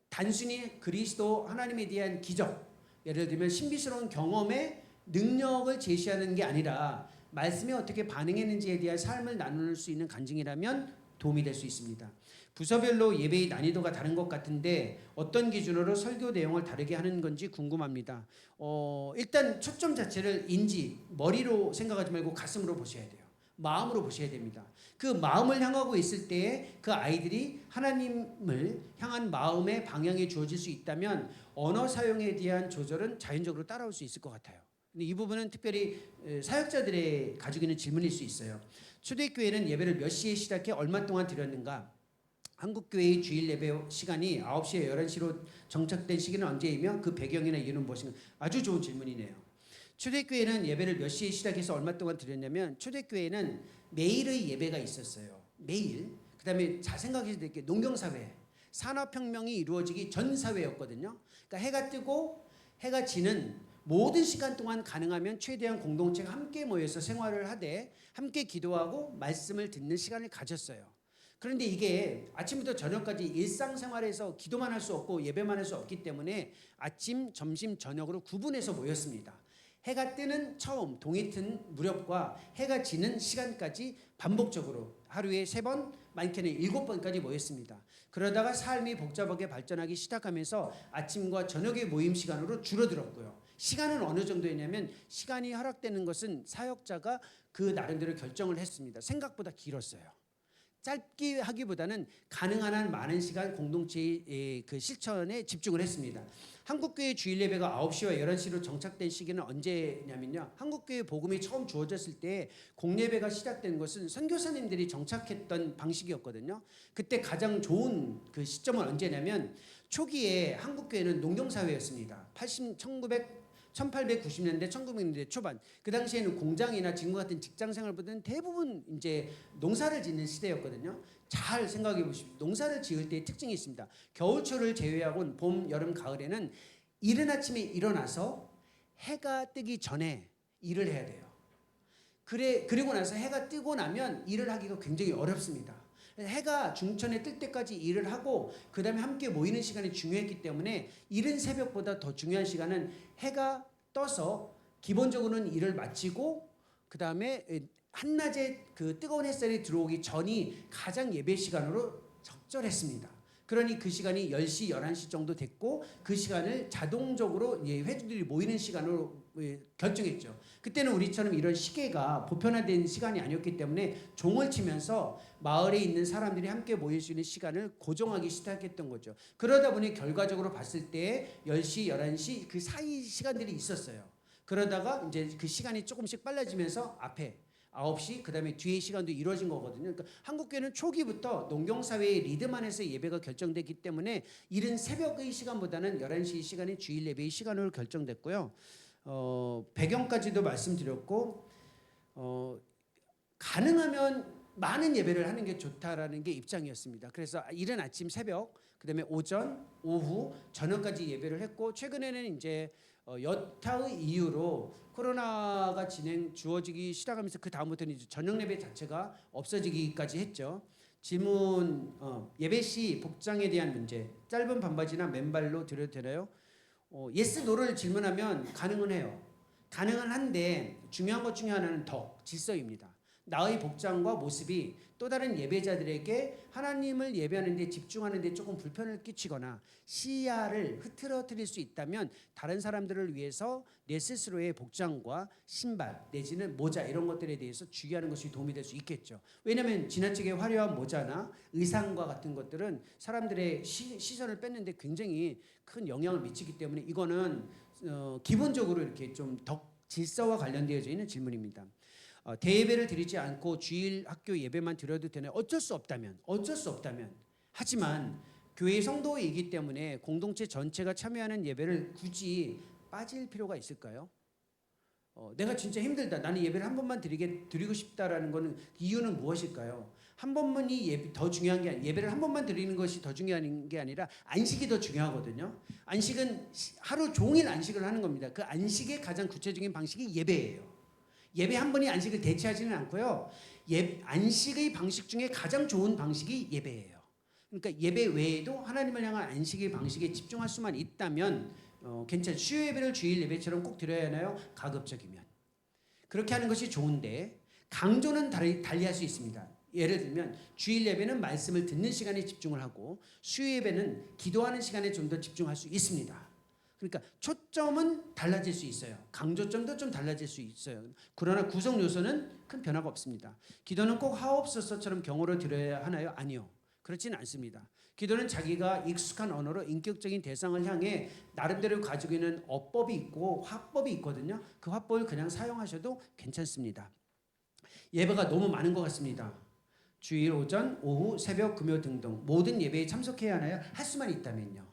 단순히 그리스도 하나님에 대한 기적, 예를 들면 신비스러운 경험의 능력을 제시하는 게 아니라 말씀에 어떻게 반응했는지에 대한 삶을 나눌 수 있는 간증이라면 도움이 될 수 있습니다. 부서별로 예배의 난이도가 다른 것 같은데 어떤 기준으로 설교 내용을 다르게 하는 건지 궁금합니다. 일단 초점 자체를 머리로 생각하지 말고 가슴으로 보셔야 돼요. 마음으로 보셔야 됩니다. 그 마음을 향하고 있을 때에 그 아이들이 하나님을 향한 마음의 방향이 주어질 수 있다면 언어 사용에 대한 조절은 자연적으로 따라올 수 있을 것 같아요. 근데 이 부분은 특별히 사역자들의 가지고 있는 질문일 수 있어요. 초대교회는 예배를 몇 시에 시작해 얼마 동안 드렸는가? 한국교회의 주일 예배 시간이 9시에 11시로 정착된 시기는 언제이며 그 배경이나 이유는 무엇인가? 아주 좋은 질문이네요. 초대교회는 예배를 몇 시에 시작해서 얼마 동안 드렸냐면 초대교회는 매일의 예배가 있었어요. 매일. 그 다음에 잘 생각해 될 게 농경사회, 산업혁명이 이루어지기 전 사회였거든요. 그러니까 해가 뜨고 해가 지는 모든 시간 동안 가능하면 최대한 공동체가 함께 모여서 생활을 하되 함께 기도하고 말씀을 듣는 시간을 가졌어요. 그런데 이게 아침부터 저녁까지 일상생활에서 기도만 할 수 없고 예배만 할 수 없기 때문에 아침, 점심, 저녁으로 구분해서 모였습니다. 해가 뜨는 처음 동이 튼 무렵과 해가 지는 시간까지 반복적으로 하루에 3번, 많게는 7번까지 모였습니다. 그러다가 삶이 복잡하게 발전하기 시작하면서 아침과 저녁의 모임 시간으로 줄어들었고요. 시간은 어느 정도였냐면 시간이 허락되는 것은 사역자가 그 나름대로 결정을 했습니다. 생각보다 길었어요. 짧게 하기보다는 가능한 한 많은 시간 공동체의 그 실천에 집중을 했습니다. 한국교회 주일 예배가 9시와 11시로 정착된 시기는 언제냐면요. 한국교회 복음이 처음 주어졌을 때 공예배가 시작된 것은 선교사님들이 정착했던 방식이었거든요. 그때 가장 좋은 그 시점은 언제냐면 초기에 한국교회는 농경사회였습니다. 1890년대, 1900년대 초반. 그 당시에는 공장이나 지금과 같은 직장 생활보다는 대부분 이제 농사를 짓는 시대였거든요. 잘 생각해 보십시오. 농사를 지을 때의 특징이 있습니다. 겨울철을 제외하고는 봄, 여름, 가을에는 이른 아침에 일어나서 해가 뜨기 전에 일을 해야 돼요. 그리고 나서 해가 뜨고 나면 일을 하기가 굉장히 어렵습니다. 해가 중천에 뜰 때까지 일을 하고 그 다음에 함께 모이는 시간이 중요했기 때문에 이른 새벽보다 더 중요한 시간은 해가 떠서 기본적으로는 일을 마치고 그 다음에 한낮에 그 뜨거운 햇살이 들어오기 전이 가장 예배 시간으로 적절했습니다. 그러니 그 시간이 10시, 11시 정도 됐고 그 시간을 자동적으로 회중들이 모이는 시간으로 결정했죠. 그때는 우리처럼 이런 시계가 보편화된 시간이 아니었기 때문에 종을 치면서 마을에 있는 사람들이 함께 모일 수 있는 시간을 고정하기 시작했던 거죠. 그러다 보니 결과적으로 봤을 때 10시, 11시 그 사이 시간들이 있었어요. 그러다가 이제 그 시간이 조금씩 빨라지면서 앞에 9시 그다음에 뒤에 시간도 이루어진 거거든요. 그러니까 한국교회는 초기부터 농경사회의 리듬 안에서 예배가 결정됐기 때문에 이른 새벽의 시간보다는 11시 시간이 주일 예배의 시간으로 결정됐고요. 배경까지도 말씀드렸고 가능하면 많은 예배를 하는 게 좋다라는 게 입장이었습니다. 그래서 이른 아침 새벽 그다음에 오전, 오후, 저녁까지 예배를 했고 최근에는 이제 여타의 이유로 코로나가 주어지기 시작하면서 그 다음부터는 이제 저녁 예배 자체가 없어지기까지 했죠. 질문 예배 시 복장에 대한 문제 짧은 반바지나 맨발로 드려도 되나요? 예스 노를 질문하면 가능은 해요. 가능은 한데 중요한 것 중에 하나는 덕, 질서입니다. 나의 복장과 모습이 또 다른 예배자들에게 하나님을 예배하는 데 집중하는 데 조금 불편을 끼치거나 시야를 흐트러뜨릴 수 있다면 다른 사람들을 위해서 내 스스로의 복장과 신발 내지는 모자 이런 것들에 대해서 주의하는 것이 도움이 될 수 있겠죠. 왜냐하면 지나치게 화려한 모자나 의상과 같은 것들은 사람들의 시선을 뺏는 데 굉장히 큰 영향을 미치기 때문에 이거는 기본적으로 이렇게 좀 덕 질서와 관련되어져 있는 질문입니다. 대예배를 드리지 않고 주일 학교 예배만 드려도 되나요? 어쩔 수 없다면 하지만 교회 성도이기 때문에 공동체 전체가 참여하는 예배를 굳이 빠질 필요가 있을까요? 내가 진짜 힘들다. 나는 예배를 한 번만 드리고 싶다라는 거는 이유는 무엇일까요? 한 번만이 더 중요한 게 예배를 한 번만 드리는 것이 더 중요한 게 아니라 안식이 더 중요하거든요. 안식은 하루 종일 안식을 하는 겁니다. 그 안식의 가장 구체적인 방식이 예배예요. 예배 한 번이 안식을 대체하지는 않고요. 안식의 방식 중에 가장 좋은 방식이 예배예요. 그러니까 예배 외에도 하나님을 향한 안식의 방식에 집중할 수만 있다면 괜찮아요. 수요 예배를 주일 예배처럼 꼭 드려야 하나요? 가급적이면. 그렇게 하는 것이 좋은데 강조는 달리할 수 있습니다. 예를 들면 주일 예배는 말씀을 듣는 시간에 집중을 하고 수요 예배는 기도하는 시간에 좀 더 집중할 수 있습니다. 그러니까 초점은 달라질 수 있어요. 강조점도 좀 달라질 수 있어요. 그러나 구성 요소는 큰 변화가 없습니다. 기도는 꼭 하옵소서처럼 경호를 드려야 하나요? 아니요. 그렇지는 않습니다. 기도는 자기가 익숙한 언어로 인격적인 대상을 향해 나름대로 가지고 있는 어법이 있고 화법이 있거든요. 그 화법을 그냥 사용하셔도 괜찮습니다. 예배가 너무 많은 것 같습니다. 주일 오전, 오후, 새벽, 금요 등등 모든 예배에 참석해야 하나요? 할 수만 있다면요.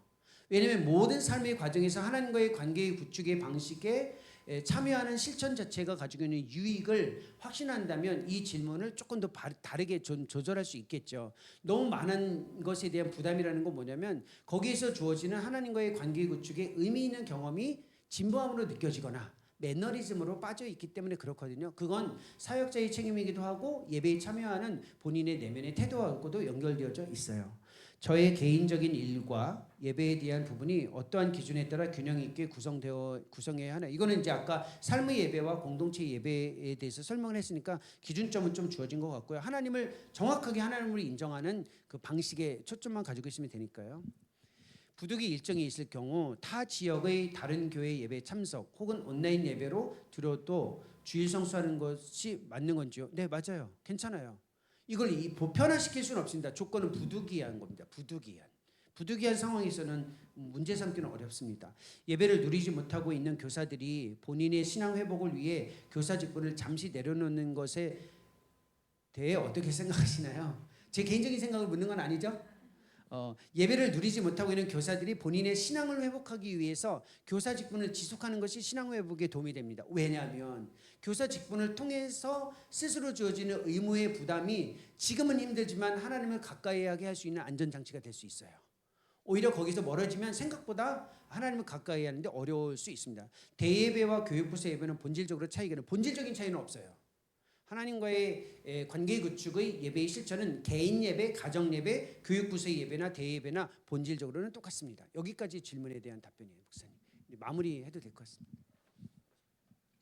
왜냐하면 모든 삶의 과정에서 하나님과의 관계의 구축의 방식에 참여하는 실천 자체가 가지고 있는 유익을 확신한다면 이 질문을 조금 더 다르게 조절할 수 있겠죠. 너무 많은 것에 대한 부담이라는 건 뭐냐면 거기에서 주어지는 하나님과의 관계의 구축에 의미 있는 경험이 진부함으로 느껴지거나 매너리즘으로 빠져 있기 때문에 그렇거든요. 그건 사역자의 책임이기도 하고 예배에 참여하는 본인의 내면의 태도하고도 연결되어져 있어요. 저의 개인적인 일과 예배에 대한 부분이 어떠한 기준에 따라 균형 있게 구성해야 하나? 이거는 이제 아까 삶의 예배와 공동체 예배에 대해서 설명을 했으니까 기준점은 좀 주어진 것 같고요. 정확하게 하나님을 인정하는 그 방식에 초점만 가지고 있으면 되니까요. 부득이 일정이 있을 경우 타 지역의 다른 교회 예배 참석 혹은 온라인 예배로 드려도 주일 성수하는 것이 맞는 건지요? 네, 맞아요. 괜찮아요. 이걸 보편화시킬 수는 없습니다. 조건은 부득이한 겁니다. 부득이한 상황에서는 문제 삼기는 어렵습니다. 예배를 누리지 못하고 있는 교사들이 본인의 신앙 회복을 위해 교사 직분을 잠시 내려놓는 것에 대해 어떻게 생각하시나요? 제 개인적인 생각을 묻는 건 아니죠? 예배를 누리지 못하고 있는 교사들이 본인의 신앙을 회복하기 위해서 교사 직분을 지속하는 것이 신앙 회복에 도움이 됩니다. 왜냐하면 교사 직분을 통해서 스스로 주어지는 의무의 부담이 지금은 힘들지만 하나님을 가까이 하게 할 수 있는 안전장치가 될 수 있어요. 오히려 거기서 멀어지면 생각보다 하나님을 가까이 하는데 어려울 수 있습니다. 대예배와 교육부서 예배는 본질적인 차이는 없어요. 하나님과의 관계 구축의 예배의 실천은 개인 예배, 가정 예배, 교육부서의 예배나 대예배나 본질적으로는 똑같습니다. 여기까지 질문에 대한 답변이에요, 목사님. 마무리해도 될 것 같습니다.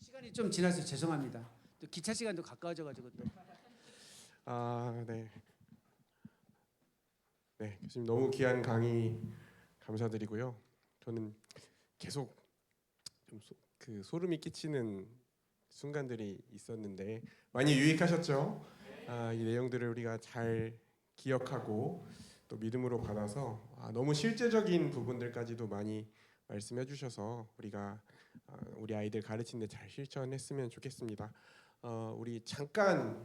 시간이 좀 지나서 죄송합니다. 또 기차 시간도 가까워져가지고 또. 네. 네, 교수님 너무 귀한 강의 감사드리고요. 저는 계속 좀 소름이 끼치는 순간들이 있었는데 많이 유익하셨죠? 이 내용들을 우리가 잘 기억하고 또 믿음으로 받아서 너무 실제적인 부분들까지도 많이 말씀해 주셔서 우리가 우리 아이들 가르치는데 잘 실천했으면 좋겠습니다. 우리 잠깐